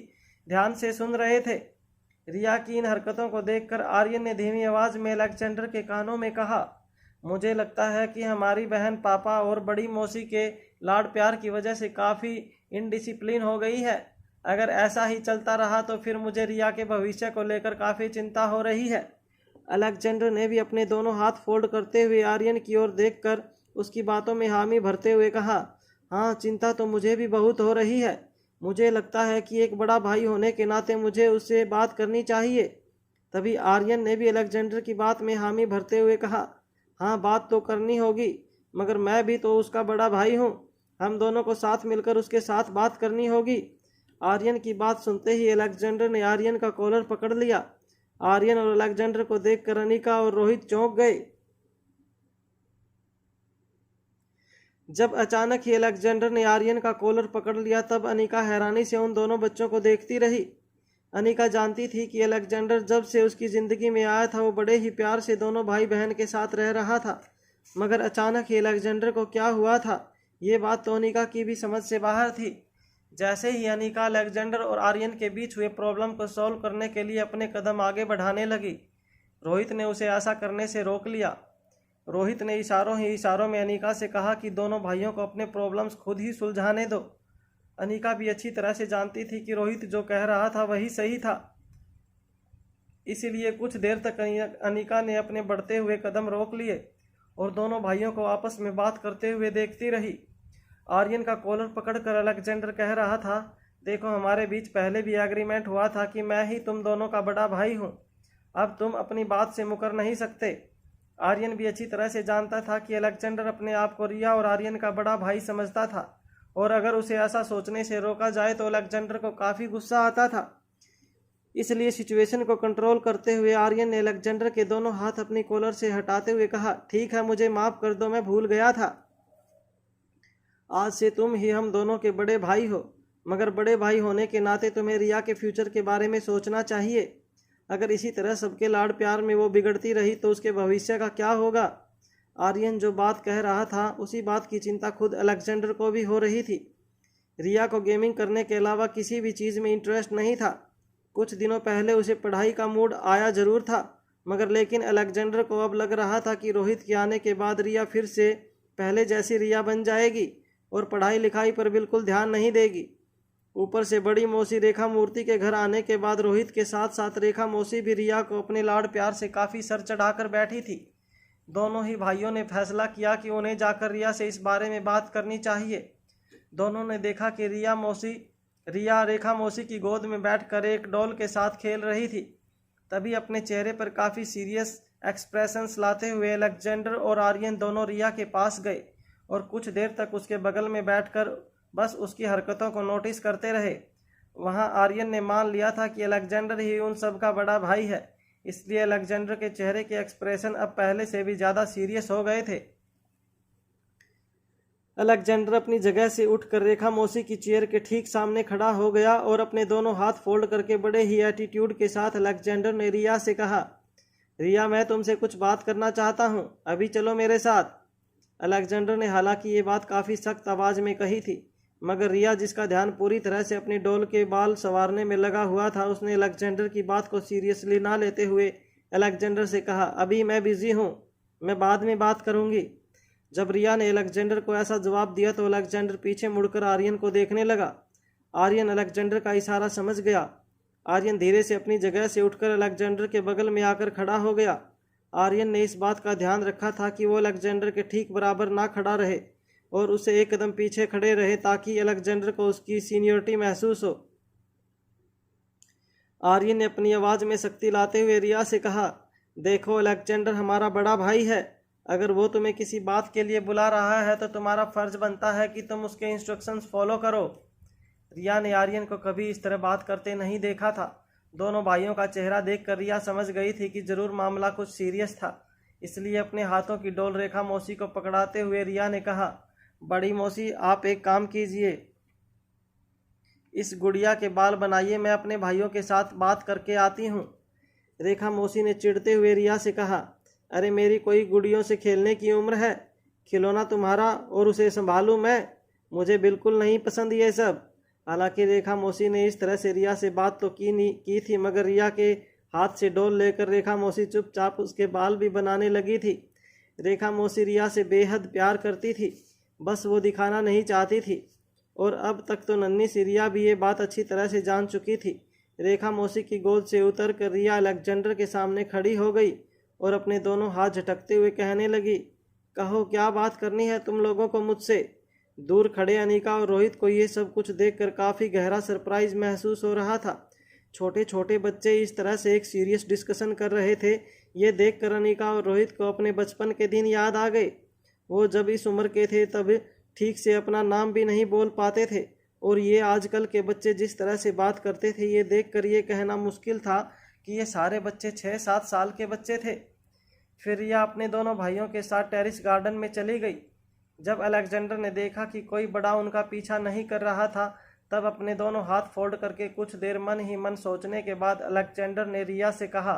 Speaker 2: ध्यान से सुन रहे थे। रिया की इन हरकतों को देखकर आर्यन ने धीमी आवाज़ में अलेक्जेंडर के कानों में कहा, मुझे लगता है कि हमारी बहन पापा और बड़ी मौसी के लाड प्यार की वजह से काफ़ी इनडिसिप्लिन हो गई है। अगर ऐसा ही चलता रहा तो फिर मुझे रिया के भविष्य को लेकर काफ़ी चिंता हो रही है। अलेक्जेंडर ने भी अपने दोनों हाथ फोल्ड करते हुए आर्यन की ओर देखकर उसकी बातों में हामी भरते हुए कहा, हाँ, चिंता तो मुझे भी बहुत हो रही है। मुझे लगता है कि एक बड़ा भाई होने के नाते मुझे उससे बात करनी चाहिए। तभी आर्यन ने भी अलेक्जेंडर की बात में हामी भरते हुए कहा, हाँ, बात तो करनी होगी, मगर मैं भी तो उसका बड़ा भाई हूँ। हम दोनों को साथ मिलकर उसके साथ बात करनी होगी। आर्यन की बात सुनते ही अलेक्जेंडर ने आर्यन का कॉलर पकड़ लिया। आर्यन और अलेक्जेंडर को देखकर अनिका और रोहित चौंक गए। जब अचानक ही अलेक्जेंडर ने आर्यन का कॉलर पकड़ लिया, तब अनिका हैरानी से उन दोनों बच्चों को देखती रही। अनिका जानती थी कि अलेक्जेंडर जब से उसकी ज़िंदगी में आया था वो बड़े ही प्यार से दोनों भाई बहन के साथ रह रहा था, मगर अचानक ही अलेक्जेंडर को क्या हुआ था, ये बात तो अनिका की भी समझ से बाहर थी। जैसे ही अनिका अलेक्जेंडर और आर्यन के बीच हुए प्रॉब्लम को सॉल्व करने के लिए अपने कदम आगे बढ़ाने लगी, रोहित ने उसे ऐसा करने से रोक लिया। रोहित ने इशारों ही इशारों में अनिका से कहा कि दोनों भाइयों को अपने प्रॉब्लम्स खुद ही सुलझाने दो। अनिका भी अच्छी तरह से जानती थी कि रोहित जो कह रहा था वही सही था, इसीलिए कुछ देर तक अनिका ने अपने बढ़ते हुए कदम रोक लिए और दोनों भाइयों को आपस में बात करते हुए देखती रही। आर्यन का कॉलर पकड़कर अलेक्जेंडर कह रहा था, देखो, हमारे बीच पहले भी एग्रीमेंट हुआ था कि मैं ही तुम दोनों का बड़ा भाई हूँ। अब तुम अपनी बात से मुकर नहीं सकते। आर्यन भी अच्छी तरह से जानता था कि अलेक्जेंडर अपने आप को रिया और आर्यन का बड़ा भाई समझता था और अगर उसे ऐसा सोचने से रोका जाए तो अलेक्जेंडर को काफ़ी गुस्सा आता था। इसलिए सिचुएशन को कंट्रोल करते हुए आर्यन ने अलेक्जेंडर के दोनों हाथ अपनी कॉलर से हटाते हुए कहा, ठीक है, मुझे माफ़ कर दो, मैं भूल गया था। आज से तुम ही हम दोनों के बड़े भाई हो, मगर बड़े भाई होने के नाते तुम्हें रिया के फ्यूचर के बारे में सोचना चाहिए। अगर इसी तरह सबके लाड़ प्यार में वो बिगड़ती रही तो उसके भविष्य का क्या होगा। आर्यन जो बात कह रहा था उसी बात की चिंता खुद अलेक्जेंडर को भी हो रही थी। रिया को गेमिंग करने के अलावा किसी भी चीज़ में इंटरेस्ट नहीं था। कुछ दिनों पहले उसे पढ़ाई का मूड आया जरूर था, मगर लेकिन अलेक्जेंडर को अब लग रहा था कि रोहित के आने के बाद रिया फिर से पहले जैसी रिया बन जाएगी और पढ़ाई लिखाई पर बिल्कुल ध्यान नहीं देगी। ऊपर से बड़ी मौसी रेखा मूर्ति के घर आने के बाद रोहित के साथ साथ रेखा मौसी भी रिया को अपने लाड़ प्यार से काफ़ी सर चढ़ाकर बैठी थी। दोनों ही भाइयों ने फैसला किया कि उन्हें जाकर रिया से इस बारे में बात करनी चाहिए। दोनों ने देखा कि रिया रेखा मौसी की गोद में बैठकर एक डॉल के साथ खेल रही थी। तभी अपने चेहरे पर काफ़ी सीरियस एक्सप्रेशंस लाते हुए अलेक्जेंडर और आर्यन दोनों रिया के पास गए और कुछ देर तक उसके बगल में बैठकर बस उसकी हरकतों को नोटिस करते रहे। वहाँ आर्यन ने मान लिया था कि अलेक्जेंडर ही उन सब का बड़ा भाई है, इसलिए अलेक्जेंडर के चेहरे के एक्सप्रेशन अब पहले से भी ज़्यादा सीरियस हो गए थे। अलेक्जेंडर अपनी जगह से उठकर रेखा मौसी की चेयर के ठीक सामने खड़ा हो गया और अपने दोनों हाथ फोल्ड करके बड़े ही एटीट्यूड के साथ अलेक्जेंडर ने रिया से कहा, रिया मैं तुमसे कुछ बात करना चाहता हूँ, अभी चलो मेरे साथ। अलेक्जेंडर ने हालांकि ये बात काफ़ी सख्त आवाज़ में कही थी, मगर रिया जिसका ध्यान पूरी तरह से अपनी डोल के बाल संवारने में लगा हुआ था, उसने अलेक्जेंडर की बात को सीरियसली ना लेते हुए अलेक्जेंडर से कहा, अभी मैं बिज़ी हूँ, मैं बाद में बात करूँगी। जब रिया ने अलेक्जेंडर को ऐसा जवाब दिया तो अलेक्जेंडर पीछे मुड़कर आर्यन को देखने लगा। आर्यन अलेक्जेंडर का इशारा समझ गया। आर्यन धीरे से अपनी जगह से उठकर अलेक्जेंडर के बगल में आकर खड़ा हो गया। आर्यन ने इस बात का ध्यान रखा था कि वो अलेक्जेंडर के ठीक बराबर ना खड़ा रहे और उसे एक कदम पीछे खड़े रहे ताकि अलेक्जेंडर को उसकी सीनियरिटी महसूस हो। आर्यन ने अपनी आवाज़ में सख्ती लाते हुए रिया से कहा, देखो अलेक्जेंडर हमारा बड़ा भाई है, अगर वो तुम्हें किसी बात के लिए बुला रहा है तो तुम्हारा फ़र्ज़ बनता है कि तुम उसके इंस्ट्रक्शंस फॉलो करो। रिया ने आर्यन को कभी इस तरह बात करते नहीं देखा था। दोनों भाइयों का चेहरा देखकर रिया समझ गई थी कि ज़रूर मामला कुछ सीरियस था, इसलिए अपने हाथों की डोल रेखा मौसी को पकड़ाते हुए रिया ने कहा, बड़ी मौसी आप एक काम कीजिए, इस गुड़िया के बाल बनाइए, मैं अपने भाइयों के साथ बात करके आती हूँ। रेखा मौसी ने चिढ़ते हुए रिया से कहा, अरे मेरी कोई गुड़ियों से खेलने की उम्र है, खिलौना तुम्हारा और उसे संभालूं मैं, मुझे बिल्कुल नहीं पसंद ये सब। हालांकि रेखा मौसी ने इस तरह से रिया से बात तो की थी, मगर रिया के हाथ से डोल लेकर रेखा मौसी चुपचाप उसके बाल भी बनाने लगी थी। रेखा मौसी रिया से बेहद प्यार करती थी, बस वो दिखाना नहीं चाहती थी, और अब तक तो नन्ही सी रिया भी ये बात अच्छी तरह से जान चुकी थी। रेखा मौसी की गोद से उतर कर रिया अलेक्जेंडर के सामने खड़ी हो गई और अपने दोनों हाथ झटकते हुए कहने लगी, कहो क्या बात करनी है तुम लोगों को मुझसे। दूर खड़े अनीका और रोहित को ये सब कुछ देखकर काफ़ी गहरा सरप्राइज महसूस हो रहा था। छोटे छोटे बच्चे इस तरह से एक सीरियस डिस्कशन कर रहे थे, ये देखकर अनीका और रोहित को अपने बचपन के दिन याद आ गए। वो जब इस उम्र के थे तब ठीक से अपना नाम भी नहीं बोल पाते थे, और ये आजकल के बच्चे जिस तरह से बात करते थे ये देखकर ये कहना मुश्किल था कि ये सारे बच्चे 6-7 साल के बच्चे थे। फिर रिया अपने दोनों भाइयों के साथ टेरिस गार्डन में चली गई। जब अलेक्जेंडर ने देखा कि कोई बड़ा उनका पीछा नहीं कर रहा था, तब अपने दोनों हाथ फोल्ड करके कुछ देर मन ही मन सोचने के बाद अलेक्जेंडर ने रिया से कहा,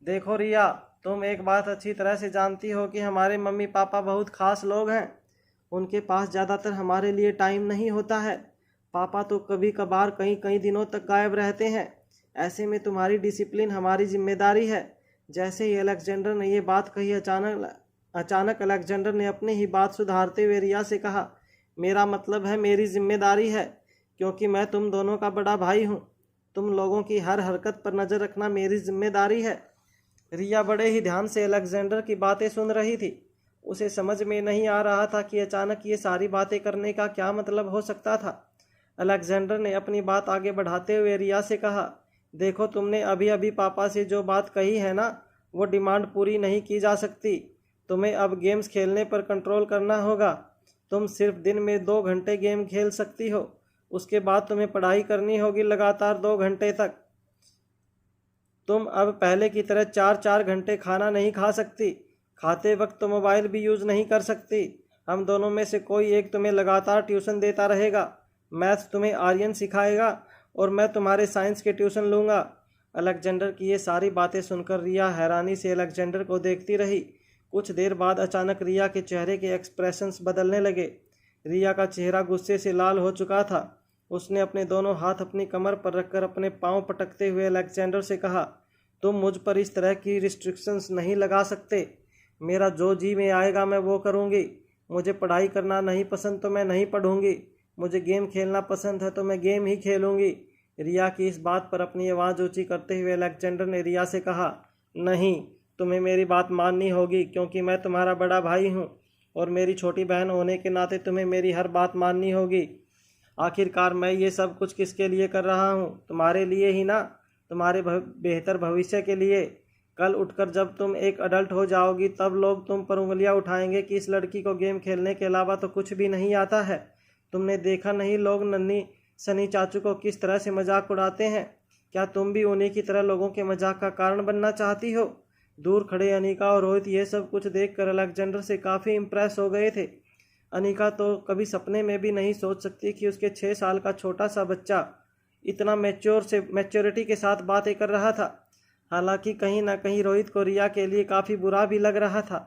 Speaker 2: देखो रिया, तुम एक बात अच्छी तरह से जानती हो कि हमारे मम्मी पापा बहुत ख़ास लोग हैं, उनके पास ज़्यादातर हमारे लिए टाइम नहीं होता है। पापा तो कभी कभार कई दिनों तक गायब रहते हैं, ऐसे में तुम्हारी डिसिप्लिन हमारी जिम्मेदारी है। जैसे ही अलेक्जेंडर ने ये बात कही, अचानक अलेक्जेंडर ने अपनी ही बात सुधारते हुए रिया से कहा, मेरा मतलब है मेरी जिम्मेदारी है, क्योंकि मैं तुम दोनों का बड़ा भाई हूँ। तुम लोगों की हर हरकत पर नज़र रखना मेरी जिम्मेदारी है। रिया बड़े ही ध्यान से अलेक्जेंडर की बातें सुन रही थी। उसे समझ में नहीं आ रहा था कि अचानक ये सारी बातें करने का क्या मतलब हो सकता था। अलेक्जेंडर ने अपनी बात आगे बढ़ाते हुए रिया से कहा, देखो तुमने अभी अभी पापा से जो बात कही है ना, वो डिमांड पूरी नहीं की जा सकती। तुम्हें अब गेम्स खेलने पर कंट्रोल करना होगा। तुम सिर्फ दिन में 2 घंटे गेम खेल सकती हो, उसके बाद तुम्हें पढ़ाई करनी होगी लगातार 2 घंटे तक। तुम अब पहले की तरह 4-4 घंटे खाना नहीं खा सकती। खाते वक्त तो मोबाइल भी यूज़ नहीं कर सकती। हम दोनों में से कोई एक तुम्हें लगातार ट्यूशन देता रहेगा। मैथ्स तुम्हें आर्यन सिखाएगा और मैं तुम्हारे साइंस के ट्यूशन लूँगा। अलेक्जेंडर की ये सारी बातें सुनकर रिया हैरानी से अलेक्जेंडर को देखती रही। कुछ देर बाद अचानक रिया के चेहरे के एक्सप्रेशंस बदलने लगे। रिया का चेहरा गुस्से से लाल हो चुका था। उसने अपने दोनों हाथ अपनी कमर पर रखकर अपने पांव पटकते हुए अलेक्जेंडर से कहा, तुम मुझ पर इस तरह की रिस्ट्रिक्शंस नहीं लगा सकते। मेरा जो जी में आएगा मैं वो करूँगी। मुझे पढ़ाई करना नहीं पसंद तो मैं नहीं पढ़ूँगी। मुझे गेम खेलना पसंद है तो मैं गेम ही खेलूँगी। रिया की इस बात पर अपनी आवाज़ ऊंची करते हुए अलेक्जेंडर ने रिया से कहा, नहीं, तुम्हें मेरी बात माननी होगी क्योंकि मैं तुम्हारा बड़ा भाई हूँ और मेरी छोटी बहन होने के नाते तुम्हें मेरी हर बात माननी होगी। आखिरकार मैं ये सब कुछ किसके लिए कर रहा हूँ? तुम्हारे लिए ही ना, तुम्हारे बेहतर भविष्य के लिए। कल उठकर जब तुम एक अडल्ट हो जाओगी तब लोग तुम पर उंगलियां उठाएंगे कि इस लड़की को गेम खेलने के अलावा तो कुछ भी नहीं आता है। तुमने देखा नहीं लोग नन्ही सनी चाचू को किस तरह से मजाक उड़ाते हैं? क्या तुम भी उन्हीं की तरह लोगों के मजाक का कारण बनना चाहती हो? दूर खड़े अनीका और रोहित ये सब कुछ देखकर अलेक्जेंडर से काफ़ी इम्प्रेस हो गए थे। अनीका तो कभी सपने में भी नहीं सोच सकती कि उसके 6 साल का छोटा सा बच्चा इतना मैच्योरिटी के साथ बातें कर रहा था। हालांकि कहीं ना कहीं रोहित को रिया के लिए काफ़ी बुरा भी लग रहा था।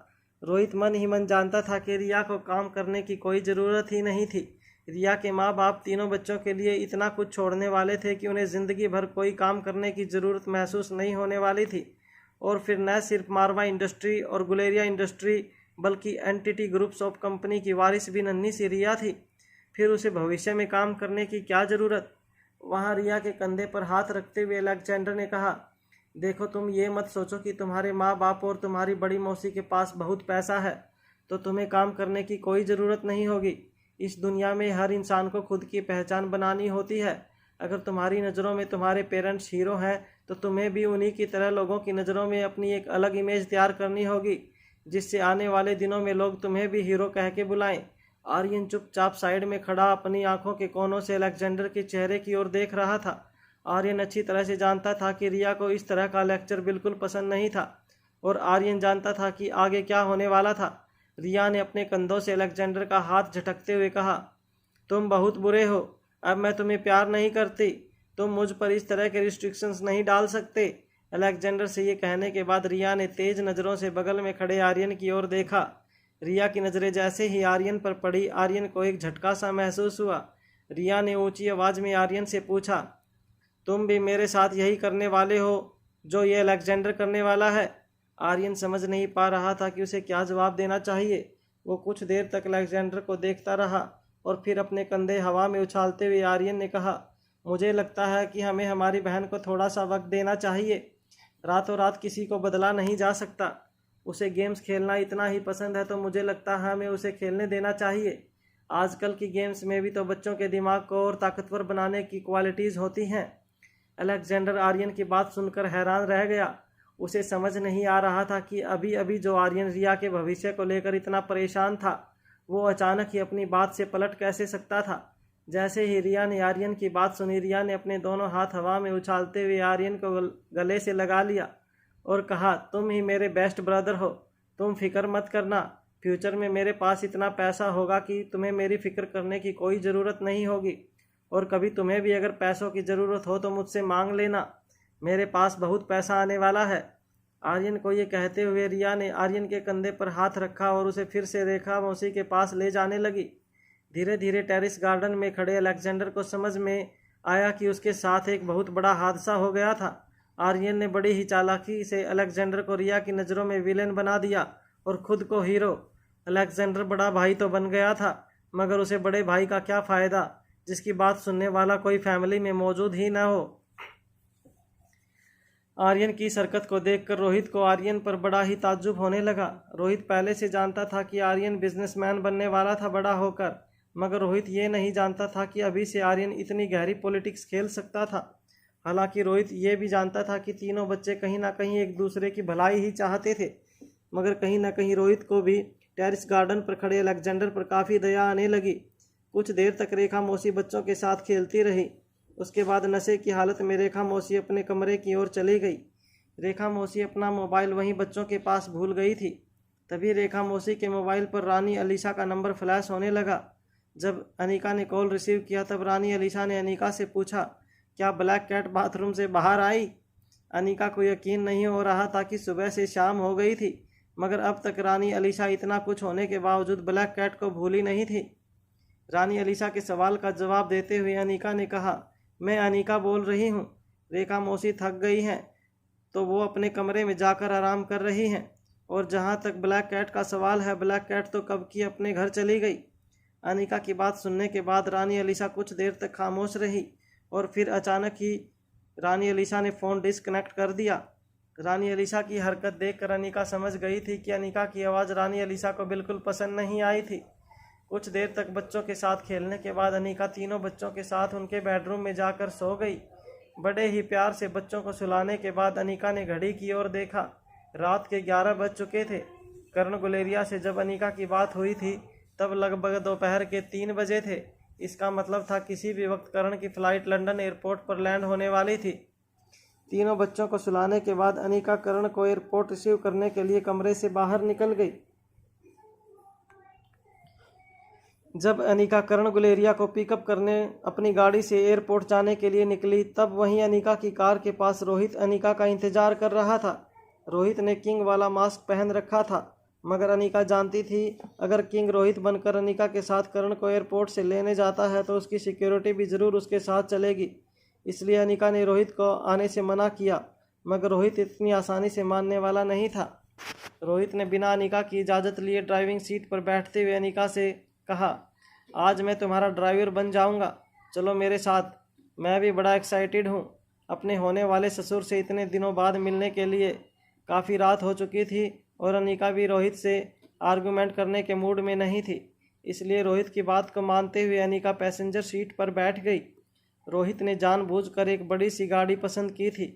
Speaker 2: रोहित मन ही मन जानता था कि रिया को काम करने की कोई ज़रूरत ही नहीं थी। रिया के माँ बाप तीनों बच्चों के लिए इतना कुछ छोड़ने वाले थे कि उन्हें ज़िंदगी भर कोई काम करने की ज़रूरत महसूस नहीं होने वाली थी। और फिर न सिर्फ मारवा इंडस्ट्री और गुलेरिया इंडस्ट्री बल्कि एनटीटी ग्रुप्स ऑफ कंपनी की वारिस भी नन्ही सी रिया थी। फिर उसे भविष्य में काम करने की क्या ज़रूरत? वहाँ रिया के कंधे पर हाथ रखते हुए अलेक्जेंडर ने कहा, देखो तुम ये मत सोचो कि तुम्हारे माँ बाप और तुम्हारी बड़ी मौसी के पास बहुत पैसा है तो तुम्हें काम करने की कोई ज़रूरत नहीं होगी। इस दुनिया में हर इंसान को खुद की पहचान बनानी होती है। अगर तुम्हारी नज़रों में तुम्हारे पेरेंट्स हीरो हैं तो तुम्हें भी उन्हीं की तरह लोगों की नज़रों में अपनी एक अलग इमेज तैयार करनी होगी जिससे आने वाले दिनों में लोग तुम्हें भी हीरो कह के बुलाएं। आर्यन चुपचाप साइड में खड़ा अपनी आंखों के कोनों से अलेक्जेंडर के चेहरे की ओर देख रहा था। आर्यन अच्छी तरह से जानता था कि रिया को इस तरह का लेक्चर बिल्कुल पसंद नहीं था और आर्यन जानता था कि आगे क्या होने वाला था। रिया ने अपने कंधों से अलेक्जेंडर का हाथ झटकते हुए कहा, तुम बहुत बुरे हो। अब मैं तुम्हें प्यार नहीं करती। तुम मुझ पर इस तरह के रिस्ट्रिक्शंस नहीं डाल सकते। अलेक्जेंडर से ये कहने के बाद रिया ने तेज नज़रों से बगल में खड़े आर्यन की ओर देखा। रिया की नज़रें जैसे ही आर्यन पर पड़ी, आर्यन को एक झटका सा महसूस हुआ। रिया ने ऊंची आवाज़ में आर्यन से पूछा, तुम भी मेरे साथ यही करने वाले हो जो ये अलेक्जेंडर करने वाला है? आर्यन समझ नहीं पा रहा था कि उसे क्या जवाब देना चाहिए। वो कुछ देर तक अलेक्जेंडर को देखता रहा और फिर अपने कंधे हवा में उछालते हुए आर्यन ने कहा, मुझे लगता है कि हमें हमारी बहन को थोड़ा सा वक्त देना चाहिए। रातों रात किसी को बदला नहीं जा सकता। उसे गेम्स खेलना इतना ही पसंद है तो मुझे लगता है हमें उसे खेलने देना चाहिए। आजकल की गेम्स में भी तो बच्चों के दिमाग को और ताकतवर बनाने की क्वालिटीज़ होती हैं। अलेक्जेंडर आर्यन की बात सुनकर हैरान रह गया। उसे समझ नहीं आ रहा था कि अभी अभी जो आर्यन रिया के भविष्य को लेकर इतना परेशान था वो अचानक ही अपनी बात से पलट कैसे सकता था। जैसे ही रिया ने आर्यन की बात सुनी, रिया ने अपने दोनों हाथ हवा में उछालते हुए आर्यन को गले से लगा लिया और कहा, तुम ही मेरे बेस्ट ब्रदर हो। तुम फिक्र मत करना। फ्यूचर में मेरे पास इतना पैसा होगा कि तुम्हें मेरी फ़िक्र करने की कोई ज़रूरत नहीं होगी और कभी तुम्हें भी अगर पैसों की ज़रूरत हो तो मुझसे मांग लेना। मेरे पास बहुत पैसा आने वाला है। आर्यन को ये कहते हुए रिया ने आर्यन के कंधे पर हाथ रखा और उसे फिर से रेखा मौसी के पास ले जाने लगी। धीरे धीरे टेरिस गार्डन में खड़े अलेक्जेंडर को समझ में आया कि उसके साथ एक बहुत बड़ा हादसा हो गया था। आर्यन ने बड़ी ही चालाकी से अलेक्जेंडर को रिया की नज़रों में विलेन बना दिया और खुद को हीरो। अलेक्जेंडर बड़ा भाई तो बन गया था मगर उसे बड़े भाई का क्या फ़ायदा जिसकी बात सुनने वाला कोई फैमिली में मौजूद ही ना हो। आर्यन की इस हरकत को देखकर रोहित को आर्यन पर बड़ा ही ताज्जुब होने लगा। रोहित पहले से जानता था कि आर्यन बिजनेसमैन बनने वाला था बड़ा होकर, मगर रोहित ये नहीं जानता था कि अभी से आर्यन इतनी गहरी पॉलिटिक्स खेल सकता था। हालांकि रोहित ये भी जानता था कि तीनों बच्चे कहीं ना कहीं एक दूसरे की भलाई ही चाहते थे, मगर कहीं ना कहीं रोहित को भी टेरिस गार्डन पर खड़े अलेक्जेंडर पर काफ़ी दया आने लगी। कुछ देर तक रेखा मौसी बच्चों के साथ खेलती रही। उसके बाद नशे की हालत में रेखा मौसी अपने कमरे की ओर चली गई। रेखा मौसी अपना मोबाइल वहीं बच्चों के पास भूल गई थी। तभी रेखा मौसी के मोबाइल पर रानी अलीशा का नंबर फ्लैश होने लगा। जब अनीका ने कॉल रिसीव किया तब रानी अलीशा ने अनीका से पूछा, क्या ब्लैक कैट बाथरूम से बाहर आई? अनीका को यकीन नहीं हो रहा था कि सुबह से शाम हो गई थी, मगर अब तक रानी अलीशा इतना कुछ होने के बावजूद ब्लैक कैट को भूली नहीं थी। रानी अलीशा के सवाल का जवाब देते हुए अनीका ने कहा, मैं अनीका बोल रही हूँ। रेखा मौसी थक गई हैं तो वो अपने कमरे में जाकर आराम कर रही हैं। और जहाँ तक ब्लैक कैट का सवाल है, ब्लैक कैट तो कब की अपने घर चली गई। अनीका की बात सुनने के बाद रानी अलीशा कुछ देर तक खामोश रही और फिर अचानक ही रानी अलीशा ने फ़ोन डिस्कनेक्ट कर दिया। रानी अलीशा की हरकत देखकर अनीका समझ गई थी कि अनीका की आवाज़ रानी अलीशा को बिल्कुल पसंद नहीं आई थी। कुछ देर तक बच्चों के साथ खेलने के बाद अनीका तीनों बच्चों के साथ उनके बेडरूम में जाकर सो गई। बड़े ही प्यार से बच्चों को सुलाने के बाद अनीका ने घड़ी की ओर देखा। रात के 11 बज चुके थे। कर्ण गुलेरिया से जब अनीका की बात हुई थी तब लगभग दोपहर के 3 बजे थे। इसका मतलब था किसी भी वक्त कर्ण की फ़्लाइट लंदन एयरपोर्ट पर लैंड होने वाली थी। तीनों बच्चों को सुलाने के बाद अनीका कर्ण को एयरपोर्ट रिसीव करने के लिए कमरे से बाहर निकल गई। जब अनीका कर्ण गुलेरिया को पिकअप करने अपनी गाड़ी से एयरपोर्ट जाने के लिए निकली तब वहीं अनीका की कार के पास रोहित अनीका का इंतजार कर रहा था। रोहित ने किंग वाला मास्क पहन रखा था, मगर अनीका जानती थी अगर किंग रोहित बनकर अनीका के साथ कर्ण को एयरपोर्ट से लेने जाता है तो उसकी सिक्योरिटी भी ज़रूर उसके साथ चलेगी। इसलिए अनीका ने रोहित को आने से मना किया, मगर रोहित इतनी आसानी से मानने वाला नहीं था। रोहित ने बिना अनीका की इजाज़त लिए ड्राइविंग सीट पर बैठते हुए अनीका से कहा, आज मैं तुम्हारा ड्राइवर बन जाऊंगा, चलो मेरे साथ। मैं भी बड़ा एक्साइटेड हूँ अपने होने वाले ससुर से इतने दिनों बाद मिलने के लिए। काफ़ी रात हो चुकी थी और अनीका भी रोहित से आर्गूमेंट करने के मूड में नहीं थी, इसलिए रोहित की बात को मानते हुए अनीका पैसेंजर सीट पर बैठ गई। रोहित ने जानबूझकर एक बड़ी सी गाड़ी पसंद की थी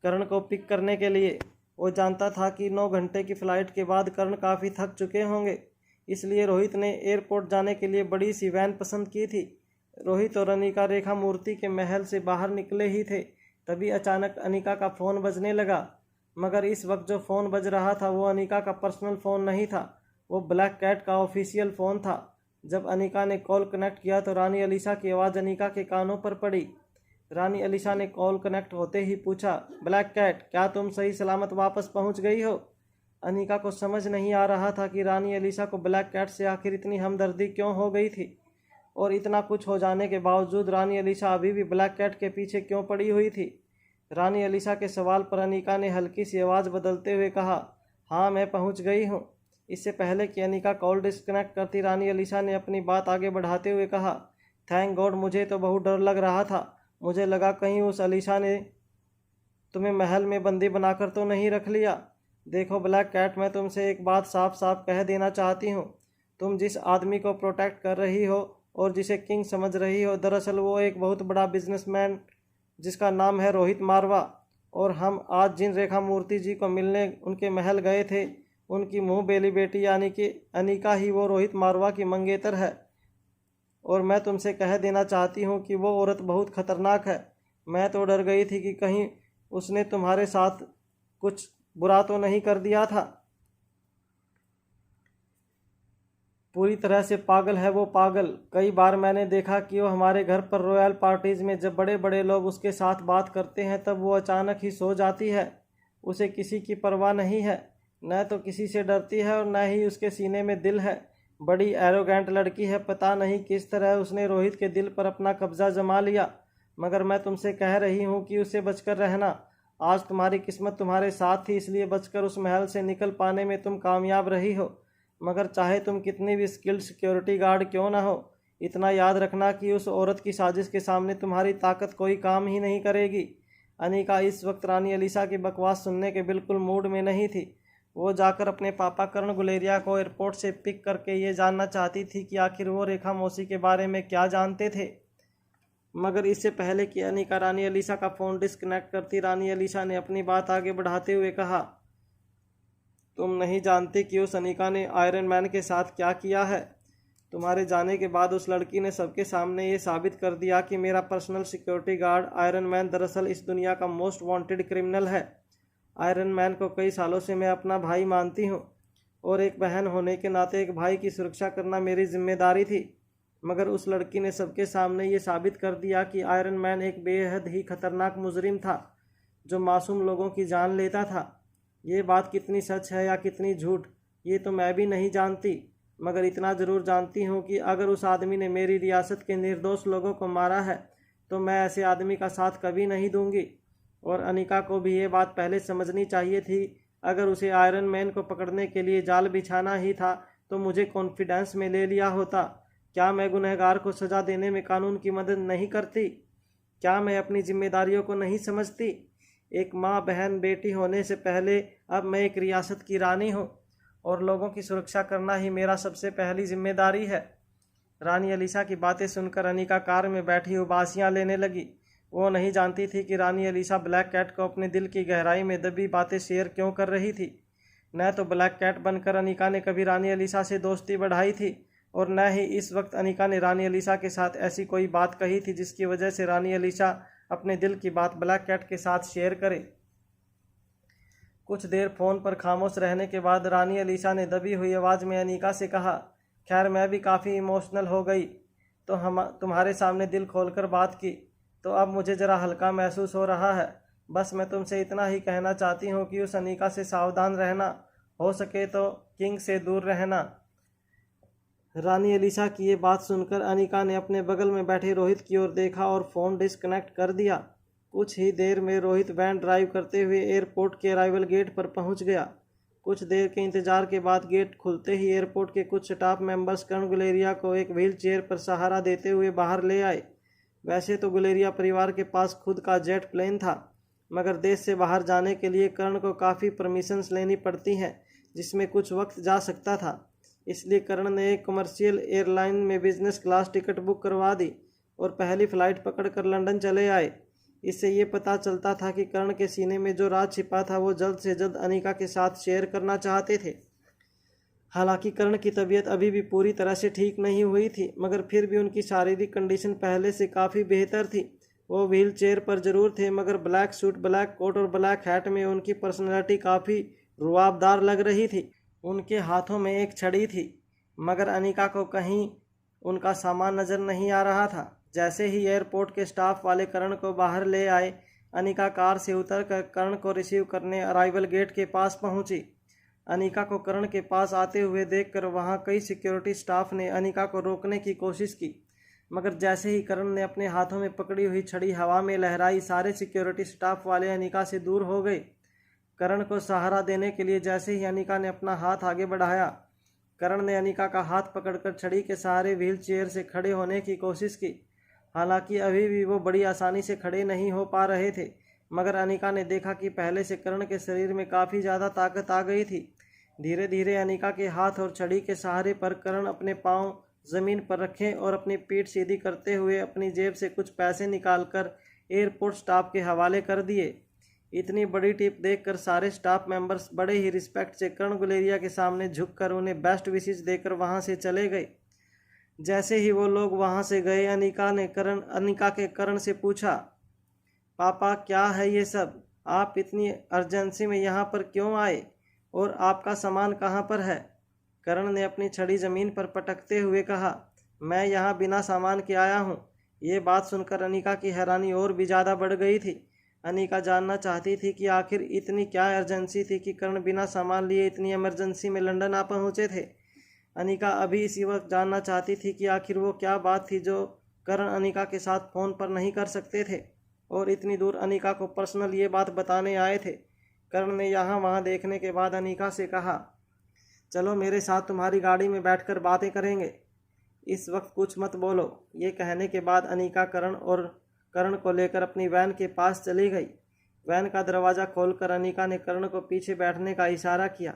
Speaker 2: कर्ण को पिक करने के लिए। वो जानता था कि 9 घंटे की फ़्लाइट के बाद कर्ण काफ़ी थक चुके होंगे, इसलिए रोहित ने एयरपोर्ट जाने के लिए बड़ी सी वैन पसंद की थी। रोहित और अनीका रेखा मूर्ति के महल से बाहर निकले ही थे, तभी अचानक अनीका का फ़ोन बजने लगा। मगर इस वक्त जो फ़ोन बज रहा था वो अनीका का पर्सनल फ़ोन नहीं था, वो ब्लैक कैट का ऑफिशियल फ़ोन था। जब अनीका ने कॉल कनेक्ट किया तो रानी अलीशा की आवाज़ अनीका के कानों पर पड़ी। रानी अलीशा ने कॉल कनेक्ट होते ही पूछा, ब्लैक कैट, क्या तुम सही सलामत वापस पहुंच गई हो? अनीका को समझ नहीं आ रहा था कि रानी अलीशा को ब्लैक कैट से आखिर इतनी हमदर्दी क्यों हो गई थी, और इतना कुछ हो जाने के बावजूद रानी अलीशा अभी भी ब्लैक कैट के पीछे क्यों पड़ी हुई थी। रानी अलीशा के सवाल पर अनीका ने हल्की सी आवाज़ बदलते हुए कहा, हाँ मैं पहुंच गई हूं। इससे पहले कि अनीका कॉल डिस्कनेक्ट करती, रानी अलीशा ने अपनी बात आगे बढ़ाते हुए कहा, थैंक गॉड, मुझे तो बहुत डर लग रहा था। मुझे लगा कहीं उस अलीशा ने तुम्हें महल में बंदी बनाकर तो नहीं रख लिया। देखो ब्लैक कैट, मैं तुमसे एक बात साफ साफ कह देना चाहती हूँ। तुम जिस आदमी को प्रोटेक्ट कर रही हो और जिसे किंग समझ रही हो, दरअसल वो एक बहुत बड़ा बिजनेसमैन जिसका नाम है रोहित मारवा। और हम आज जिन रेखा मूर्ति जी को मिलने उनके महल गए थे, उनकी मुँह बेली बेटी यानी कि अनीका ही वो रोहित मारवा की मंगेतर है। और मैं तुमसे कह देना चाहती हूँ कि वो औरत बहुत ख़तरनाक है। मैं तो डर गई थी कि कहीं उसने तुम्हारे साथ कुछ बुरा तो नहीं कर दिया था। पूरी तरह से पागल है वो, पागल। कई बार मैंने देखा कि वो हमारे घर पर रॉयल पार्टीज़ में जब बड़े बड़े लोग उसके साथ बात करते हैं तब वो अचानक ही सो जाती है। उसे किसी की परवाह नहीं है, न तो किसी से डरती है और न ही उसके सीने में दिल है। बड़ी एरोगेंट लड़की है, पता नहीं किस तरह उसने रोहित के दिल पर अपना कब्जा जमा लिया। मगर मैं तुमसे कह रही हूँ कि उससे बचकर रहना। आज तुम्हारी किस्मत तुम्हारे साथ थी, इसलिए बचकर उस महल से निकल पाने में तुम कामयाब रही हो। मगर चाहे तुम कितनी भी स्किल्ड सिक्योरिटी गार्ड क्यों ना हो, इतना याद रखना कि उस औरत की साजिश के सामने तुम्हारी ताकत कोई काम ही नहीं करेगी। अनीका इस वक्त रानी अलीशा की बकवास सुनने के बिल्कुल मूड में नहीं थी। वो जाकर अपने पापा कर्ण गुलेरिया को एयरपोर्ट से पिक करके ये जानना चाहती थी कि आखिर वो रेखा मौसी के बारे में क्या जानते थे। मगर इससे पहले कि अनीका रानी अलीशा का फ़ोन डिस्कनेक्ट करती, रानी अलीशा ने अपनी बात आगे बढ़ाते हुए कहा, तुम नहीं जानती कि उस अनीका ने आयरन मैन के साथ क्या किया है। तुम्हारे जाने के बाद उस लड़की ने सबके सामने ये साबित कर दिया कि मेरा personal security guard iron man दरअसल इस दुनिया का मोस्ट वांटेड क्रिमिनल है। आयरन मैन को कई सालों से मैं अपना भाई मानती हूँ और एक बहन होने के नाते एक भाई की सुरक्षा करना मेरी जिम्मेदारी थी। मगर उस लड़की ने सबके सामने ये साबित कर दिया कि आयरन मैन एक बेहद ही खतरनाक मुजरिम था जो मासूम लोगों की जान लेता था। ये बात कितनी सच है या कितनी झूठ, ये तो मैं भी नहीं जानती, मगर इतना ज़रूर जानती हूँ कि अगर उस आदमी ने मेरी रियासत के निर्दोष लोगों को मारा है तो मैं ऐसे आदमी का साथ कभी नहीं दूंगी। और अनिका को भी ये बात पहले समझनी चाहिए थी। अगर उसे आयरन मैन को पकड़ने के लिए जाल बिछाना ही था तो मुझे कॉन्फिडेंस में ले लिया होता। क्या मैं गुनहगार को सज़ा देने में कानून की मदद नहीं करती? क्या मैं अपनी जिम्मेदारियों को नहीं समझती? एक माँ, बहन, बेटी होने से पहले अब मैं एक रियासत की रानी हूँ और लोगों की सुरक्षा करना ही मेरा सबसे पहली जिम्मेदारी है। रानी अलीसा की बातें सुनकर अनिका कार में बैठी उबासियाँ लेने लगी। वो नहीं जानती थी कि रानी अलीसा ब्लैक कैट को अपने दिल की गहराई में दबी बातें शेयर क्यों कर रही थी। न तो ब्लैक कैट बनकर अनिका ने कभी रानी अलीसा से दोस्ती बढ़ाई थी और न ही इस वक्त अनिका ने रानी अलीसा के साथ ऐसी कोई बात कही थी जिसकी वजह से रानी अलीसा अपने दिल की बात ब्लैक कैट के साथ शेयर करे। कुछ देर फ़ोन पर खामोश रहने के बाद रानी अलीसा ने दबी हुई आवाज़ में अनिका से कहा, खैर मैं भी काफ़ी इमोशनल हो गई तो हम तुम्हारे सामने दिल खोलकर बात की तो अब मुझे ज़रा हल्का महसूस हो रहा है। बस मैं तुमसे इतना ही कहना चाहती हूँ कि उस अनिका से सावधान रहना, हो सके तो किंग से दूर रहना। रानी अलीसा की ये बात सुनकर अनिका ने अपने बगल में बैठे रोहित की ओर देखा और फ़ोन डिस्कनेक्ट कर दिया। कुछ ही देर में रोहित वैन ड्राइव करते हुए एयरपोर्ट के अराइवल गेट पर पहुंच गया। कुछ देर के इंतजार के बाद गेट खुलते ही एयरपोर्ट के कुछ स्टाफ मेंबर्स कर्ण गुलेरिया को एक व्हील चेयर पर सहारा देते हुए बाहर ले आए। वैसे तो गुलेरिया परिवार के पास खुद का जेट प्लेन था, मगर देश से बाहर जाने के लिए कर्ण को काफ़ी परमिशंस लेनी पड़ती हैं जिसमें कुछ वक्त जा सकता था। इसलिए कर्ण ने एक कमर्शियल एयरलाइन में बिजनेस क्लास टिकट बुक करवा दी और पहली फ़्लाइट पकड़कर लंदन चले आए। इससे ये पता चलता था कि कर्ण के सीने में जो राज छिपा था वो जल्द से जल्द अनिका के साथ शेयर करना चाहते थे। हालांकि कर्ण की तबीयत अभी भी पूरी तरह से ठीक नहीं हुई थी, मगर फिर भी उनकी शारीरिक कंडीशन पहले से काफ़ी बेहतर थी। वो व्हील चेयर पर ज़रूर थे, मगर ब्लैक सूट, ब्लैक कोट और ब्लैक हैट में उनकी पर्सनैलिटी काफ़ी रुआबदार लग रही थी। उनके हाथों में एक छड़ी थी, मगर अनिका को कहीं उनका सामान नज़र नहीं आ रहा था। जैसे ही एयरपोर्ट के स्टाफ वाले कर्ण को बाहर ले आए, अनिका कार से उतरकर कर्ण को रिसीव करने अराइवल गेट के पास पहुंची। अनिका को कर्ण के पास आते हुए देखकर वहां कई सिक्योरिटी स्टाफ ने अनिका को रोकने की कोशिश की, मगर जैसे ही कर्ण ने अपने हाथों में पकड़ी हुई छड़ी हवा में लहराई, सारे सिक्योरिटी स्टाफ वाले अनिका से दूर हो गए। कर्ण को सहारा देने के लिए जैसे ही अनिका ने अपना हाथ आगे बढ़ाया, कर्ण ने अनिका का हाथ पकड़कर छड़ी के सहारे व्हील चेयर से खड़े होने की कोशिश की। हालांकि अभी भी वो बड़ी आसानी से खड़े नहीं हो पा रहे थे, मगर अनिका ने देखा कि पहले से कर्ण के शरीर में काफ़ी ज़्यादा ताकत आ गई थी। धीरे धीरे अनिका के हाथ और छड़ी के सहारे पर कर्ण अपने पाँव ज़मीन पर रखे और अपनी पीठ सीधी करते हुए अपनी जेब से कुछ पैसे निकालकर एयरपोर्ट स्टाफ के हवाले कर दिए। इतनी बड़ी टिप देखकर सारे स्टाफ मेंबर्स बड़े ही रिस्पेक्ट से कर्ण गुलेरिया के सामने झुककर उन्हें बेस्ट विशेस देकर वहां से चले गए। जैसे ही वो लोग वहां से गए, अनिका के कर्ण से पूछा, पापा क्या है ये सब? आप इतनी अर्जेंसी में यहाँ पर क्यों आए और आपका सामान कहाँ पर है? कर्ण ने अपनी छड़ी ज़मीन पर पटकते हुए कहा, मैं यहाँ बिना सामान के आया हूँ। ये बात सुनकर अनिका की हैरानी और भी ज़्यादा बढ़ गई थी। अनिका जानना चाहती थी कि आखिर इतनी क्या अर्जेंसी थी कि कर्ण बिना सामान लिए इतनी इमरजेंसी में लंदन आ पहुँचे थे। अनिका अभी इसी वक्त जानना चाहती थी कि आखिर वो क्या बात थी जो कर्ण अनिका के साथ फ़ोन पर नहीं कर सकते थे और इतनी दूर अनिका को पर्सनल ये बात बताने आए थे। कर्ण ने यहाँ वहाँ देखने के बाद अनिका से कहा, चलो मेरे साथ तुम्हारी गाड़ी में बैठकर बातें करेंगे, इस वक्त कुछ मत बोलो। ये कहने के बाद अनिका कर्ण को लेकर अपनी वैन के पास चली गई। वैन का दरवाज़ा खोलकर अनिका ने कर्ण को पीछे बैठने का इशारा किया।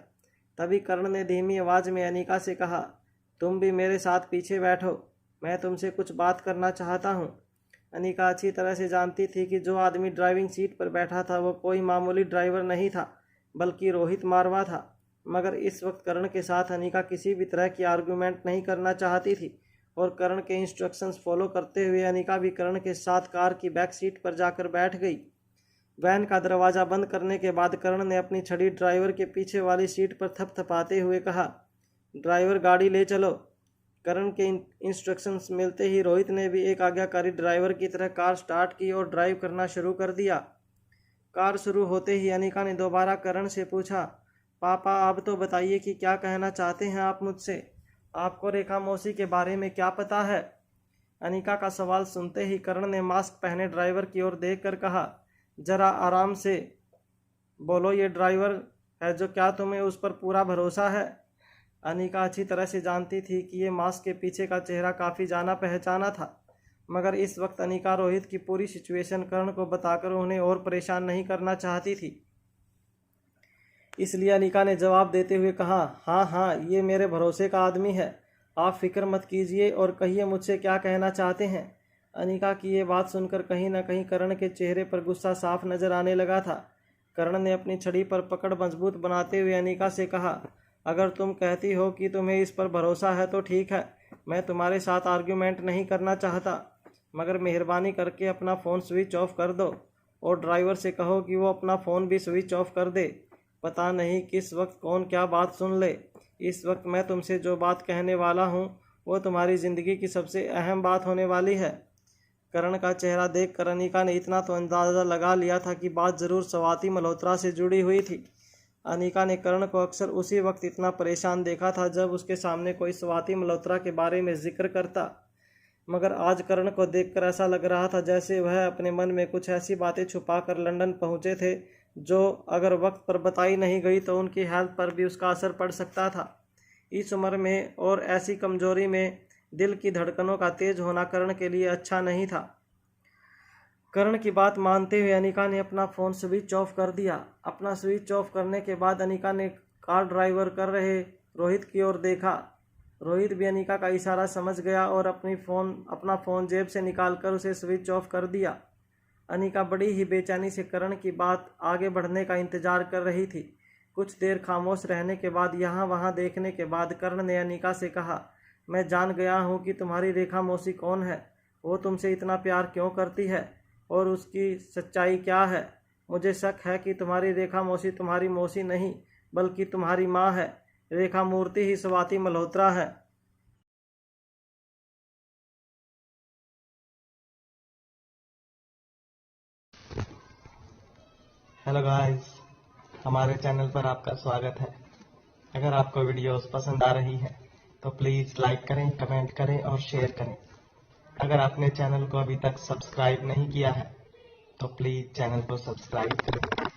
Speaker 2: तभी कर्ण ने धीमी आवाज़ में अनिका से कहा, तुम भी मेरे साथ पीछे बैठो, मैं तुमसे कुछ बात करना चाहता हूँ। अनिका अच्छी तरह से जानती थी कि जो आदमी ड्राइविंग सीट पर बैठा था वो कोई मामूली ड्राइवर नहीं था, बल्कि रोहित मारवा था। मगर इस वक्त कर्ण के साथ अनिका किसी भी तरह की आर्गूमेंट नहीं करना चाहती थी और कर्ण के इंस्ट्रक्शंस फॉलो करते हुए अनिका भी कर्ण के साथ कार की बैक सीट पर जाकर बैठ गई। वैन का दरवाज़ा बंद करने के बाद करण ने अपनी छड़ी ड्राइवर के पीछे वाली सीट पर थपथपाते हुए कहा, ड्राइवर गाड़ी ले चलो। करण के इंस्ट्रक्शंस मिलते ही रोहित ने भी एक आज्ञाकारी ड्राइवर की तरह कार स्टार्ट की और ड्राइव करना शुरू कर दिया। कार शुरू होते ही अनिका ने दोबारा करण से पूछा, पापा अब तो बताइए कि क्या कहना चाहते हैं आप मुझसे? आपको रेखा मौसी के बारे में क्या पता है? अनिका का सवाल सुनते ही करण ने मास्क पहने ड्राइवर की ओर देखकर कहा, जरा आराम से बोलो, ये ड्राइवर है जो क्या तुम्हें उस पर पूरा भरोसा है? अनिका अच्छी तरह से जानती थी कि ये मास्क के पीछे का चेहरा काफ़ी जाना पहचाना था, मगर इस वक्त अनिका रोहित की पूरी सिचुएशन करण को बताकर उन्हें और परेशान नहीं करना चाहती थी। इसलिए अनिका ने जवाब देते हुए कहा, हाँ हाँ, ये मेरे भरोसे का आदमी है, आप फिक्र मत कीजिए और कहिए मुझसे क्या कहना चाहते हैं। अनिका की ये बात सुनकर कहीं ना कहीं करण के चेहरे पर गुस्सा साफ नजर आने लगा था। करण ने अपनी छड़ी पर पकड़ मजबूत बनाते हुए अनिका से कहा, अगर तुम कहती हो कि तुम्हें इस पर भरोसा है तो ठीक है, मैं तुम्हारे साथ आर्ग्यूमेंट नहीं करना चाहता, मगर मेहरबानी करके अपना फ़ोन स्विच ऑफ कर दो और ड्राइवर से कहो कि वो अपना फ़ोन भी स्विच ऑफ कर दे। पता नहीं किस वक्त कौन क्या बात सुन ले। इस वक्त मैं तुमसे जो बात कहने वाला हूँ वो तुम्हारी ज़िंदगी की सबसे अहम बात होने वाली है। करण का चेहरा देखकर अनिका ने इतना तो अंदाज़ा लगा लिया था कि बात ज़रूर स्वाति मल्होत्रा से जुड़ी हुई थी। अनिका ने करण को अक्सर उसी वक्त इतना परेशान देखा था जब उसके सामने कोई स्वाति मल्होत्रा के बारे में जिक्र करता, मगर आज करण को देखकर ऐसा लग रहा था जैसे वह अपने मन में कुछ ऐसी बातें छुपाकर लंदन पहुंचे थे जो अगर वक्त पर बताई नहीं गई तो उनकी हेल्थ पर भी उसका असर पड़ सकता था। इस उम्र में और ऐसी कमजोरी में दिल की धड़कनों का तेज होना करण के लिए अच्छा नहीं था। करण की बात मानते हुए अनिका ने अपना फ़ोन स्विच ऑफ कर दिया। अपना स्विच ऑफ करने के बाद अनिका ने कार ड्राइवर कर रहे रोहित की ओर देखा। रोहित भी अनिका का इशारा समझ गया और अपना फ़ोन जेब से निकालकर उसे स्विच ऑफ कर दिया। अनिका बड़ी ही बेचैनी से करण की बात आगे बढ़ने का इंतज़ार कर रही थी। कुछ देर खामोश रहने के बाद यहाँ वहाँ देखने के बाद करण ने अनिका से कहा, मैं जान गया हूँ कि तुम्हारी रेखा मौसी कौन है, वो तुमसे इतना प्यार क्यों करती है और उसकी सच्चाई क्या है। मुझे शक है कि तुम्हारी रेखा मौसी तुम्हारी मौसी नहीं बल्कि तुम्हारी माँ है। रेखा मूर्ति ही स्वाति मल्होत्रा है।
Speaker 1: हेलो गाइस, हमारे चैनल पर आपका स्वागत है। अगर आपको वीडियोस पसंद आ रही है तो प्लीज़ लाइक करें, कमेंट करें और शेयर करें। अगर आपने चैनल को अभी तक सब्सक्राइब नहीं किया है तो प्लीज़ चैनल को सब्सक्राइब करें।